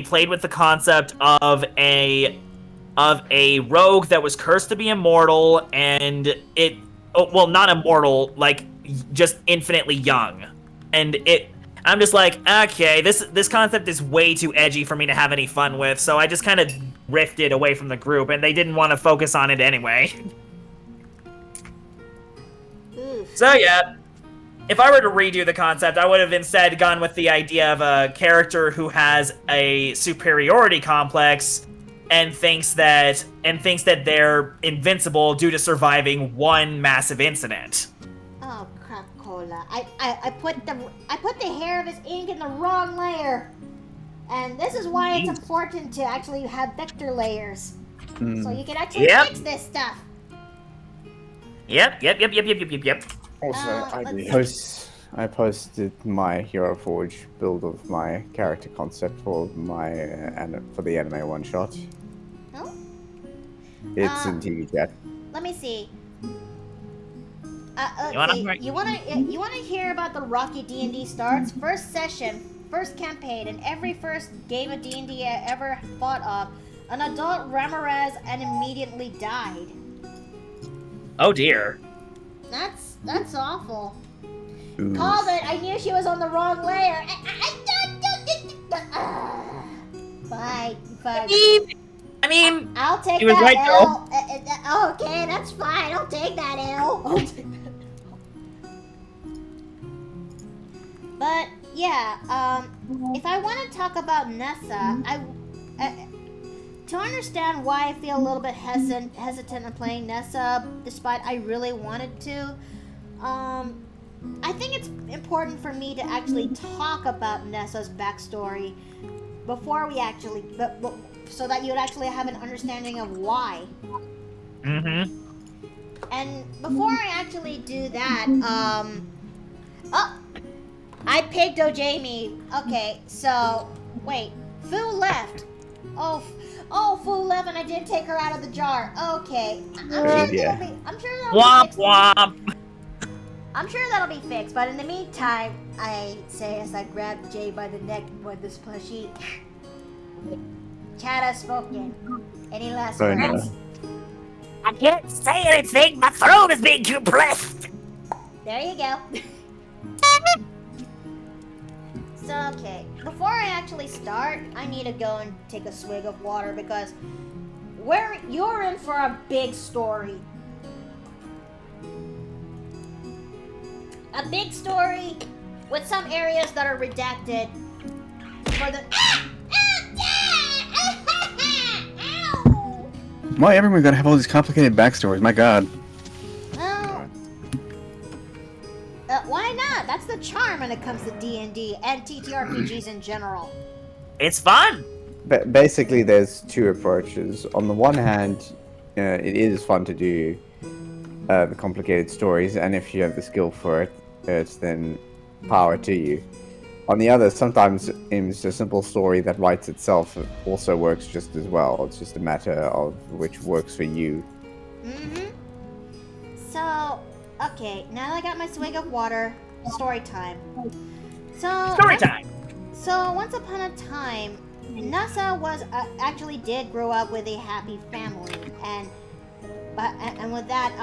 played with the concept of a rogue that was cursed to be immortal, and not immortal, like just infinitely young. And I'm just like, okay, this concept is way too edgy for me to have any fun with, so I just kind of drifted away from the group, and they didn't want to focus on it anyway. Oof. So yeah, if I were to redo the concept, I would have instead gone with the idea of a character who has a superiority complex and thinks that they're invincible due to surviving one massive incident. Oh crap, Cola! I put the hair of his ink in the wrong layer, and this is why it's important to actually have vector layers, so you can actually fix this stuff. Yep. Also, I posted my Hero Forge build of my character concept for the anime one shot. Oh? It's in TV chat. Let me see. You You wanna hear about the Rocky D&D starts? First session, first campaign, and every first game of D&D I ever fought of, an adult Ramirez and immediately died. Oh dear. That's awful. Ooh. Called it. I knew she was on the wrong layer. Fine. I mean, I'll take he was that right, L. Okay, that's fine. I'll take that L. But yeah, if I want to talk about Nessa, to understand why I feel a little bit hesitant in playing Nessa, despite I really wanted to, I think it's important for me to actually talk about Nessa's backstory before we actually, so that you would actually have an understanding of why. Mm-hmm. And before I actually do that, I picked Jamie. Okay, so wait, Fu left. Fu left, and I did take her out of the jar. Okay, I'm sure that'll be fixed. Womp. I'm sure that'll be fixed, but in the meantime, I say as I grab Jay by the neck with this plushie. Chat has spoken. Any last words? I can't say anything. My throat is being compressed. There you go. So, okay. Before I actually start, I need to go and take a swig of water because you're in for a big story. A big story with some areas that are redacted for the... Why everyone gotta have all these complicated backstories? My god. Well, why not? That's the charm when it comes to D&D and TTRPGs in general. It's fun. Basically, there's two approaches. On the one hand, it is fun to do the complicated stories, and if you have the skill for it, then power to you. On the other, sometimes it's a simple story that writes itself also works just as well. It's just a matter of which works for you. Mm-hmm. So, okay, now that I got my swig of water, story time. Story time. So, once upon a time, Nessa actually did grow up with a happy family, and with that,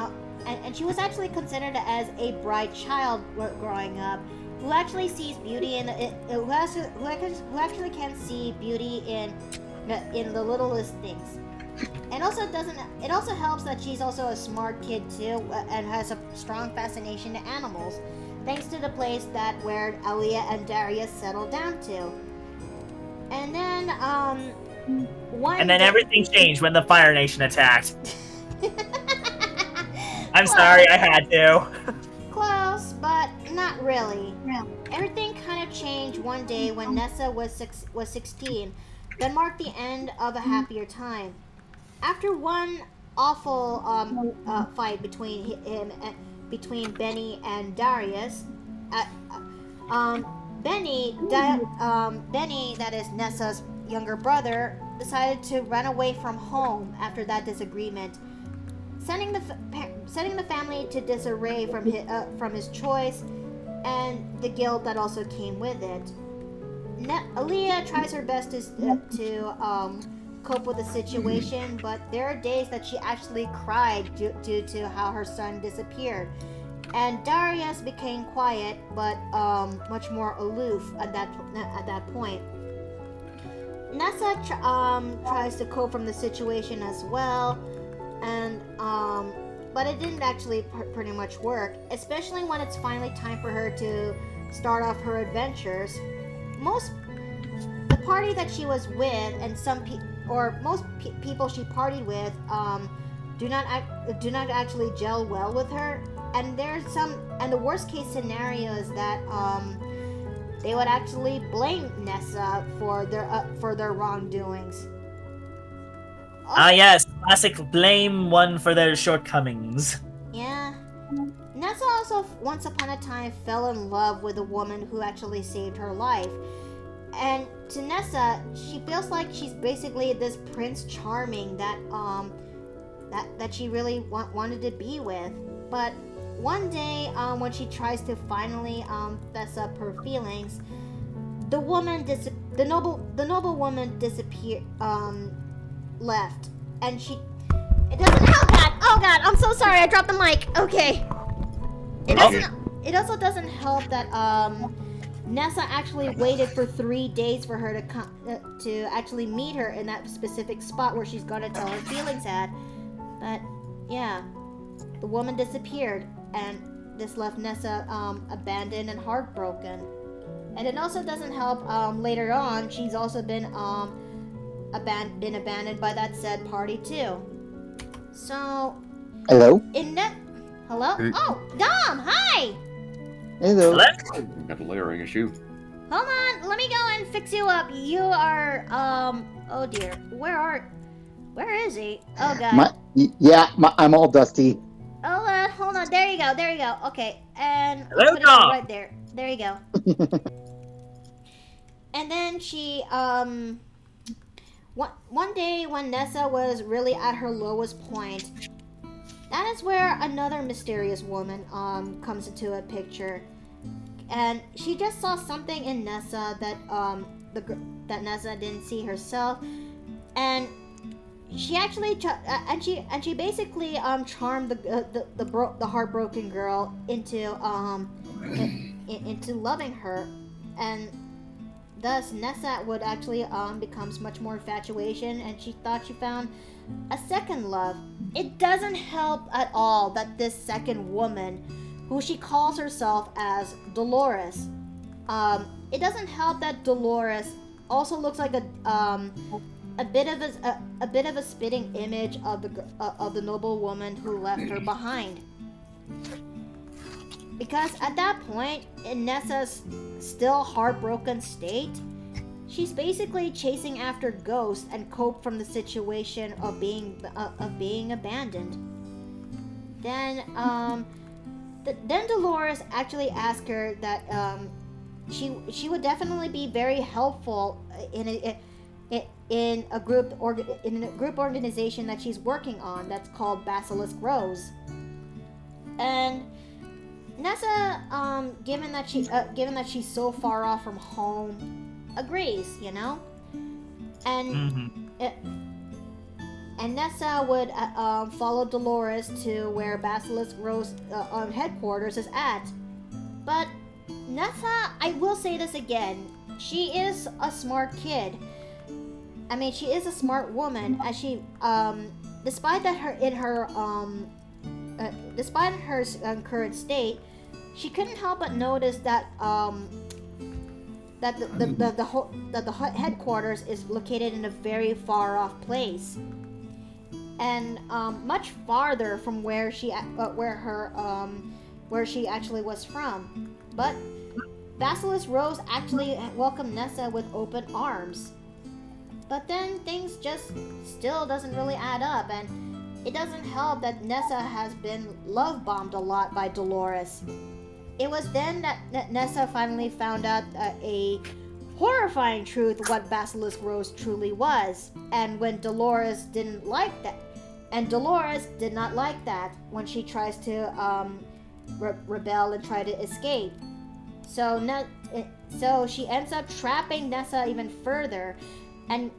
and she was actually considered as a bright child growing up, who actually sees beauty who actually can see beauty in the littlest things. And it also helps that she's also a smart kid too, and has a strong fascination to animals, thanks to the place where Aaliyah and Darius settled down to. And then everything changed when the Fire Nation attacked. I'm sorry, I had to. Close, but not really. Everything kind of changed one day when Nessa was 16, that marked the end of a happier time. After one awful fight between Benny and Darius, Benny, that is Nessa's younger brother, decided to run away from home after that disagreement, sending the family to disarray from his choice and the guilt that also came with it. Aaliyah tries her best to cope with the situation, but there are days that she actually cried due to how her son disappeared. And Darius became quiet, but much more aloof at that point. Nessa tries to cope from the situation as well, and but it didn't actually pretty much work, especially when it's finally time for her to start off her adventures. The party that she was with and some or most people she partied with do not actually gel well with her. And the worst case scenario is that they would actually blame Nessa for their wrongdoings. Yes, classic blame one for their shortcomings. Yeah. Nessa also once upon a time fell in love with a woman who actually saved her life. And to Nessa, she feels like she's basically this Prince Charming that she really wanted to be with. But one day, when she tries to finally fess up her feelings, the noble woman disappeared, left, and it doesn't. Oh God! I'm so sorry. I dropped the mic. Okay. It also doesn't help that Nessa actually waited for 3 days for her to come to actually meet her in that specific spot where she's gonna tell her feelings at. But yeah, the woman disappeared, and this left Nessa abandoned and heartbroken. And it also doesn't help later on she's also been abandoned by that said party too. So Hello? Hello? Oh, Dom, hi! Hello. Got a layering issue. Hold on, let me go and fix you up. You are, oh dear. Where is he? Oh God. I'm all dusty. Oh, hold on, there you go. Okay, and Hello, put it Dom. right there. There you go. And then she, one day when Nessa was really at her lowest point, that is where another mysterious woman comes into a picture, and she just saw something in Nessa that that Nessa didn't see herself, and she actually she basically charmed the heartbroken girl into loving her, and thus Nessa would actually becomes much more infatuation, and she thought she found a second love. It doesn't help at all that this second woman, who she calls herself as Dolores, it doesn't help that Dolores also looks like a bit of a spitting image of the noble woman who left her behind. Because at that point, in Nessa's still heartbroken state, she's basically chasing after ghosts and cope from the situation of being abandoned. Then Dolores actually asked her that she would definitely be very helpful in a group organization that she's working on that's called Basilisk Rose. And Nessa, given that she's so far off from home, agrees, you know, and and Nessa would follow Dolores to where Basilisk Rose headquarters is at. But Nessa, I will say this again, she is a smart kid. I mean, she is a smart woman, as she, despite her current state, she couldn't help but notice that that the headquarters is located in a very far off place, and much farther from where she actually was from. But Basilisk Rose actually welcomed Nessa with open arms. But then things just still doesn't really add up, and it doesn't help that Nessa has been love bombed a lot by Dolores. It was then that Nessa finally found out a horrifying truth of what Basilisk Rose truly was, and when Dolores didn't like that, and Dolores did not like that when she tries to rebel and try to escape. So she ends up trapping Nessa even further, and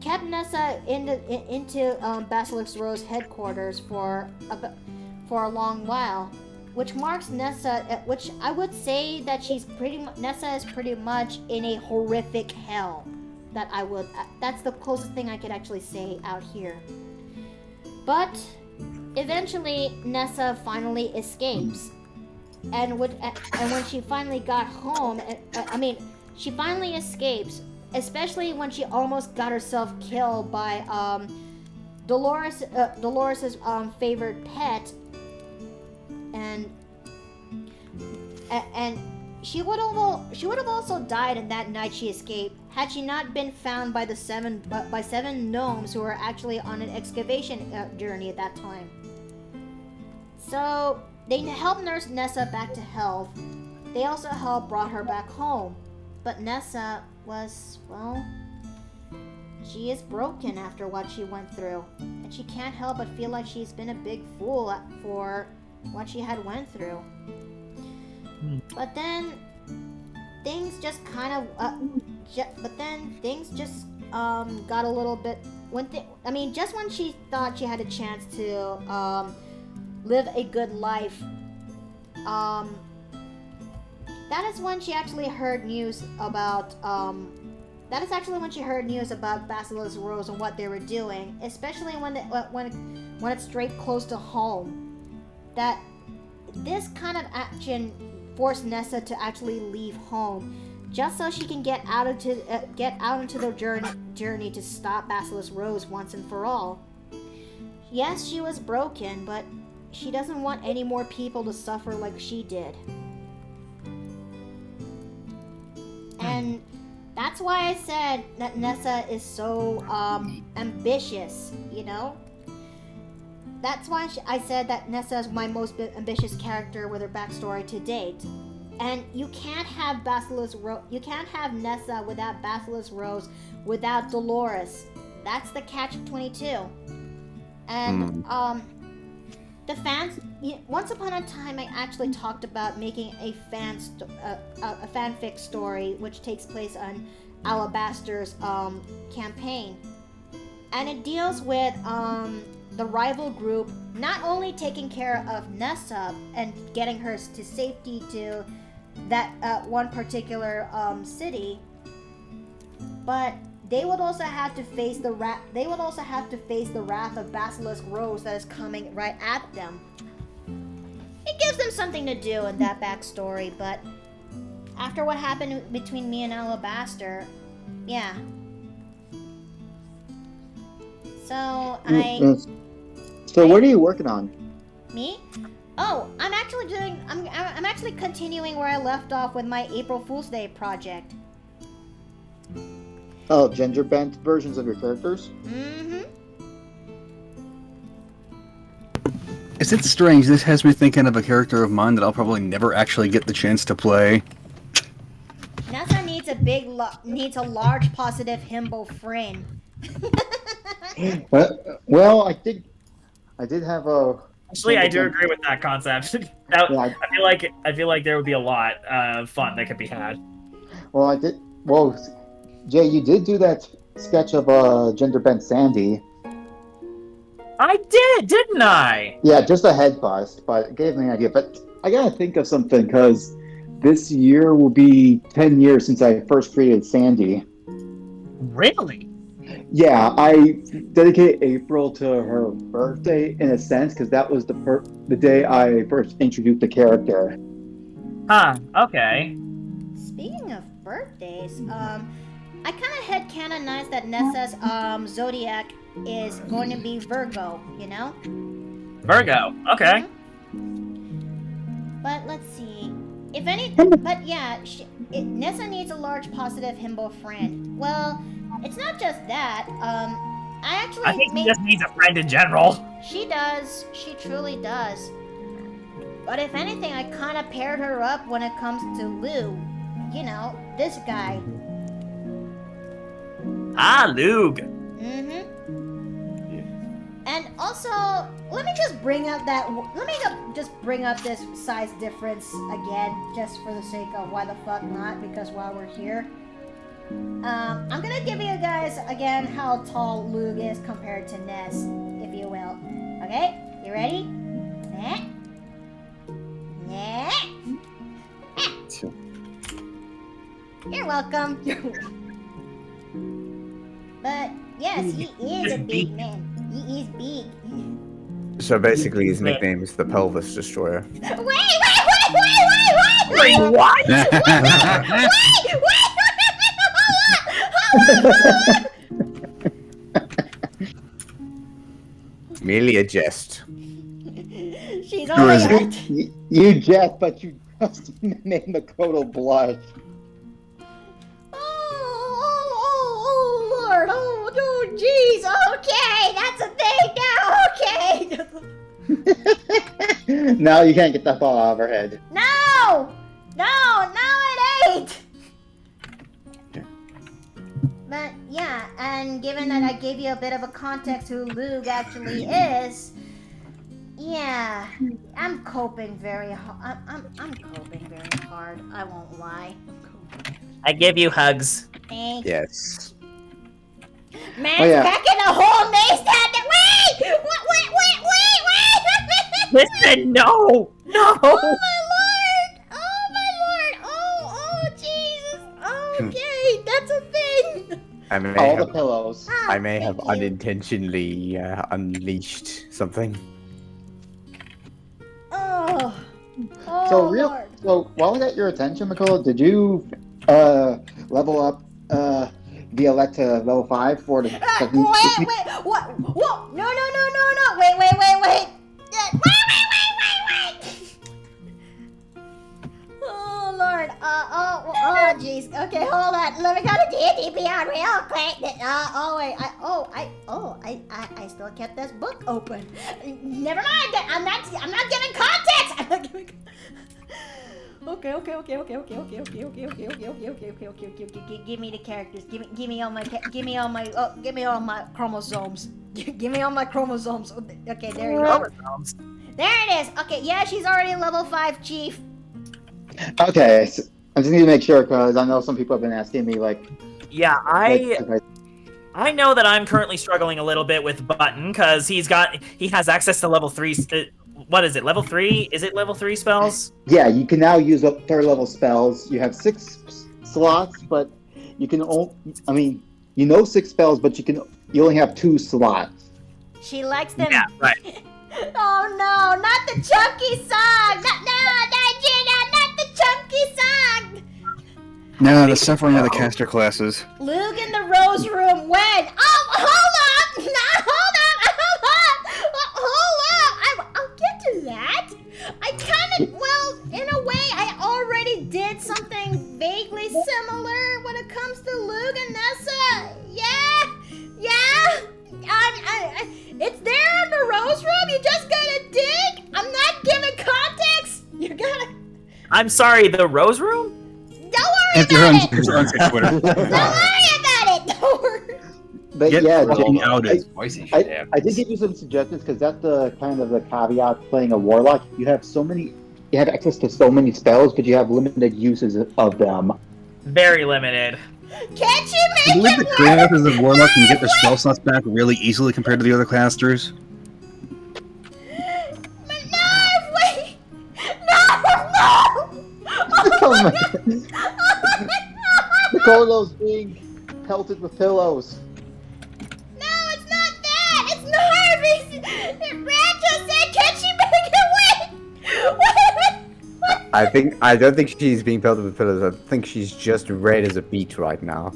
kept Nessa into Basilisk Rose headquarters for a long while, which marks Nessa, which I would say that Nessa is pretty much in a horrific hell. That's the closest thing I could actually say out here. But eventually Nessa finally escapes, and when she finally got home, she finally escapes. especially when she almost got herself killed by Dolores's favorite pet, and she would have also died in that night she escaped had she not been found by seven gnomes who were actually on an excavation journey at that time. So they helped nurse Nessa back to health. They also helped brought her back home, but Nessa was, well, she is broken after what she went through, and she can't help but feel like she's been a big fool for what she had went through. But then things just kind of got a little bit just when she thought she had a chance to live a good life, that is when she actually heard news about Basilisk Rose and what they were doing, especially when it's straight close to home. That this kind of action forced Nessa to actually leave home, just so she can get out into the journey to stop Basilisk Rose once and for all. Yes, she was broken, but she doesn't want any more people to suffer like she did. And that's why I said that Nessa is so ambitious, you know? That's why I said that Nessa is my most ambitious character with her backstory to date. And you can't have Nessa without Basilisk Rose without Dolores. That's the catch-22. And the fans, once upon a time, I actually talked about making a fanfic story which takes place on Alabaster's campaign, and it deals with the rival group not only taking care of Nessa and getting her to safety to that one particular city, but they would also have to face the wrath of Basilisk Rose that is coming right at them. It gives them something to do in that backstory, but after what happened between me and Alabaster, yeah. So So what are you working on? Me? Oh, I'm actually continuing where I left off with my April Fool's Day project. Oh, genderbent versions of your characters? Mm-hmm. Is it strange? This has me thinking of a character of mine that I'll probably never actually get the chance to play. Nessa needs a large positive himbo friend. Well, I did have a. Actually, I do agree with that concept. I feel like there would be a lot of fun that could be had. Well, I did. Well, Jay, you did do that sketch of genderbent Sandy. I did, didn't I? Yeah, just a head bust, but it gave me an idea. But I gotta think of something, because this year will be 10 years since I first created Sandy. Really? Yeah, I dedicated April to her birthday in a sense, because that was the day I first introduced the character. Huh, okay. Speaking of birthdays, I kind of headcanonized that Nessa's zodiac is going to be Virgo, you know? Virgo, okay. But let's see. Nessa needs a large positive himbo friend. Well, it's not just that. I think she just needs a friend in general. She does. She truly does. But if anything, I kind of paired her up when it comes to Lou. You know, this guy. Ah, Lug. Mm-hmm. And also, let me just bring up this size difference again, just for the sake of why the fuck not, because while we're here. I'm gonna give you guys, again, how tall Lug is compared to Ness, if you will. Okay? You ready? You're welcome. But, yes, he is a big man. He is big. So basically, his nickname is the Pelvis Destroyer. Wait, Wait, what? Wait, hold Merely a jest. She's Sure only is. hurt. You jest, but you just made Makoto blush. Oh, Lord. Oh, jeez. Okay, that's a thing now. Okay. Now you can't get that ball out of her head. No, it ain't. But yeah, and given that I gave you a bit of a context who Lug actually is, yeah, I'm coping very hard. I'm coping very hard. I won't lie. I give you hugs. Thanks. Yes. Man's Oh, yeah. back in the hole. Mace had to wait. Wait. Listen, no! Oh my lord! Oh Jesus! Okay, that's a thing. I may All the have, pillows. I may have Thank you. unintentionally unleashed something. Oh So Lord. So while I got your attention, Makoto, did you level up Violette to level 5 for the second? Wait! What? Whoa! No! Wait! Wait! Oh Lord! Oh jeez. Okay, hold on. Let me go to D&D Beyond real quick. I still kept this book open. Never mind. I'm not giving context. I'm not giving. Okay. Give me the characters. Give me all my chromosomes. Give me all my chromosomes. Okay, there you go. There it is. Okay, yeah, she's already level 5, Chief. Okay, so I just need to make sure because I know some people have been asking me like. Yeah, I know that I'm currently struggling a little bit with Button because he has access to level 3. What is it? Level 3? Is it level 3 spells? Yeah, you can now use up third level spells. You have 6 slots, but you can only. I mean, 6 spells, but you only have 2 slots. She likes them. Yeah, right. Oh no, not the chunky song! Not the chunky song! No, the suffering of the caster classes. Lug in the Rose Room when? Oh, hold up! No, hold up! I'll get to that. I in a way, I already did something vaguely similar when it comes to Lug and Nessa. Yeah. It's there in the Rose Room. You just gotta dig. I'm not giving context. You gotta. I'm sorry, the Rose Room? Don't worry about it. It's on Twitter. Don't worry about it. Don't worry. But Get yeah, fucking Jake, outed. Spicy I shit. did give you some suggestions because that's the kind of the caveat playing a warlock. You have access to so many spells, but you have limited uses of them. Very limited. Can't you I make believe it the work? classes of warlock can get their spell slots back really easily compared to the other casters. Minerve, wait! No! Oh my god. Nicolo's being pelted with pillows. No, it's not that! It's Narvis! Rancho said, can she make it wait? I don't think she's being pelted with pillows. I think she's just red as a beet right now.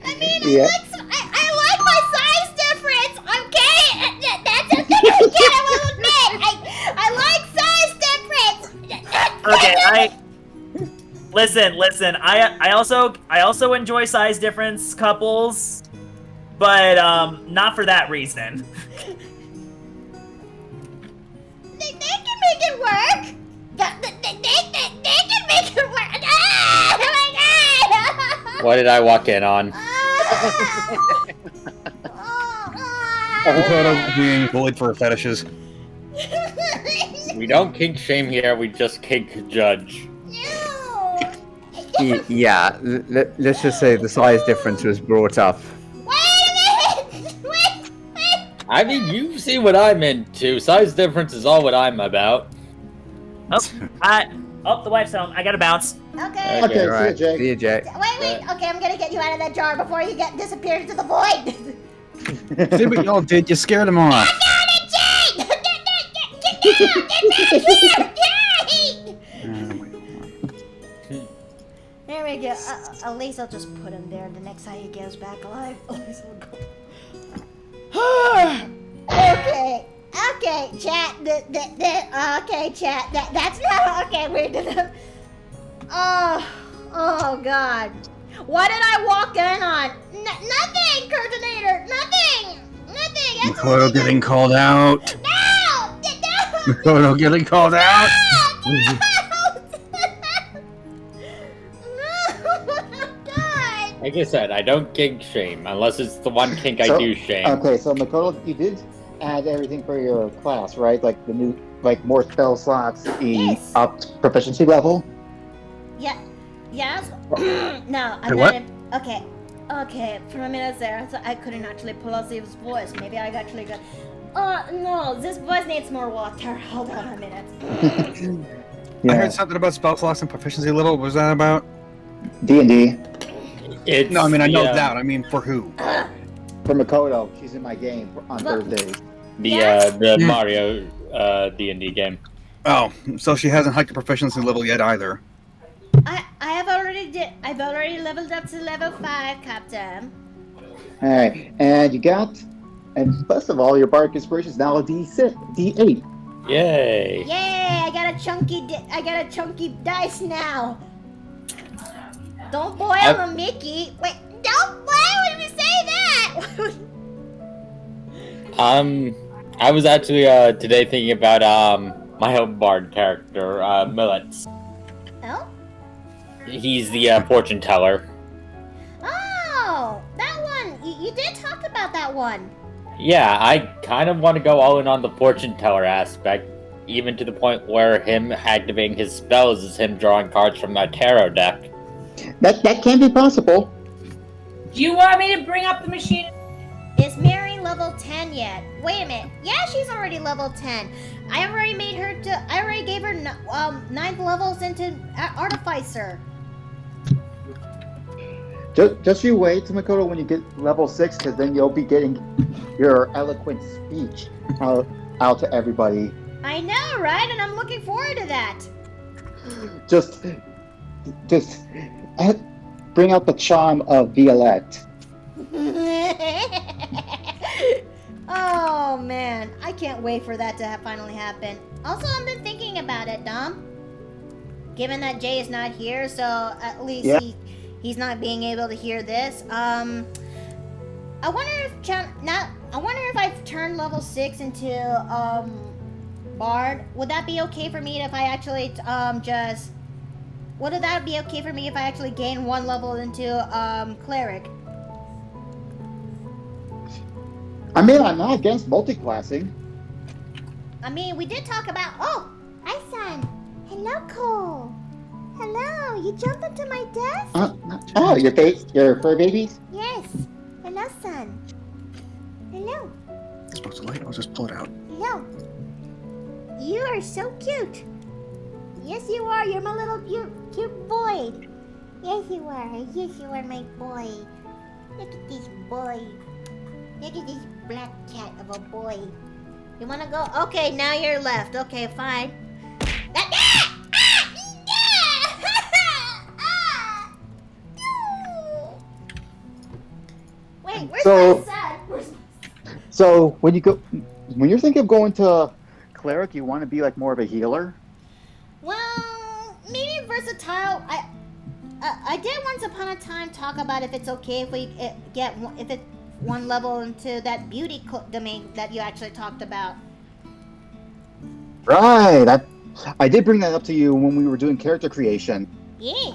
I mean, Yeah. I like my size difference, okay? That's a thing I will admit. I like size difference. Okay, listen. I also enjoy size difference couples, but not for that reason. They can make it work. They can make it work. Ah, oh my god! What did I walk in on? Makoto being bullied for her fetishes. We don't kink shame here, we just kink judge. No. Yeah, let's just say the size difference was brought up. Wait a minute! Wait! I mean, you see what I'm into. Size difference is all what I'm about. The wife's home. I gotta bounce. Okay. Okay, see you, Right. Jake. See you, Jake. Wait. Okay, I'm gonna get you out of that jar before you disappear into the void. See what y'all did? You scared him off. There we I get? At least I'll just put him there. The next time he goes back alive, at least I'll go. Okay, chat. Okay, chat. That's not okay. We're gonna. Oh God. What did I walk in on? Nothing, Curtinator. Nothing. That's Makoto getting called out. No. Makoto getting called out. No. God. Like I said, I don't kink shame unless it's the one kink I do shame. Okay, so Makoto, you did add everything for your class, right? Like the new, like more spell slots, Yes. upped proficiency level. Yeah. Yes. No, I'm Hey, not. what? Okay. For a minute there, so I couldn't actually pull out his voice. Maybe I actually got. No, this voice needs more water. Hold on a minute. I heard something about spell slots and proficiency level. What was that about? D&D. It's, No, I mean I know the, that. I mean for who? For Makoto, she's in my game on Thursdays. The Yeah. Mario D&D game. Oh, so she hasn't hiked the proficiency level yet either. I've already leveled up to level 5, Captain. All right, and first of all, your bardic inspiration is now a D8. Yay! Yay! I got a chunky dice now. Don't boil a Mickey. Wait, don't. Why would we say that? I was actually today thinking about my own bard character, Millets. Oh. He's the fortune teller. Oh, that one. You did talk about that one. Yeah, I kind of want to go all in on the fortune teller aspect, even to the point where him activating his spells is him drawing cards from that tarot deck. That can be possible. Do you want me to bring up the machine? Is Mary level 10 yet? Wait a minute. Yeah, she's already level 10. I already gave her 9 levels into Artificer. Just you wait, Makoto, when you get level 6, because then you'll be getting your eloquent speech out to everybody. I know, right? And I'm looking forward to that. Just bring out the charm of Violette. Oh man, I can't wait for that to finally happen. Also, I've been thinking about it, Dom. Given that Jay is not here, so at least he's not being able to hear this. I wonder if I've turned level 6 into Bard. Would that be okay for me if I actually would that be okay for me if I actually gain 1 level into Cleric? I mean, I'm not against multi-classing. I mean, we did talk about. Oh, hi, son. Hello, Cole. Hello. You jumped into my desk. Your fur babies? Yes. Hello, son. Hello. It's supposed to light. I'll just pull it out. Hello. You are so cute. Yes, you are. You're my little cute boy. Yes, you are. Yes, you are my boy. Look at this boy. Look at this black cat of a boy. You wanna go? Okay, now you're left. Okay, fine. Wait, where's my son? So when you're thinking of going to cleric, you want to be like more of a healer? Well, maybe versatile. I did once upon a time talk about if it's okay if we get 1 level into that beauty domain that you actually talked about. Right. I did bring that up to you when we were doing character creation. Yeah.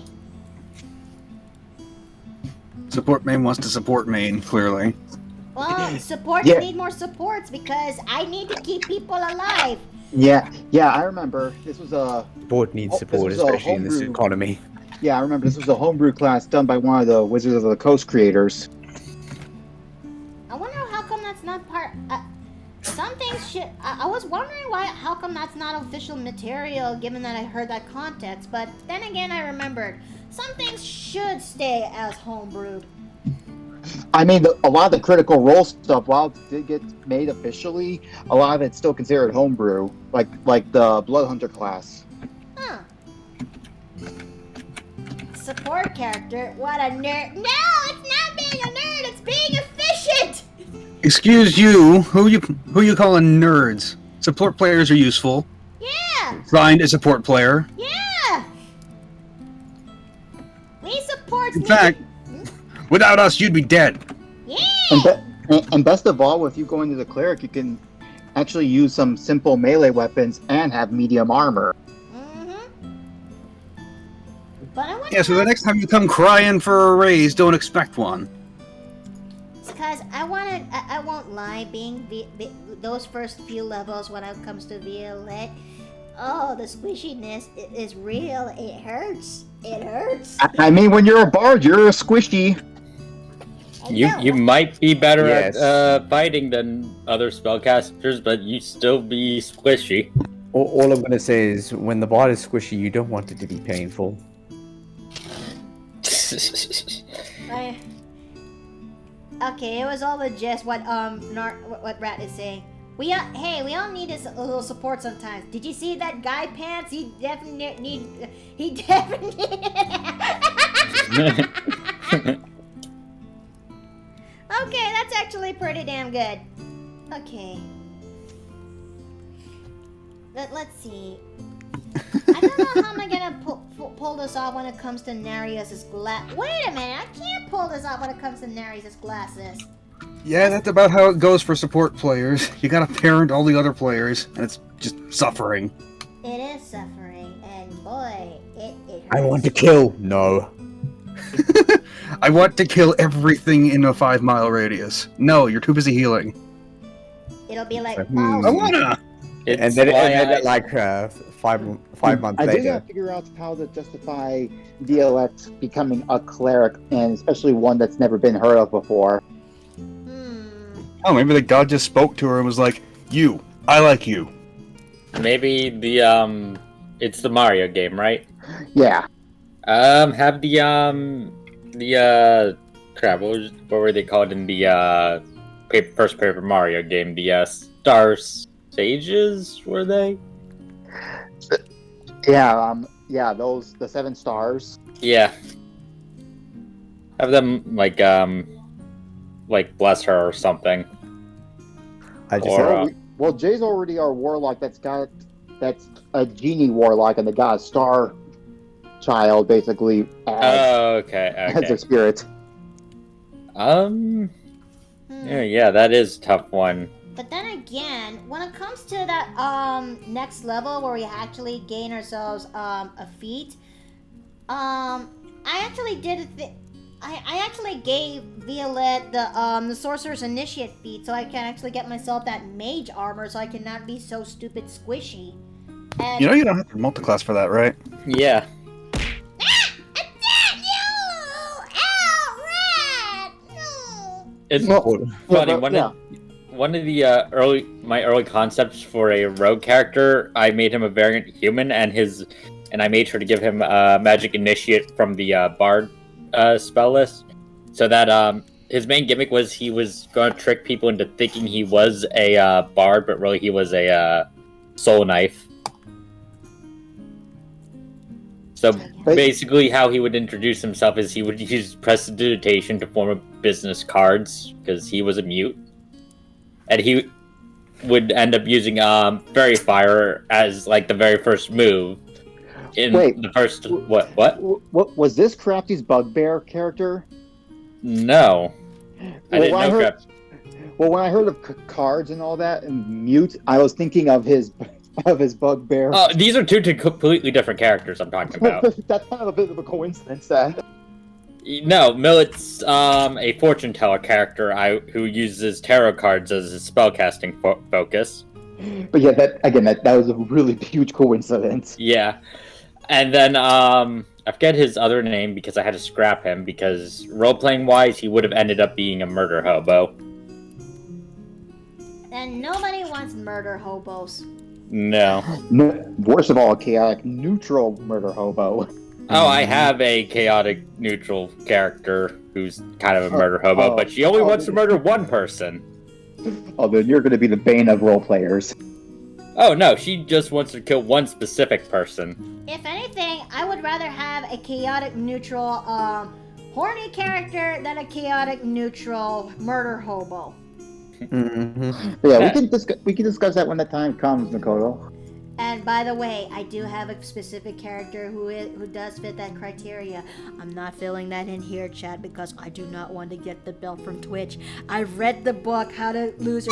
Support main wants to support main, clearly. Well, supports need more supports because I need to keep people alive. Yeah, I remember. This was a... Board needs support, especially in this economy. Yeah, I remember. This was a homebrew class done by one of the Wizards of the Coast creators. I wonder how come that's not part... some things should... I was wondering how come that's not official material given that I heard that context, but then again I remembered. Some things should stay as homebrewed. I mean, a lot of the Critical Role stuff, while it did get made officially, a lot of it's still considered homebrew, like the Bloodhunter class. Huh. support character. What a nerd. No, it's not being a nerd. It's being efficient. Excuse you. Who you calling nerds? Support players are useful. Yeah. Find a support player. Yeah. We support. In fact, without us, you'd be dead. Yeah. And best of all, if you go into the cleric, you can actually use some simple melee weapons and have medium armor. But I want. Yeah, so the next time you come crying for a raise, don't expect one. Because I wanted, I won't lie, being those first few levels when it comes to Violet, oh, the squishiness is real. It hurts. It hurts. I mean, when you're a bard, you're a squishy. You might be better Yes. at fighting than other spellcasters, but you still be squishy. All I'm gonna say is, when the bard is squishy, you don't want it to be painful. Okay, it was all a jest. What what Rat is saying. We all need a little support sometimes. Did you see that guy pants? He definitely Okay, that's actually pretty damn good. Okay. Let's see. I don't know how am I gonna pull this off when it comes to Narius's glass. Wait a minute, I can't pull this off when it comes to Narius's glasses. Yeah, that's about how it goes for support players. You gotta parent all the other players, and it's just suffering. It is suffering, and boy, it hurts. I want to kill. No. I want to kill everything in a 5-mile radius. No, you're too busy healing. It'll be like, I wanna! And then like 5 months I did later. not figure out how to justify Violet becoming a cleric, and especially one that's never been heard of before. Oh, maybe the god just spoke to her and was like, "You, I like you." Maybe it's the Mario game, right? Yeah. Have crap, what were they called in the first Paper Mario game? The Star Sages, were they? Yeah, the 7 stars. Yeah. Have them like bless her or something. I just Or, Well, Jay's already our warlock that's a genie warlock, and the god Star Child basically okay. as their spirit. Yeah, that is a tough one. But then again, when it comes to that next level where we actually gain ourselves a feat, I actually did I actually gave Violet the Sorcerer's Initiate feat, so I can actually get myself that mage armor, so I cannot be so stupid squishy. And You know you don't have to multiclass for that, right? Yeah. It's funny. One of the my early concepts for a rogue character, I made him a variant human, and I made sure to give him magic initiate from the bard spell list, so that his main gimmick was he was going to trick people into thinking he was a bard, but really he was a soul knife. So basically, how he would introduce himself is he would use prestidigitation to form a business cards, because he was a mute. And he would end up using Fairy Fire as like the very first move. The first what was this Crafty's Bugbear character? No, I didn't know Crafty. Well, when I heard of cards and all that and mute, I was thinking of his Bugbear. Oh, these are two completely different characters I'm talking about. That's kind of a bit of a coincidence, then. No, Millet's a fortune teller character who uses tarot cards as his spellcasting focus. But yeah, that was a really huge coincidence. Yeah. And then I forget his other name because I had to scrap him, because role-playing wise he would have ended up being a murder hobo. And nobody wants murder hobos. No. Worst of all, a chaotic neutral murder hobo. Oh, I have a chaotic neutral character who's kind of a murder hobo, but she only wants to murder one person. Oh, then you're going to be the bane of role players. Oh no, she just wants to kill one specific person. If anything, I would rather have a chaotic neutral horny character than a chaotic neutral murder hobo. Yeah, we can discuss that when the time comes, Makoto. And by the way, I do have a specific character who does fit that criteria. I'm not filling that in here, Chad, because I do not want to get the bill from Twitch. I've read the book How to Lose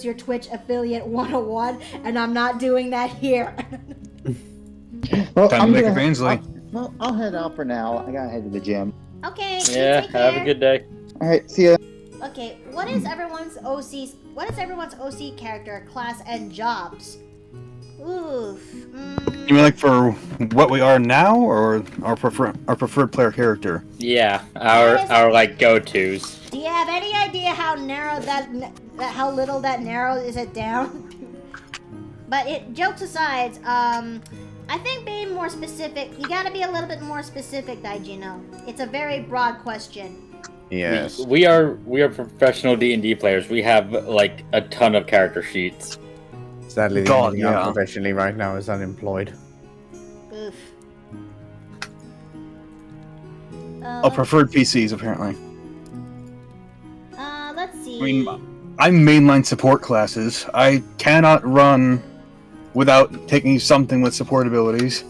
Your Twitch Affiliate 101, and I'm not doing that here. Well, Time to make a Bansley. I'll head out for now. I gotta head to the gym. Okay. Yeah, take have a care. good day. All right, see ya. Okay, what is everyone's OC character, class, and jobs? Oof. You mean like for what we are now, or our preferred player character? Yeah, our like go-tos. Do you have any idea how narrow how little that narrows it down? But jokes aside, I think being more specific, you gotta be a little bit more specific, Daijino. It's a very broad question. Yes. We are professional D&D players. We have like a ton of character sheets. Sadly, the only thing I'm professionally right now is unemployed. Oof. Preferred PCs, apparently. Let's see. I mean, I'm mainline support classes. I cannot run without taking something with support abilities.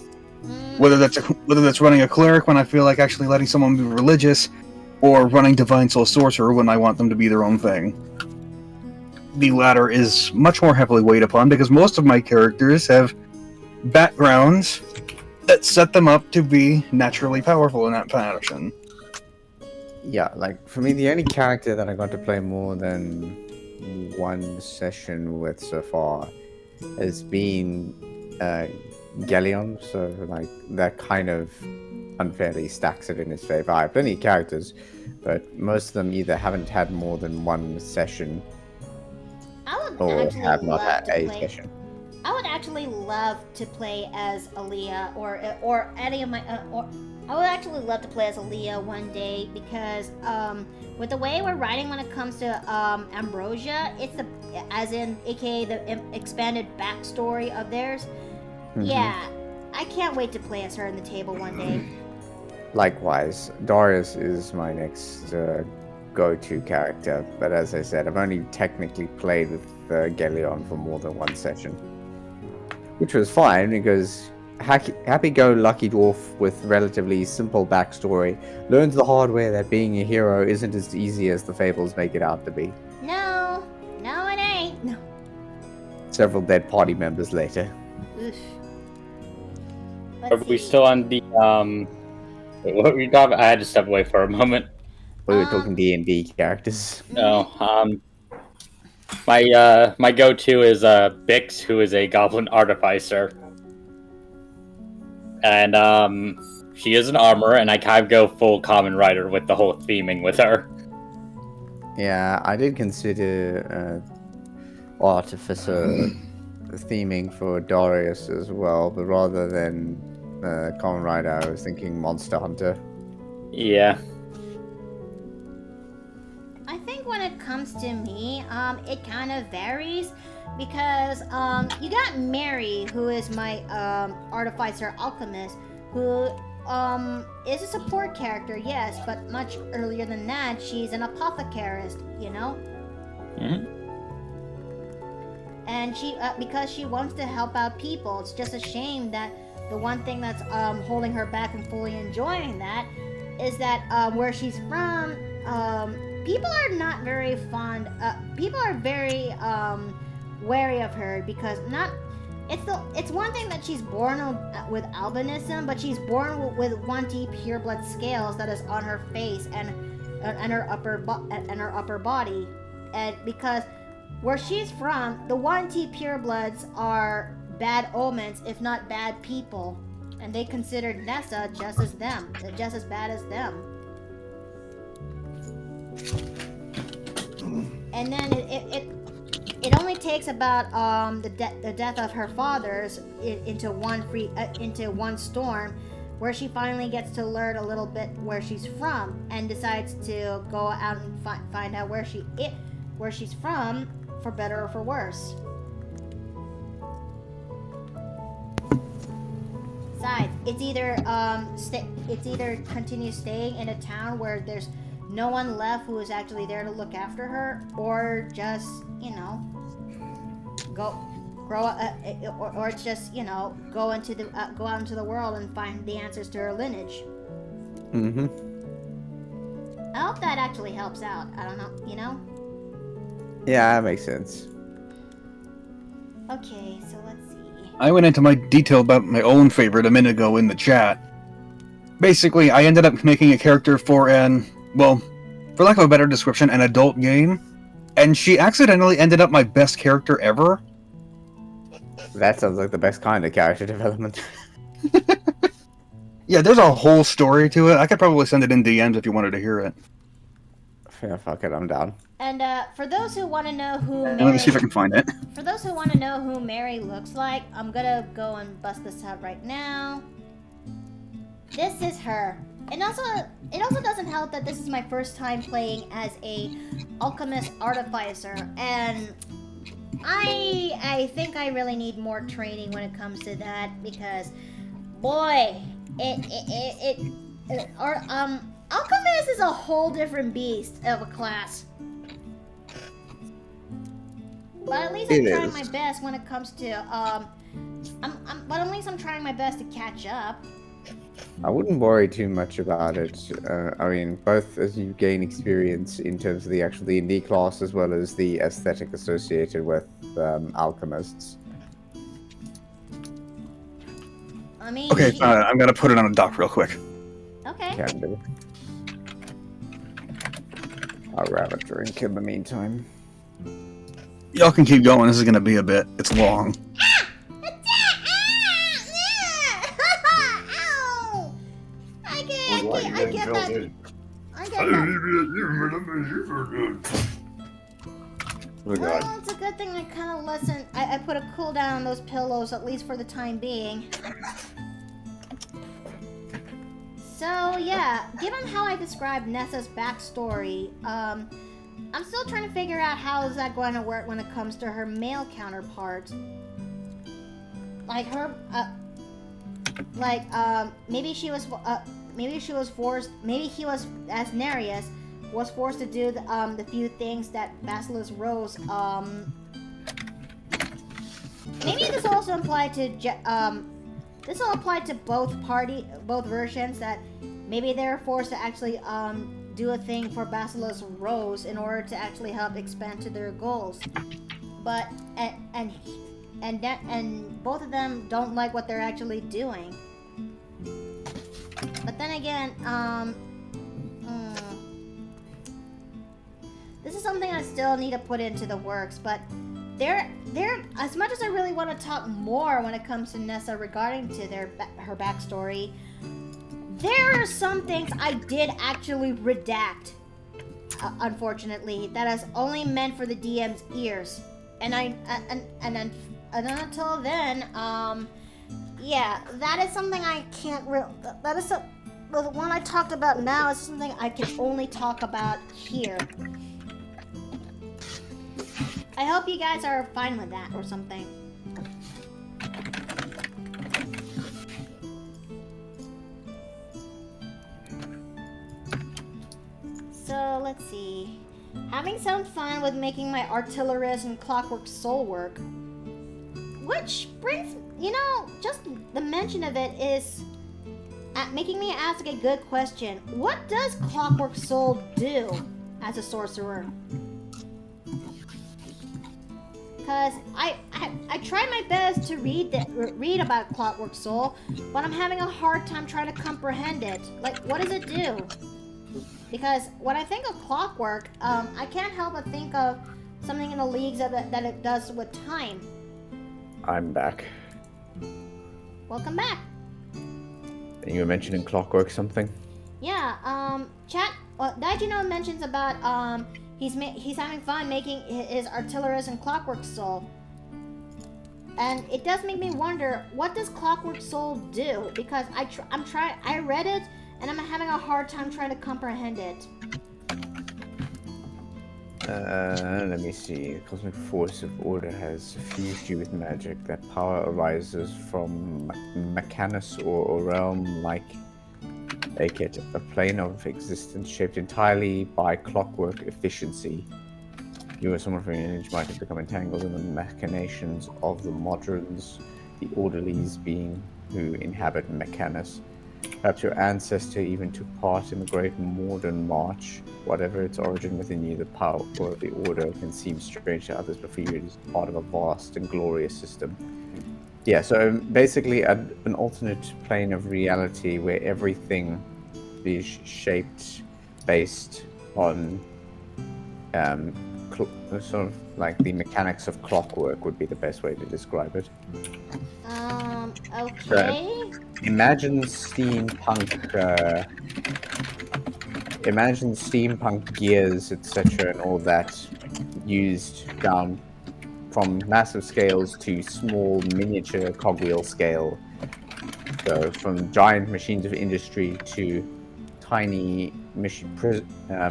Whether that's running a cleric when I feel like actually letting someone be religious, or running Divine Soul Sorcerer when I want them to be their own thing. The latter is much more heavily weighed upon because most of my characters have backgrounds that set them up to be naturally powerful in that fashion. Yeah, like for me, the only character that I got to play more than one session with so far has been Galleon, so like that kind of unfairly stacks it in his favor. I have plenty of characters, but most of them either haven't had more than one session or have not had a session. I would actually love to play as Aaliyah or any of my I would actually love to play as Aaliyah one day because with the way we're writing when it comes to Ambrosia, it's aka the expanded backstory of theirs. Mm-hmm. Yeah, I can't wait to play as her in the table one day. Likewise, Darius is my next go-to character, but as I said, I've only technically played with Galleon for more than one session, which was fine because happy-go-lucky dwarf with relatively simple backstory learns the hard way that being a hero isn't as easy as the fables make it out to be. No, it ain't. No. Several dead party members later. Oof. Are we still on the what were you talking about? I had to step away for a moment. We were talking D&D characters. No, my go-to is Bix, who is a goblin artificer, and she is an armor, and I kind of go full common rider with the whole theming with her. Yeah, I did consider artificer theming for Darius as well, but rather than common rider, I was thinking monster hunter. Yeah. I think when it comes to me, it kind of varies because you got Mary, who is my artificer alchemist, who is a support character, yes, but much earlier than that, she's an apothecarist, you know? Mm-hmm. And she, because she wants to help out people, it's just a shame that the one thing that's holding her back from fully enjoying that is that where she's from, people are not very fond. People are very wary of her because it's one thing that she's born with albinism, but she's born with 1T pureblood scales that is on her face and her upper body, and because where she's from, the 1T purebloods are bad omens, if not bad people, and they considered Nessa just as bad as them. And then it only takes about the death of her fathers into one storm, where she finally gets to learn a little bit where she's from and decides to go out and find out where she's from, for better or for worse. decides. It's either it's either continue staying in a town where there's no one left who is actually there to look after her, or just or it's just go out into the world and find the answers to her lineage. Mm-hmm. I hope that actually helps out. I don't know, Yeah, that makes sense. Okay, so let's see. I went into my detail about my own favorite a minute ago in the chat. Basically, I ended up making a character for for lack of a better description, an adult game, and she accidentally ended up my best character ever. That sounds like the best kind of character development. Yeah, there's a whole story to it. I could probably send it in DMs if you wanted to hear it. Yeah, fuck it, I'm down. And for those who want to know who Let me see if I can find it. For those who want to know who Mary looks like, I'm gonna go and bust this out right now. This is her. And it also doesn't help that this is my first time playing as a alchemist artificer, and I think I really need more training when it comes to that, because boy, alchemist is a whole different beast of a class. But at least I'm trying my best when it comes to but at least I'm trying my best to catch up. I wouldn't worry too much about it. I mean, both as you gain experience in terms of the actual D&D class as well as the aesthetic associated with alchemists. I mean, Okay, I'm gonna put it on a dock real quick. Okay. Can do. I'll grab a drink in the meantime. Y'all can keep going. This is gonna be a bit. It's long. I get that. Oh, God. Well, it's a good thing I kind of listened. I put a cooldown on those pillows, at least for the time being. So, yeah, given how I described Nessa's backstory, I'm still trying to figure out how is that going to work when it comes to her male counterpart. Like her, maybe he was forced, maybe he was, as Nereus, was forced to do the few things that Basilisk Rose, maybe this also applied to, this will apply to both versions, that maybe they're forced to actually, do a thing for Basilisk Rose in order to actually help expand to their goals. But, and both of them don't like what they're actually doing. But then again, this is something I still need to put into the works, but there, as much as I really want to talk more when it comes to Nessa regarding to her backstory, there are some things I did actually redact, unfortunately, that is only meant for the DM's ears, and until then, yeah, that is something I can't that is the one I talked about now is something I can only talk about here. I hope you guys are fine with that or something. So, let's see. Having some fun with making my artillerist and clockwork soul work. Which brings, just the mention of it is making me ask a good question. What does clockwork soul do as a sorcerer? Because I tried my best to read about clockwork soul, but I'm having a hard time trying to comprehend it. Like, what does it do? Because when I think of clockwork, I can't help but think of something in the leagues that it does with time. I'm back. Welcome back. You were mentioning clockwork something? Yeah, chat, Daijino mentions about, he's having fun making his artillerist and clockwork soul. And it does make me wonder, what does clockwork soul do? Because I read it, and I'm having a hard time trying to comprehend it. Let me see. The cosmic force of order has fused you with magic. That power arises from Mechanus or a realm like Akit, a plane of existence shaped entirely by clockwork efficiency. You or someone from your lineage might have become entangled in the machinations of the moderns, the orderlies being who inhabit Mechanus. Perhaps your ancestor even took part in the great modern march. Whatever its origin within you, the power of the order can seem strange to others, but for you it is part of a vast and glorious system. Yeah, so basically an alternate plane of reality where everything is shaped based on sort of like the mechanics of clockwork would be the best way to describe it. Okay. Imagine steampunk gears, etc., and all that used down from massive scales to small miniature cogwheel scale. So from giant machines of industry to tiny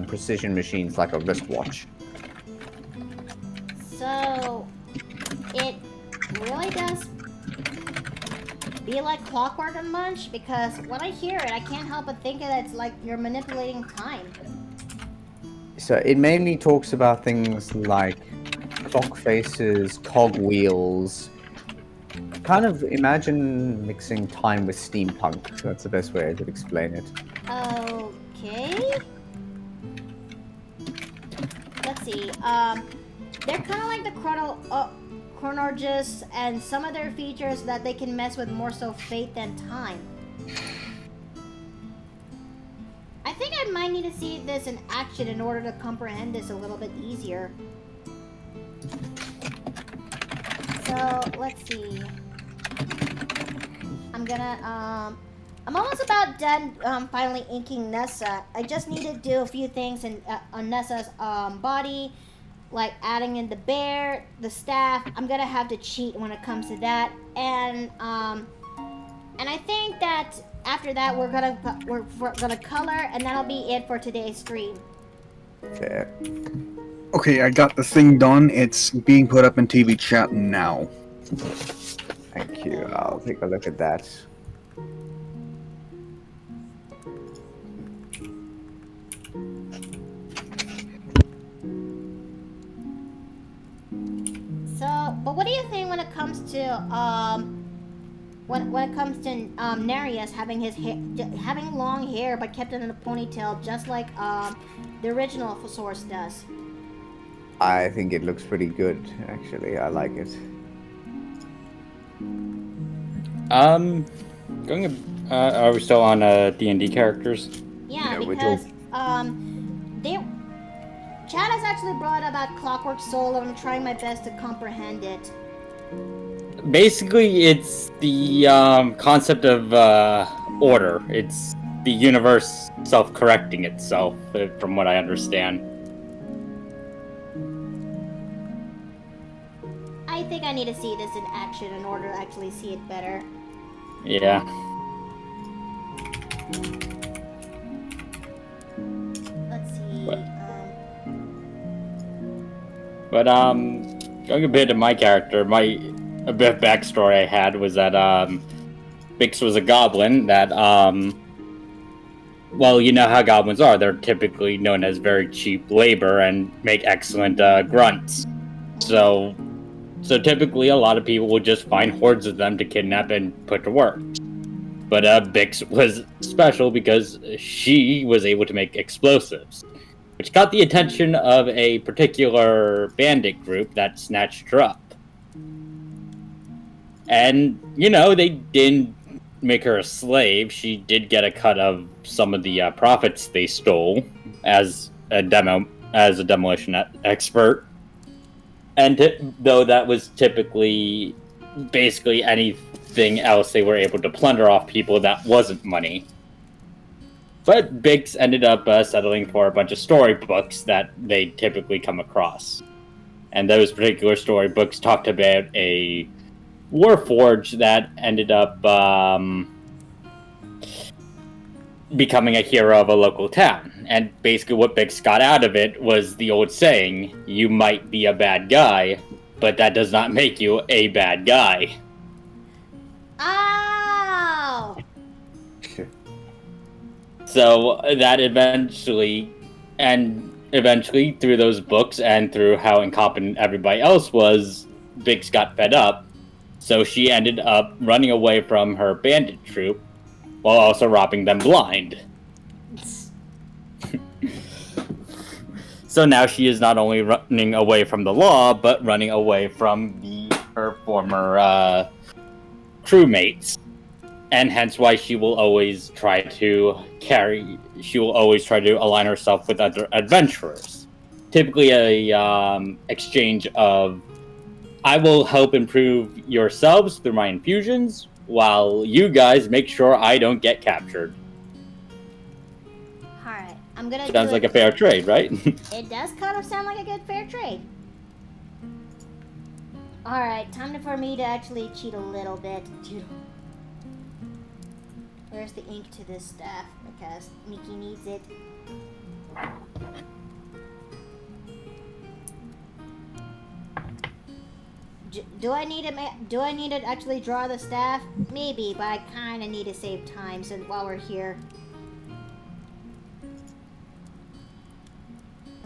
precision machines like a wristwatch. So it really does be like clockwork a bunch, because when I hear it, I can't help but think that it's like you're manipulating time. So it mainly talks about things like clock faces, cogwheels. Kind of imagine mixing time with steampunk. That's the best way I could explain it. Okay. Let's see. They're kind of like the chronologists, and some of their features that they can mess with more so fate than time. I think I might need to see this in action in order to comprehend this a little bit easier. So, let's see. I'm almost about done finally inking Nessa. I just need to do a few things on Nessa's body, like adding in the bear, the staff. I'm gonna have to cheat when it comes to that, and I think that after that we're gonna color, and that'll be it for today's stream. Fair. Okay, I got the thing done. It's being put up in TV chat now. Thank you. I'll take a look at that. So, but what do you think when it comes to when it comes to Nereus having having long hair but kept it in a ponytail, just like the original Source does? I think it looks pretty good, actually. I like it. Are we still on D&D characters? Yeah, Yeah, because Chad has actually brought about Clockwork Soul, and I'm trying my best to comprehend it. Basically, it's the concept of order. It's the universe self-correcting itself, from what I understand. I think I need to see this in action in order to actually see it better. Yeah. Let's see. But going a bit of my character, a bit of backstory I had was that Bix was a goblin that well, you know how goblins are. They're typically known as very cheap labor and make excellent grunts. So typically a lot of people will just find hordes of them to kidnap and put to work. But Bix was special because she was able to make explosives, which got the attention of a particular bandit group that snatched her up. And, you know, they didn't make her a slave. She did get a cut of some of the profits they stole as a demolition expert. And though that was typically basically anything else they were able to plunder off people that wasn't money. But Biggs ended up settling for a bunch of storybooks that they typically come across. And those particular storybooks talked about a warforge that ended up becoming a hero of a local town. And basically what Bix got out of it was the old saying, you might be a bad guy, but that does not make you a bad guy. Oh! So that eventually through those books and through how incompetent everybody else was, Bix got fed up. So she ended up running away from her bandit troop while also robbing them blind. So now she is not only running away from the law, but running away from her former crewmates. And hence why she will always try to align herself with other adventurers. Typically a exchange of, I will help improve yourselves through my infusions, while you guys make sure I don't get captured. Alright, I'm gonna Sounds like a fair trade, right? It does kind of sound like a good fair trade. Alright, time for me to actually cheat a little bit. Where's the ink to this staff? Because Mickey needs it. Do I need to actually draw the staff? Maybe, but I kind of need to save time since while we're here.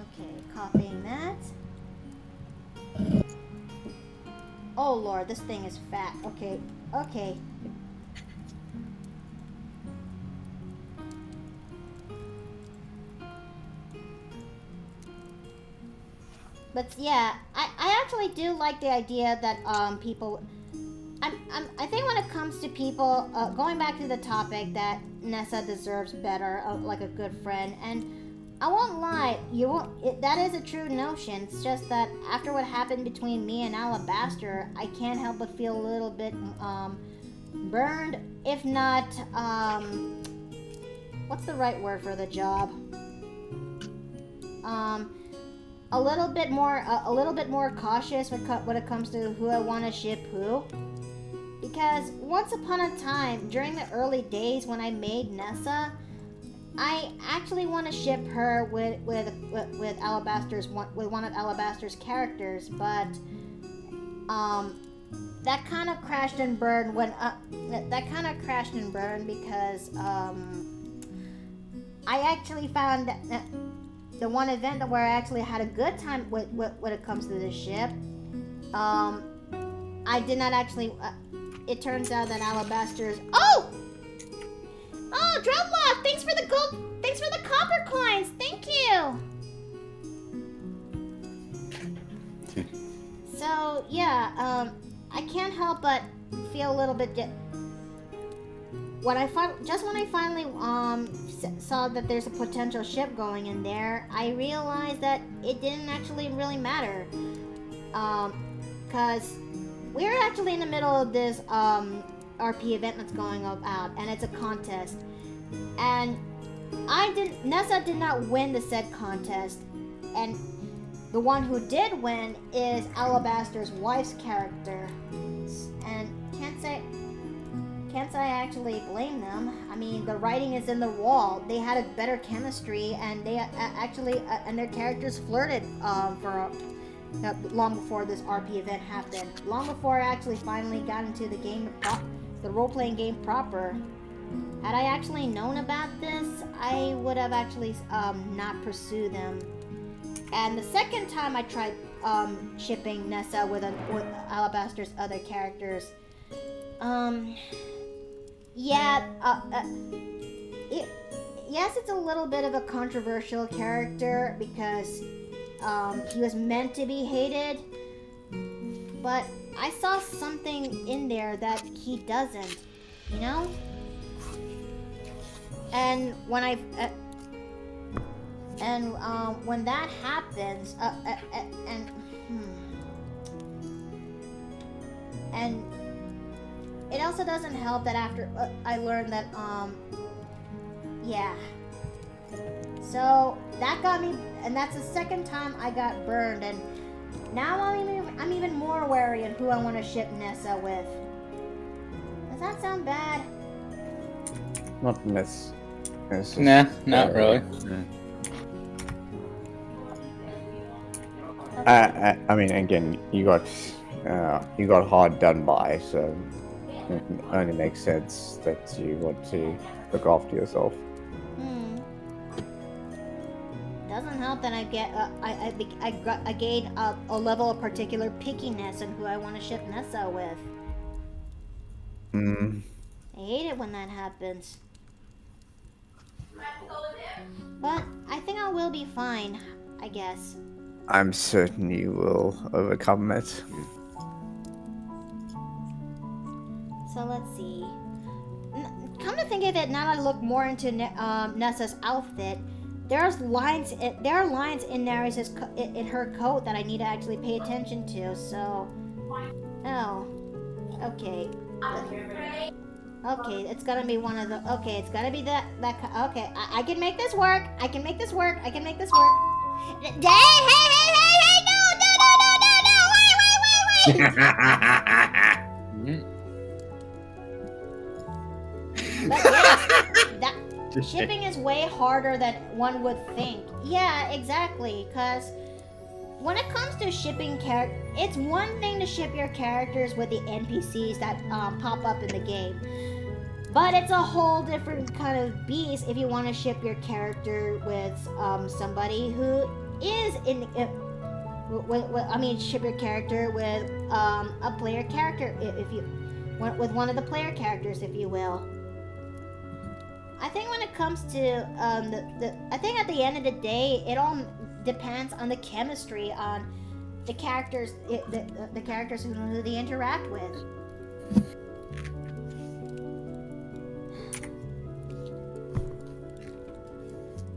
Okay, copying that. Oh lord, this thing is fat. Okay. But yeah, I actually do like the idea that people. I think when it comes to people, going back to the topic that Nessa deserves better, like a good friend, and I won't lie, that is a true notion. It's just that after what happened between me and Alabaster, I can't help but feel a little bit burned, if not what's the right word for the job? A little bit more cautious when it comes to who I want to ship who. Because once upon a time, during the early days when I made Nessa, I actually want to ship her with one of Alabaster's characters, but that kind of crashed and burned because I actually found that the one event where I actually had a good time when it comes to this ship, I did not actually. It turns out that Alabaster's. Oh, Drumlock! Thanks for the gold. Thanks for the copper coins. Thank you. So yeah, I can't help but feel a little bit. When I finally saw that there's a potential ship going in there, I realized that it didn't actually really matter, because we're actually in the middle of this RP event that's going out, and it's a contest, and Nessa did not win the said contest, and the one who did win is Alabaster's wife's character, and can't I actually blame them? I mean, the writing is in the wall. They had a better chemistry, and they actually and their characters flirted for long before this RP event happened. Long before I actually finally got into the game, the role-playing game proper. Had I actually known about this, I would have actually not pursued them. And the second time I tried shipping Nessa with Alabaster's other characters, yes, it's a little bit of a controversial character because he was meant to be hated, but I saw something in there that he doesn't, you know? And when when that happens, and it also doesn't help that after I learned that, so that got me, and that's the second time I got burned, and now I'm even more wary of who I want to ship Nessa with. Does that sound bad? Not It's just, Nah, not really. I mean, again, you got hard done by, so it only makes sense that you want to look after yourself. Doesn't help that I get I gain a level of particular pickiness in who I want to ship Nessa with. I hate it when that happens. But I think I will be fine, I guess. I'm certain you will overcome it. So let's see. Come to think of it, now that I look more into Nessa's outfit, there are lines in Neris's in her coat that I need to actually pay attention to. So, okay. Okay, it's gonna be one of the. Okay, it's gotta be that. Okay, I can make this work. I can make this work. I can make this work. Hey! No! Wait! But yes, that shipping is way harder than one would think. Yeah, exactly. Because when it comes to shipping it's one thing to ship your characters with the NPCs that pop up in the game. But it's a whole different kind of beast if you want to ship your character with somebody who is ship your character with a player character, with one of the player characters, if you will. I think when it comes to I think at the end of the day, it all depends on the chemistry on the characters, the characters who they interact with.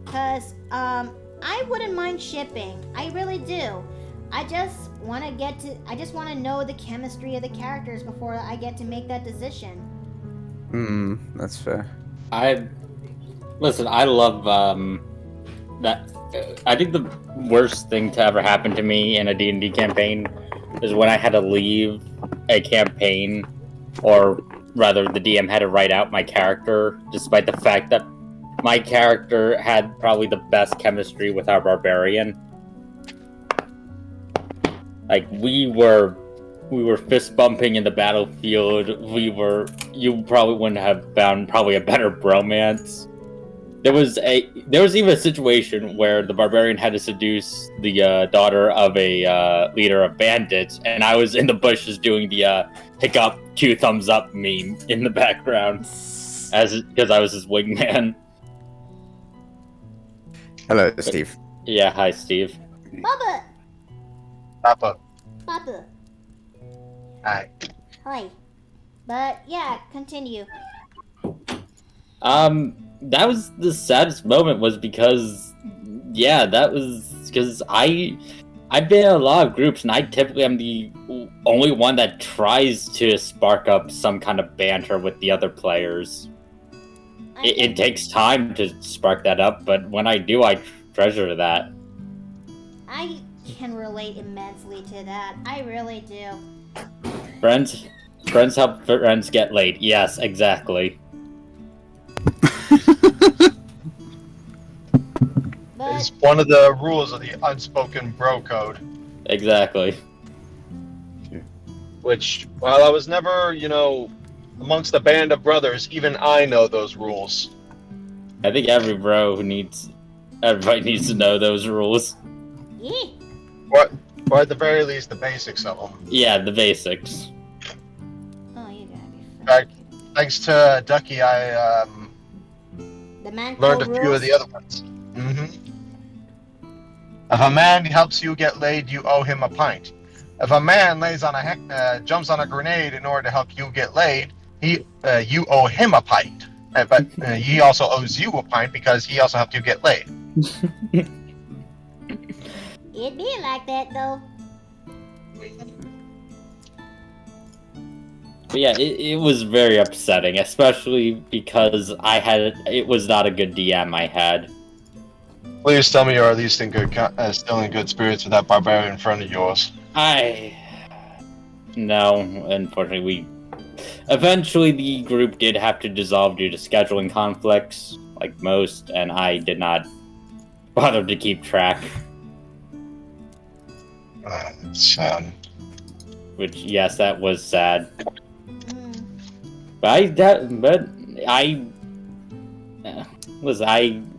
Because I wouldn't mind shipping. I really do. I just want to know the chemistry of the characters before I get to make that decision. That's fair. I love that. I think the worst thing to ever happen to me in a D&D campaign is when I had to leave a campaign, or rather the DM had to write out my character, despite the fact that my character had probably the best chemistry with our barbarian. Like, we were fist bumping in the battlefield. You probably wouldn't have found probably a better bromance. There was even a situation where the barbarian had to seduce the daughter of a leader of bandits, and I was in the bushes doing the hiccup 2 thumbs up meme in the background, because I was his wingman. Hello, Steve. Yeah, hi, Steve. Papa. Hi. Hi. But yeah, continue. That was the saddest moment, was because, I've been in a lot of groups, and I typically am the only one that tries to spark up some kind of banter with the other players. It takes time to spark that up, but when I do, I treasure that. I can relate immensely to that. I really do. Friends help friends get laid. Yes, exactly. It's one of the rules of the unspoken bro code. Exactly. Which, while I was never, amongst a band of brothers, even I know those rules. I think everybody needs to know those rules. Yeah. Or at the very least, the basics of them. Yeah, the basics. Oh, you gotta be. In fact, thanks to Ducky, I learned a few of the other ones. If a man helps you get laid, you owe him a pint. If a man jumps on a grenade in order to help you get laid, you owe him a pint. But he also owes you a pint because he also helped you get laid. It be like that, though. But yeah, it was very upsetting, especially because it was not a good DM I had. Please tell me you're at least still in good spirits with that barbarian friend of yours. No, unfortunately, eventually the group did have to dissolve due to scheduling conflicts. like most, and I did not bother to keep track. Which, yes, that was sad. But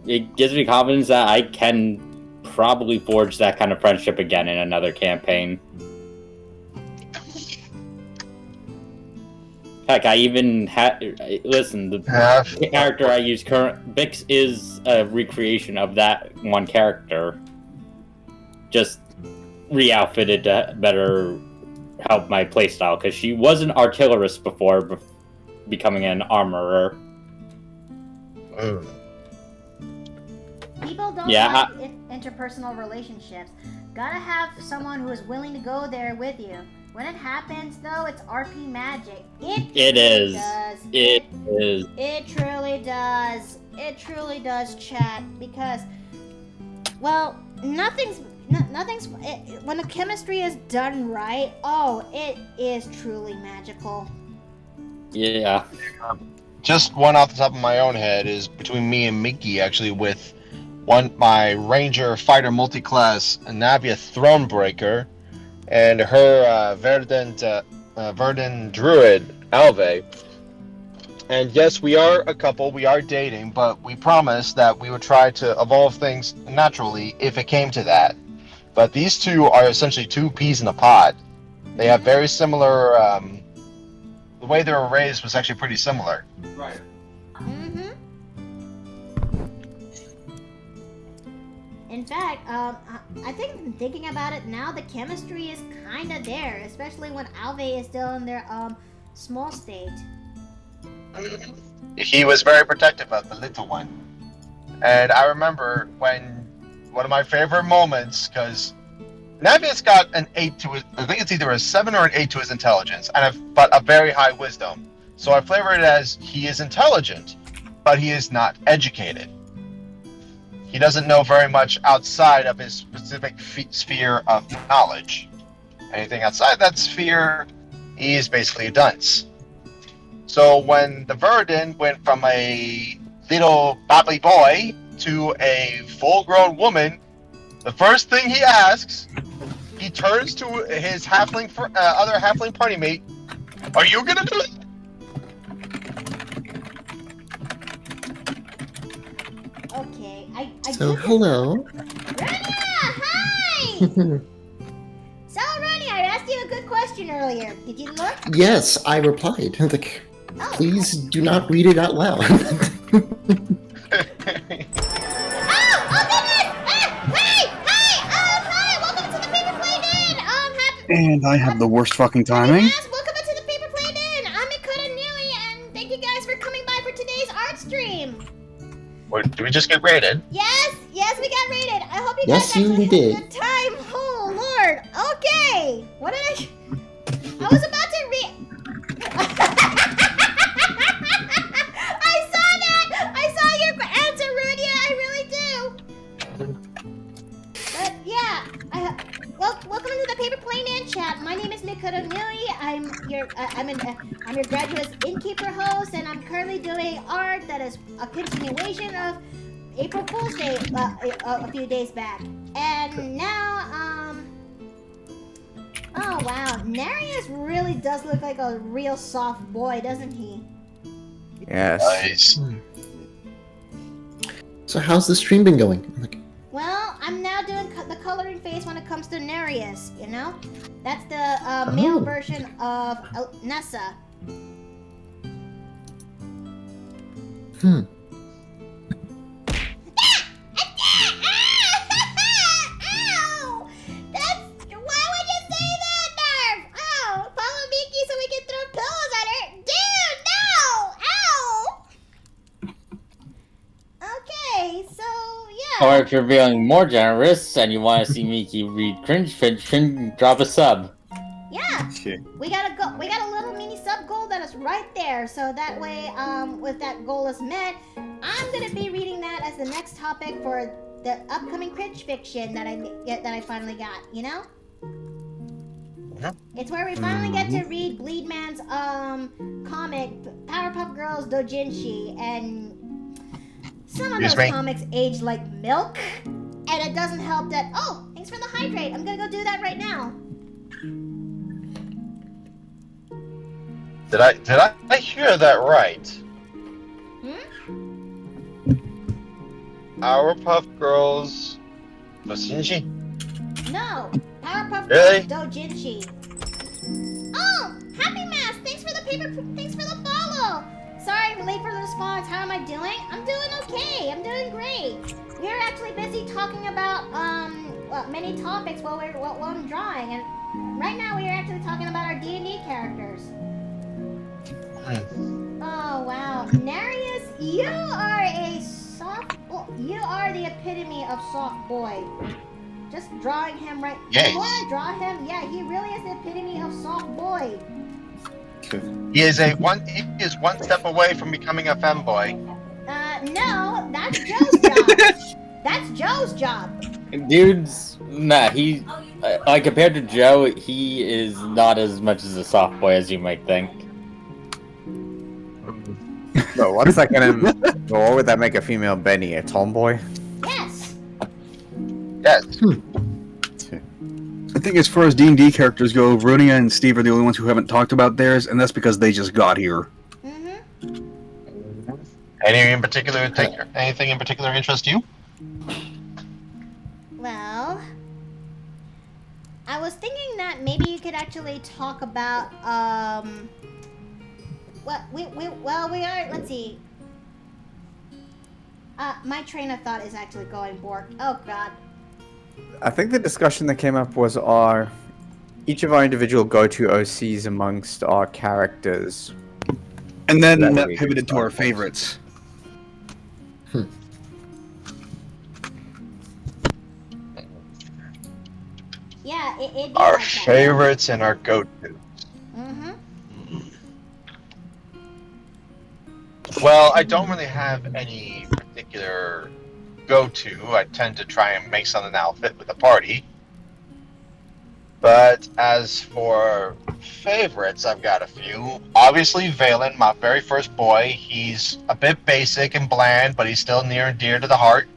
it gives me confidence that I can probably forge that kind of friendship again in another campaign. Heck, I even listen, the character I use Bix is a recreation of that one character. Just re-outfitted to better help my playstyle, because she was an artillerist before becoming an armorer. People don't like interpersonal relationships. Gotta have someone who is willing to go there with you. When it happens, though, it's RP magic. It is. It truly does. It truly does, chat. Because, well, nothing's. When the chemistry is done right, it is truly magical. Yeah. Just one off the top of my own head is between me and Mickey, actually, with my Ranger Fighter multi-class Navia Thronebreaker and her Verdant Druid Alve. And yes, we are a couple, we are dating, but we promised that we would try to evolve things naturally if it came to that. But these two are essentially two peas in a pod. They have very similar. The way they were raised was actually pretty similar. Right. Mm-hmm. In fact, I think thinking about it now, the chemistry is kind of there, especially when Alve is still in their small state. He was very protective of the little one, and I remember when. One of my favorite moments, because Navia's got an 8 to his, I think it's either a 7 or an 8 to his intelligence, but a very high wisdom. So I flavor it as he is intelligent, but he is not educated. He doesn't know very much outside of his specific sphere of knowledge. Anything outside that sphere, he is basically a dunce. So when the Verdant went from a little babbly boy to a full-grown woman, the first thing he asks, he turns to his other halfling party mate. Are you gonna do it? Okay, So hello. Rania, hi. So Rania, I asked you a good question earlier. Did you look? Yes, I replied. Like, please do not read it out loud. And I have the worst fucking timing. Yes, welcome back to the Paper Plane Inn. I'm Mikota Nui, and thank you guys for coming by for today's art stream. Did we just get raided? Yes, we got raided. I hope you Yes, guys actually you did. had a good time. Oh, Lord. Okay. What did I was about to read. I saw your answer, Rudia. I really do. But yeah, welcome to the Paper Plane Inn chat. My name is Mikota Nui. I'm your graduate innkeeper host, and I'm currently doing art that is a continuation of April Fool's Day a few days back. And now, oh wow, Narius really does look like a real soft boy, doesn't he? Yes. Nice. So how's the stream been going? Like, Well, I'm now doing the coloring phase when it comes to Nereus, you know? That's the male version of Nessa. Ow! Why would you say that, Nerf? Ow! Follow Miki so we can throw pillows at her. Dude, no! Ow! Okay, so yeah. Or if you're feeling more generous and you want to see Miki read cringe fiction, drop a sub. Yeah. Okay. We got a little mini sub goal that is right there. So that way, with that goal is met, I'm gonna be reading that as the next topic for the upcoming cringe fiction that I finally got. You know? It's where we finally get to read Bleedman's comic Powerpuff Girls Dojinshi, and some of Excuse those me? comics age like milk, and it doesn't help that. Oh, thanks for the hydrate. I'm gonna go do that right now. Did I hear that right? Powerpuff Girls Doujinshi? No, Powerpuff Really? Girls Doujinshi. Oh, Happy Mask, thanks for the follow. Sorry, I'm late for the response. How am I doing? I'm doing okay. I'm doing great. We're actually busy talking about many topics while I'm drawing, and right now we are actually talking about our D&D characters. Oh wow, Narius, you are the epitome of soft boy. Just drawing him right. Yes. The more I draw him, yeah, he really is the epitome of soft boy. He is one step away from becoming a femboy. No, that's Joe's job. That's Joe's job. Dude's he compared to Joe, he is not as much as a soft boy as you might think. So what is that gonna? What would that make a female Benny? A tomboy? Yes. Yes. I think as far as D&D characters go, Ronia and Steve are the only ones who haven't talked about theirs, and that's because they just got here. Anything in particular interest you? Well, I was thinking that maybe you could actually talk about let's see. My train of thought is actually going bork. Oh god. I think the discussion that came up was each of our individual go-to OCs amongst our characters. And then that pivoted to our favorites. Yeah, it'd be Our like that. favorites and our go-tos. Well, I don't really have any particular go-to. I tend to try and make something that'll fit with the party. But as for favorites, I've got a few. Obviously, Valen, my very first boy. He's a bit basic and bland, but he's still near and dear to the heart.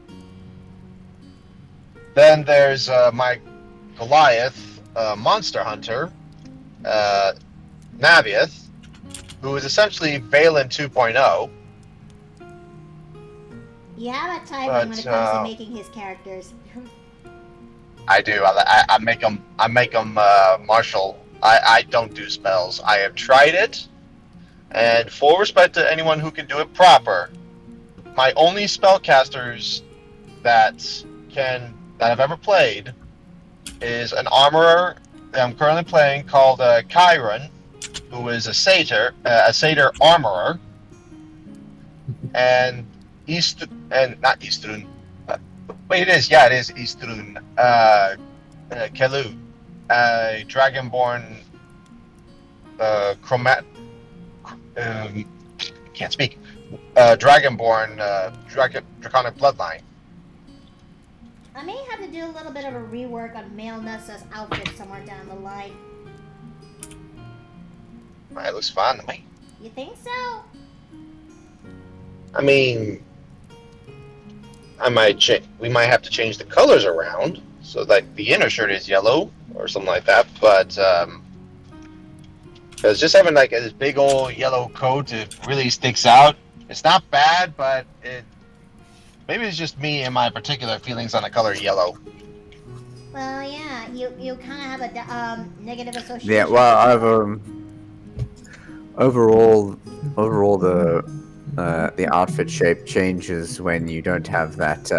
Then there's my Goliath, monster hunter, Naviath, who is essentially Valen 2.0. You have a type when it comes to making his characters. I do. I make them martial. I don't do spells. I have tried it, and full respect to anyone who can do it proper. My only spellcasters that I've ever played is an armorer that I'm currently playing called Chiron, who is a satyr armorer, and not Eastrun. Wait, it is Eastrun. Kelu, dragonborn. Can't speak. Dragonborn. Draconic bloodline. I may have to do a little bit of a rework on male Nessa's outfit somewhere down the line. It looks fine to me. You think so? I mean, we might have to change the colors around so that the inner shirt is yellow or something like that. But because just having like this big old yellow coat, it really sticks out. It's not bad, but maybe it's just me and my particular feelings on the color yellow. Well, yeah, you kind of have a negative association. Yeah, well, overall the outfit shape changes when you don't have that.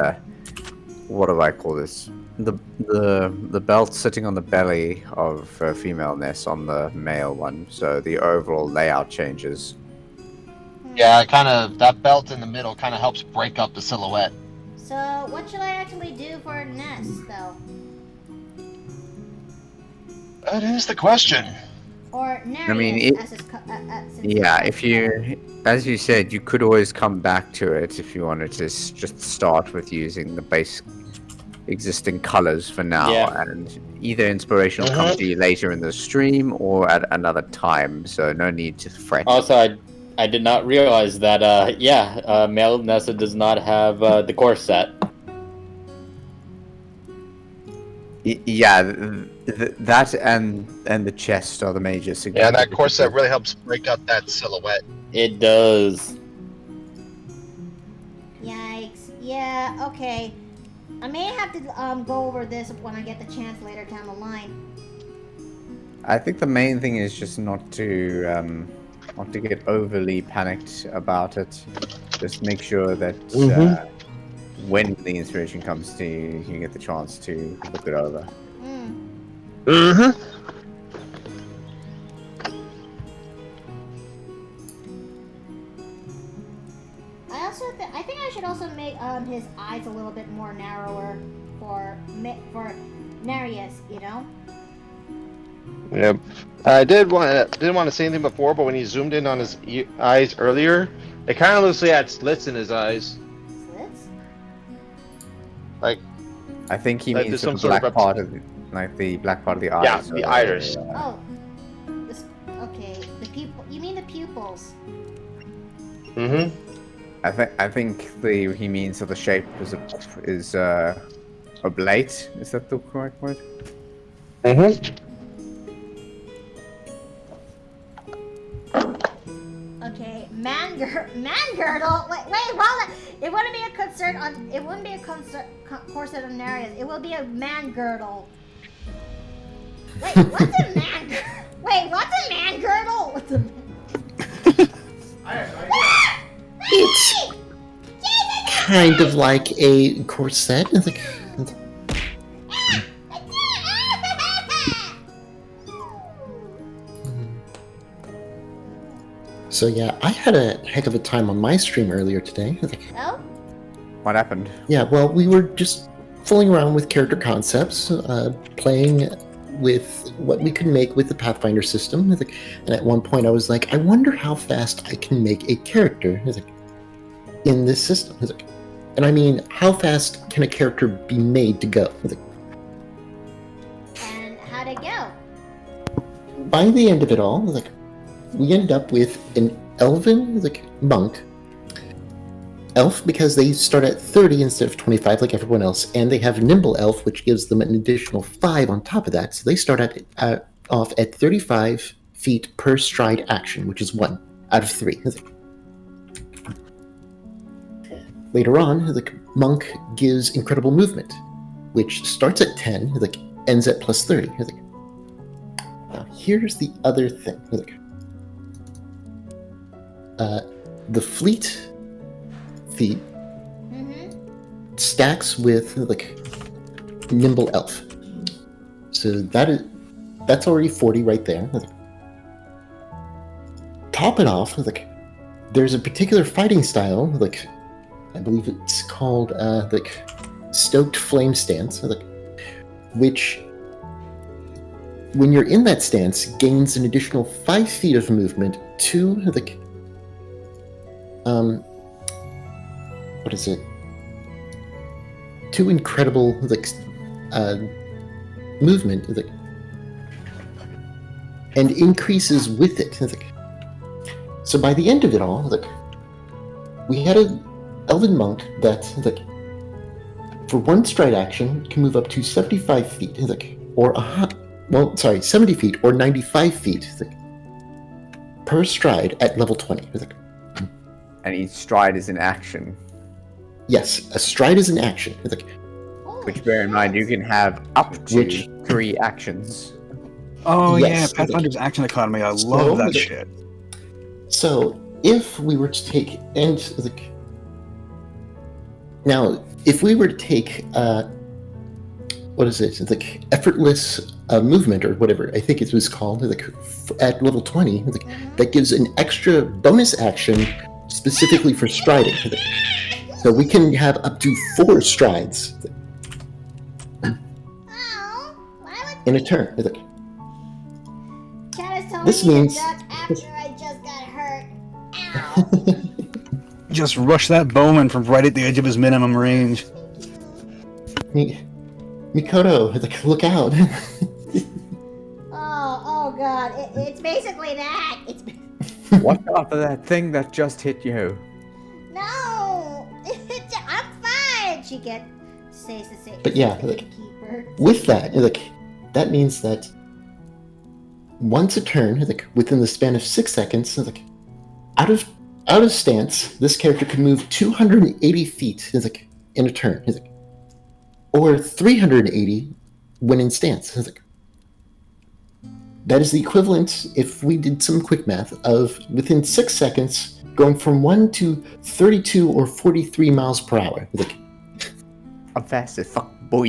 What do I call this? The belt sitting on the belly of female Ness on the male one, so the overall layout changes. Yeah, that belt in the middle kind of helps break up the silhouette. So, what should I actually do for Ness, though? That is the question. Or Narius, I mean, if you, as you said, you could always come back to it if you wanted to just start with using the base existing colors for now, and either inspiration will come to you later in the stream or at another time, so no need to fret. Also, I did not realize that, male Nessa does not have the corset. That and the chest are the major Yeah, significant. that corset really helps break up that silhouette. It does. Yikes. Yeah, okay. I may have to go over this when I get the chance later down the line. I think the main thing is just not to get overly panicked about it. Just make sure that when the inspiration comes to you, you get the chance to look it over. I think I should also make his eyes a little bit more narrower for Nereus, you know? Yep. I didn't want to say anything before, but when he zoomed in on his eyes earlier, it kind of looks like he had slits in his eyes. Slits? Like, I think he like means there's some the sort black of part of the black part of the eyes. Yeah, the iris. Oh. Okay. The pupil. You mean the pupils? Mm-hmm. I think he means that the shape is oblate. Is that the correct word? Mm-hmm. Okay, man girdle. Wait, hold on. It wouldn't be a concern on. It wouldn't be a corset on Nereus. It will be a man girdle. Wait, what's a man? Wait, what's a man girdle? What's a man? It's kind of like a corset. It's like, so yeah, I had a heck of a time on my stream earlier today. It's like, Oh? What happened? yeah, well, we were just fooling around with character concepts, playing with what we could make with the Pathfinder system. It's like, and at one point I was like, I wonder how fast I can make a character. It's like, in this system. It's like, and I mean, how fast can a character be made to go? It's like, And how'd it go? by the end of it all, like, we ended up with an elven monk. Elf, because they start at 30 instead of 25 like everyone else, and they have nimble elf, which gives them an additional 5 on top of that. So they start off at 35 feet per stride action, which is 1 out of 3. Later on, the monk gives incredible movement, which starts at 10, ends at plus 30. Now, here's the other thing. The fleet feat stacks with nimble elf, so that's already 40 right there. Top it off, there's a particular fighting style, I believe it's called stoked flame stance, which, when you're in that stance, gains an additional 5 feet of movement to what is it? 2 incredible movement, and increases with it. So by the end of it all, we had an elven monk that, for 1 stride action, can move up to 75 feet, or 70 feet or 95 feet per stride at level 20. And each stride is an action. Yes, a stride is an action. Which, bear in mind, you can have up to 3 actions. Oh Yes, yeah, Pathfinder's Action Economy. I love that shit. So if we were to take now, if we were to take what is it? Effortless movement or whatever I think it was called, at level 20, that gives an extra bonus action specifically for striding. So we can have up to 4 strides in a turn. This means After I just got hurt. Ow. Just rush that bowman from right at the edge of his minimum range. Mikoto, look out. Oh god, it's basically that. It's Watch out for that thing that just hit you. No, I'm fine. She says the same. But yeah, the like, keeper. with that, like, that means that once a turn, like within the span of 6 seconds, like out of stance, this character can move 280 feet, like in a turn, like, or 380 when in stance. Like, that is the equivalent, if we did some quick math, of within 6 seconds going from 1 to 32 or 43 miles per hour. Like, I'm fast as fuck, boy.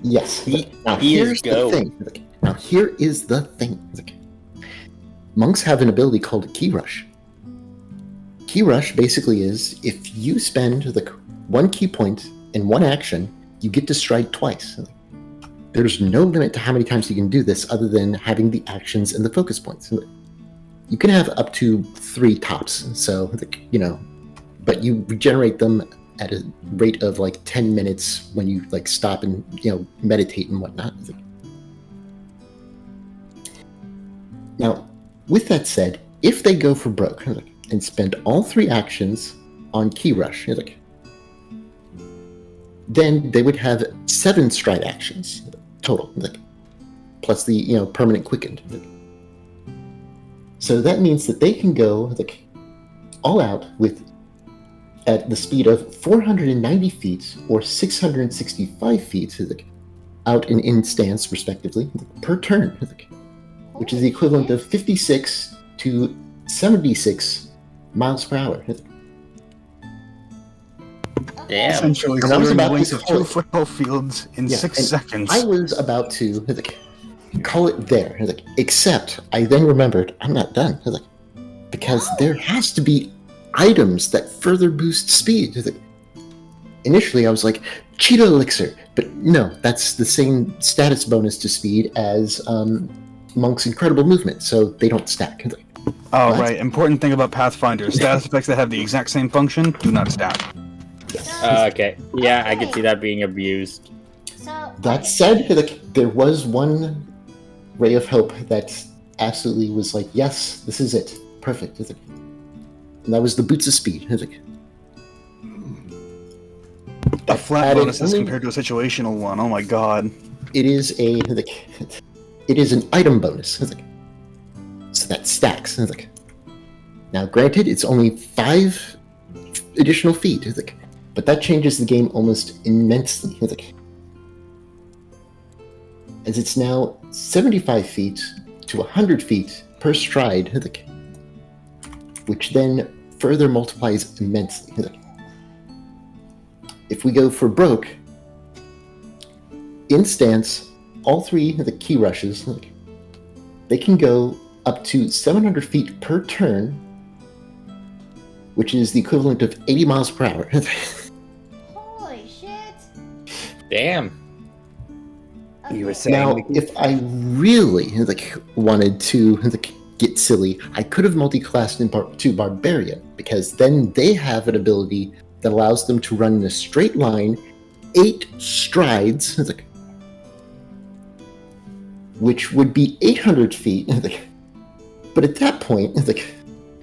yes. Now he is here's the go. thing. Like, now here is the thing. Like, monks have an ability called Key Rush. Key Rush basically is if you spend like one key point in one action, you get to stride twice. There's no limit to how many times you can do this other than having the actions and the focus points. You can have up to 3 tops, so, you know, but you regenerate them at a rate of like 10 minutes when you like stop and, you know, meditate and whatnot. Now, with that said, if they go for broke and spend all 3 actions on Key Rush, then they would have 7 stride actions total, like, plus the, you know, permanent quickened. So that means that they can go like all out with at the speed of 490 feet or 665 feet like, out and in stance respectively per turn, which is the equivalent of 56 to 76 miles per hour. Damn. Essentially And I was clearing the about length to of call 2 it- football fields in Yeah, 6 and seconds. I was about to like, call it there, like, except I then remembered I'm not done, like, because there has to be items that further boost speed. Like, initially, I was like Cheetah Elixir, but no, that's the same status bonus to speed as Monk's Incredible Movement, so they don't stack. Like, Oh, what? right. Important thing about Pathfinder. Status effects that have the exact same function do not stack. Okay. Yeah, I could see that being abused. So That said, like, there was one ray of hope that absolutely was like, yes, this is it. Perfect. Like, and that was the Boots of Speed. Like, A flat added bonus as only- compared to a situational one. Oh my god. it is a like, it is an item bonus. Like, so that stacks. Like, now, granted, it's only 5 additional feet. Like, but that changes the game almost immensely. Like, as it's now 75 feet to 100 feet per stride, like, which then further multiplies immensely. Like, if we go for broke, in stance, all 3 of the key rushes, like, they can go up to 700 feet per turn, which is the equivalent of 80 miles per hour. holy shit. Damn. You were Okay. saying Now, the- if I really like wanted to like, get silly, I could have multi-classed to Barbarian, because then they have an ability that allows them to run in a straight line 8 strides, like, which would be 800 feet. Like, but at that point, like,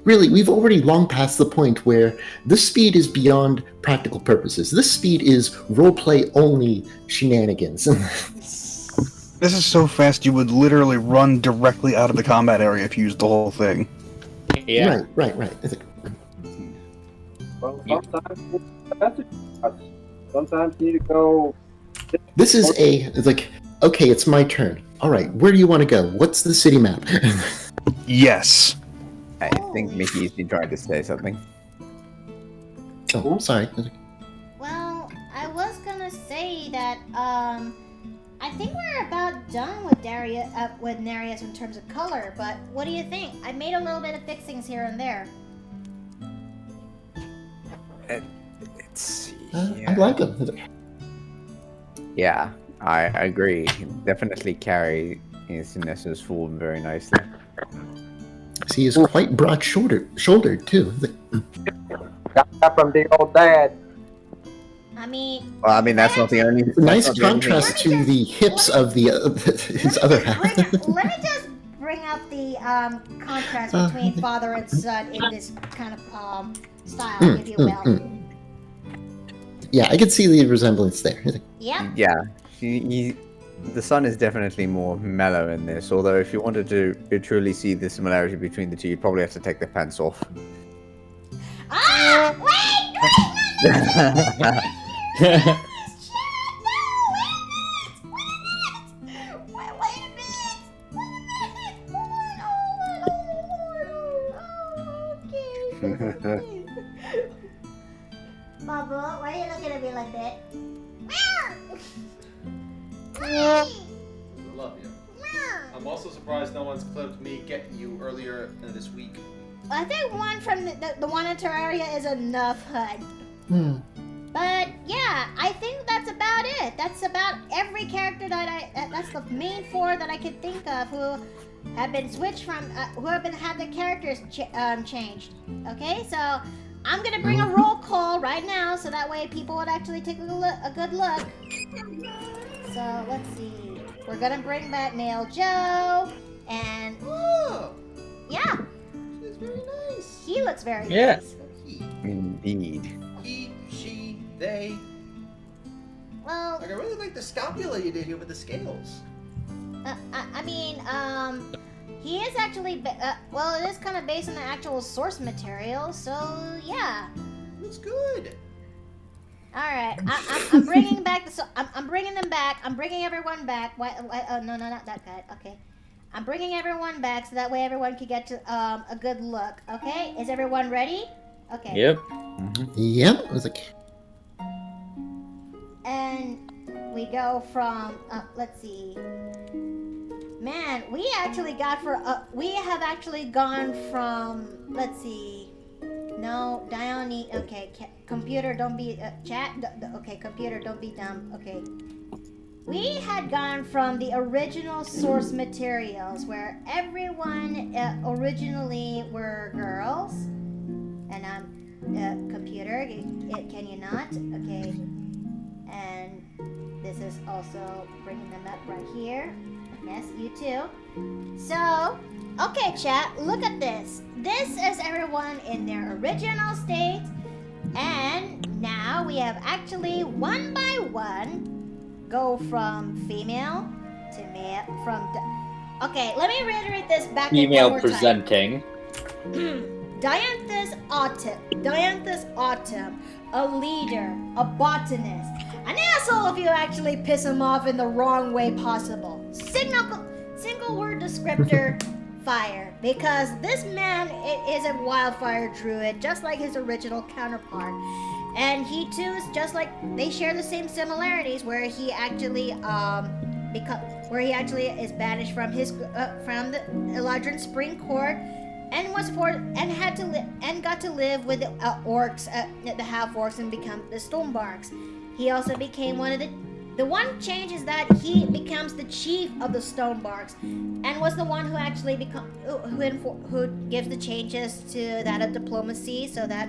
really, we've already long passed the point where this speed is beyond practical purposes. This speed is roleplay only shenanigans. This is so fast you would literally run directly out of the combat area if you used the whole thing. Yeah. Right. It's like, Well, sometimes you need to go. this is it's like, okay, it's my turn. All right, where do you want to go? What's the city map? Yes. I think Mickey's been trying to say something. Oh, sorry. Well, I was gonna say that I think we're about done with Nereus in terms of color, but what do you think? I made a little bit of fixings here and there. It's I like him. yeah, I agree. Definitely carry his Nessa's form very nicely. See, he's quite broad-shouldered too. Got that from the old dad. I mean, Well, I mean that's not the only. Nice that's not the only thing. contrast to the hips of the his other half. let me just bring up the contrast between father and son in this kind of style, if you will. Yeah, I could see the resemblance there. Yep. Yeah, the son is definitely more mellow in this. Although, if you wanted to truly see the similarity between the two, you'd probably have to take their pants off. Ah! Wait! Bubba, why are you looking at me like that? Love you. I'm also surprised no one's clipped me getting you earlier this week. I think one from the one in Terraria is enough, HUD. But yeah, I think that's about it. That's about every character that's the main 4 that I could think of who have been switched from, who have had the characters changed. Okay, so I'm gonna bring a roll call right now, so that way people would actually take a good look. So let's see. We're gonna bring back Male Joe, and yeah, It's very nice. he looks very nice. Indeed. He, she, they. Well, Like, I really like the scapula you did here with the scales. I mean, he is actually, well, it is kind of based on the actual source material, so yeah. Looks good. All right, I'm bringing back I'm bringing them back. I'm bringing everyone back. Why? Oh no, not that guy. Okay, I'm bringing everyone back so that way everyone can get to a good look. Okay, is everyone ready? Okay. Yep. Yep. I was like, And we go from let's see. Man, we have actually gone from, let's see. No, Dione. Okay, computer, don't be chat. Okay, computer, don't be dumb. Okay. We had gone from the original source materials where everyone originally were girls, and computer, can you not? Okay. And this is also bringing them up right here. Yes, you too. So, okay, chat, look at this. This is everyone in their original state, and now we have actually one by one go from female to male. Okay, let me reiterate this back. Female presenting. Dianthus Autumn, a leader, a botanist, an asshole if you actually piss him off in the wrong way possible. Single word descriptor, fire, because this man is a wildfire druid, just like his original counterpart, and he too is just like, they share the same similarities, where he actually is banished from from the Eladrin Spring Court. And got to live with the orcs, the half orcs, and become the Stonebarks. He also became one of the one change is that he becomes the chief of the Stonebarks, and was the one who actually who gives the changes to that of diplomacy, so that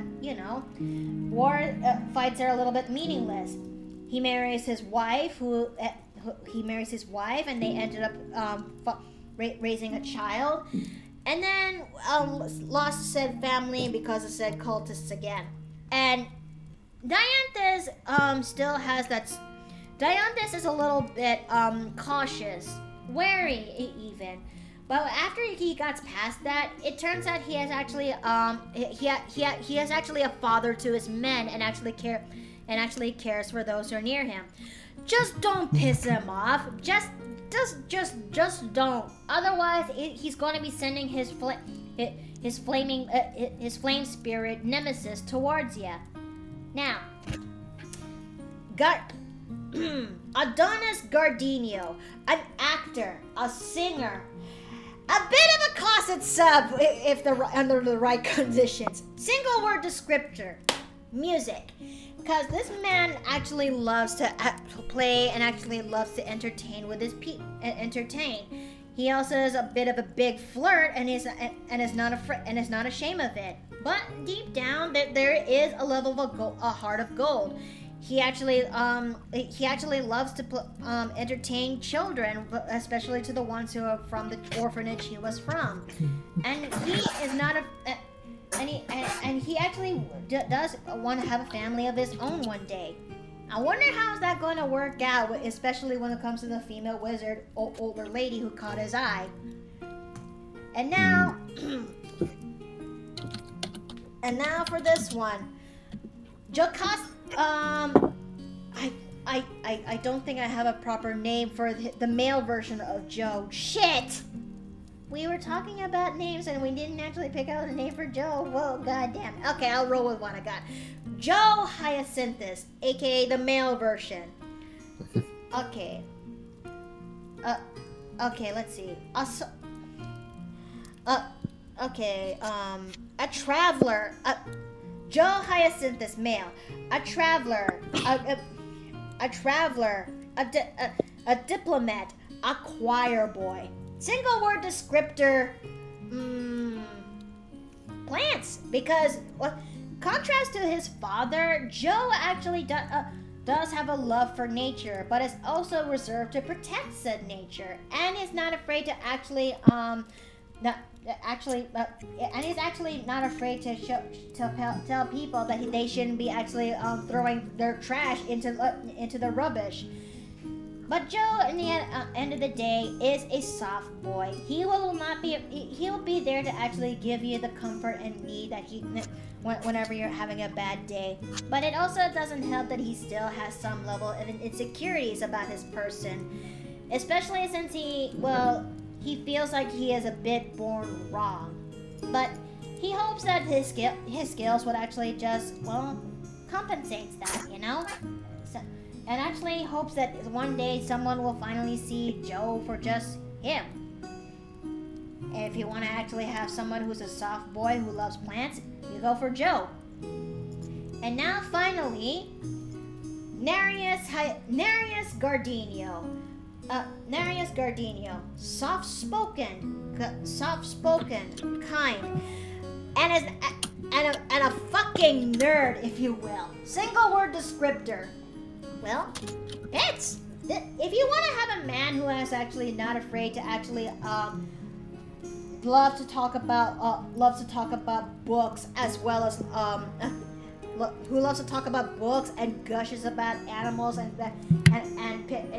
war fights are a little bit meaningless. He marries his wife, and they ended up raising a child. And then lost said family because of said cultists again. And Dianthus still has that. Dianthus is a little bit cautious, wary even. But after he got past that, it turns out he has actually he has actually a father to his men, and actually cares for those who are near him. Just don't piss him off. Just don't. Otherwise, he's going to be sending his flame spirit nemesis towards you. Now, Adonis Gardino, an actor, a singer, a bit of a closet sub if under the right conditions. Single word descriptor, music. Because this man actually loves to play and actually loves to entertain with his entertain. He also is a bit of a big flirt and is not ashamed of it. But deep down, there is a level of a heart of gold. he actually loves to entertain children, especially to the ones who are from the orphanage he was from. And he is not a and he actually does want to have a family of his own one day. I wonder how's that going to work out, especially when it comes to the female wizard, older lady who caught his eye. And now, and now for this one, Jocasta. I don't think I have a proper name for the male version of Joe. Shit! We were talking about names and we didn't actually pick out a name for Joe. Whoa, goddamn. Okay, I'll roll with one I got. Joe Hyacinthus, aka the male version. Okay. Okay, let's see. Okay, a traveler. Joe Hyacinthus, male. A traveler. A traveler. A diplomat. A choir boy. Single word descriptor. Plants. Because, contrast to his father, Joe actually does have a love for nature, but is also reserved to protect said nature, and is not afraid to actually and he's actually not afraid to tell people that they shouldn't be actually throwing their trash into the rubbish. But Joe, in the end of the day, is a soft boy. He will be there to actually give you the comfort and need that whenever you're having a bad day. But it also doesn't help that he still has some level of insecurities about his person, especially since he feels like he is a bit born wrong. But he hopes that his skills would actually just, compensates that, you know? And actually hopes that one day someone will finally see Joe for just him. And if you want to actually have someone who's a soft boy who loves plants, you go for Joe. And now finally, Nereus Gardenia. Nereus Gardenia, soft-spoken, kind, and a fucking nerd, if you will. Single word descriptor. Well, if you want to have a man who is actually not afraid to actually loves to talk about books, as well as who loves to talk about books and gushes about animals and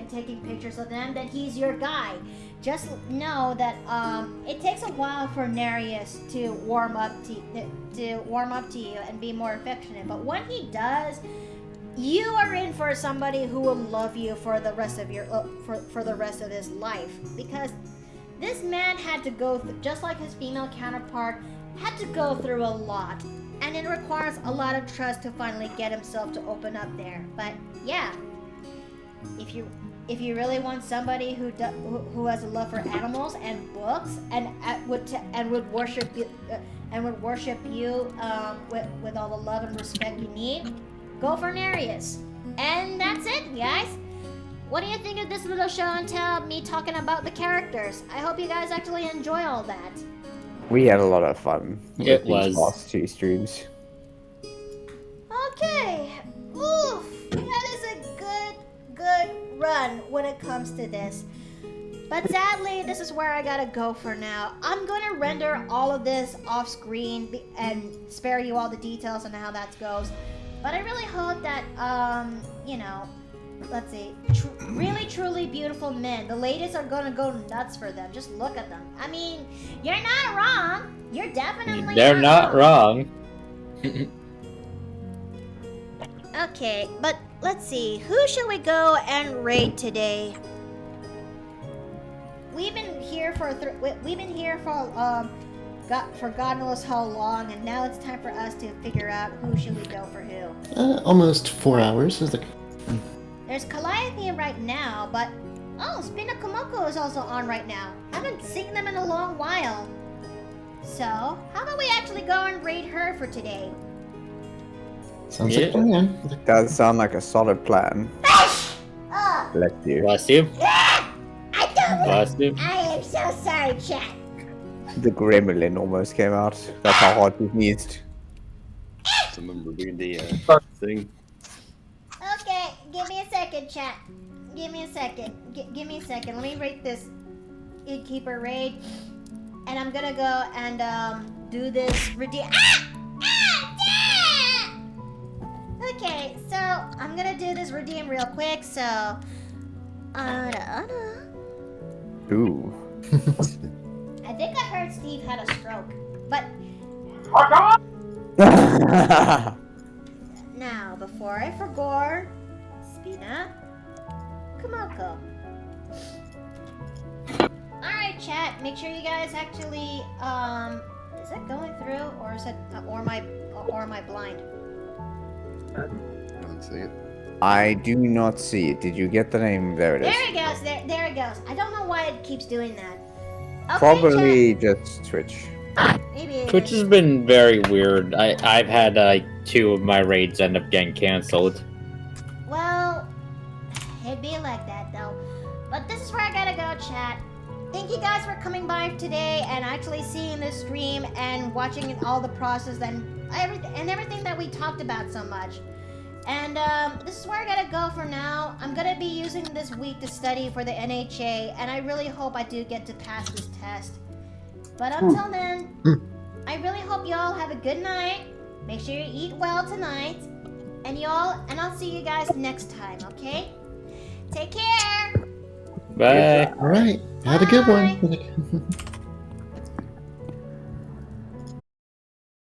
taking pictures of them, then he's your guy. Just know that it takes a while for Nereus to warm up to you and be more affectionate. But when he does, you are in for somebody who will love you for the rest of your for the rest of his life, because this man had to go through, just like his female counterpart, had to go through a lot, and it requires a lot of trust to finally get himself to open up there. But yeah, if you really want somebody who has a love for animals and books and would worship you with all the love and respect you need, go for Nereus. And that's it, guys. What do you think of this little show and tell, me talking about the characters? I hope you guys actually enjoy all that. We had a lot of fun with was these last 2 streams. Okay. Oof. That is a good run when it comes to this. But sadly, this is where I gotta go for now. I'm gonna render all of this off screen and spare you all the details on how that goes. But I really hope that, let's see, really truly beautiful men. The ladies are gonna go nuts for them. Just look at them. I mean, you're not wrong. You're definitely They're not wrong. Okay, but let's see. Who should we go and raid today? We've been here for God knows how long, and now it's time for us to figure out who should we go for who. Almost 4 hours. It was like... There's Calliope right now, but Spinakomoko is also on right now. Haven't seen them in a long while. So, how about we actually go and raid her for today? Sounds like a plan. Does sound like a solid plan. Bless you. Bless you. I don't. Bless you. I am so sorry, chat. The gremlin almost came out. That's how hard we sneezed. Someone reviewing the thing. Give me a second, chat. Give me a second. Give me a second. Let me rate this Innkeeper raid. And I'm gonna go and do this redeem. Okay, so I'm gonna do this redeem real quick. So, Ooh. I think I heard Steve had a stroke, but now before I forgot, Spina, Kumoko. Alright, chat, make sure you guys actually, is that going through, or is it, or am I blind? I don't see it. I do not see it. Did you get the name? There it is. There it goes, there it goes. I don't know why it keeps doing that. Okay, Probably just Twitch. chat, maybe it Twitch is. has been very weird. I've had 2 of my raids end up getting canceled. Well, it'd be like that though. But this is where I gotta go, chat. Thank you guys for coming by today and actually seeing this stream and watching all the process and everything that we talked about so much. And this is where I gotta go for now. I'm gonna be using this week to study for the NHA, and I really hope I do get to pass this test. But until then, I really hope y'all have a good night. Make sure you eat well tonight. And I'll see you guys next time, okay? Take care! Bye. All right. Have a good one.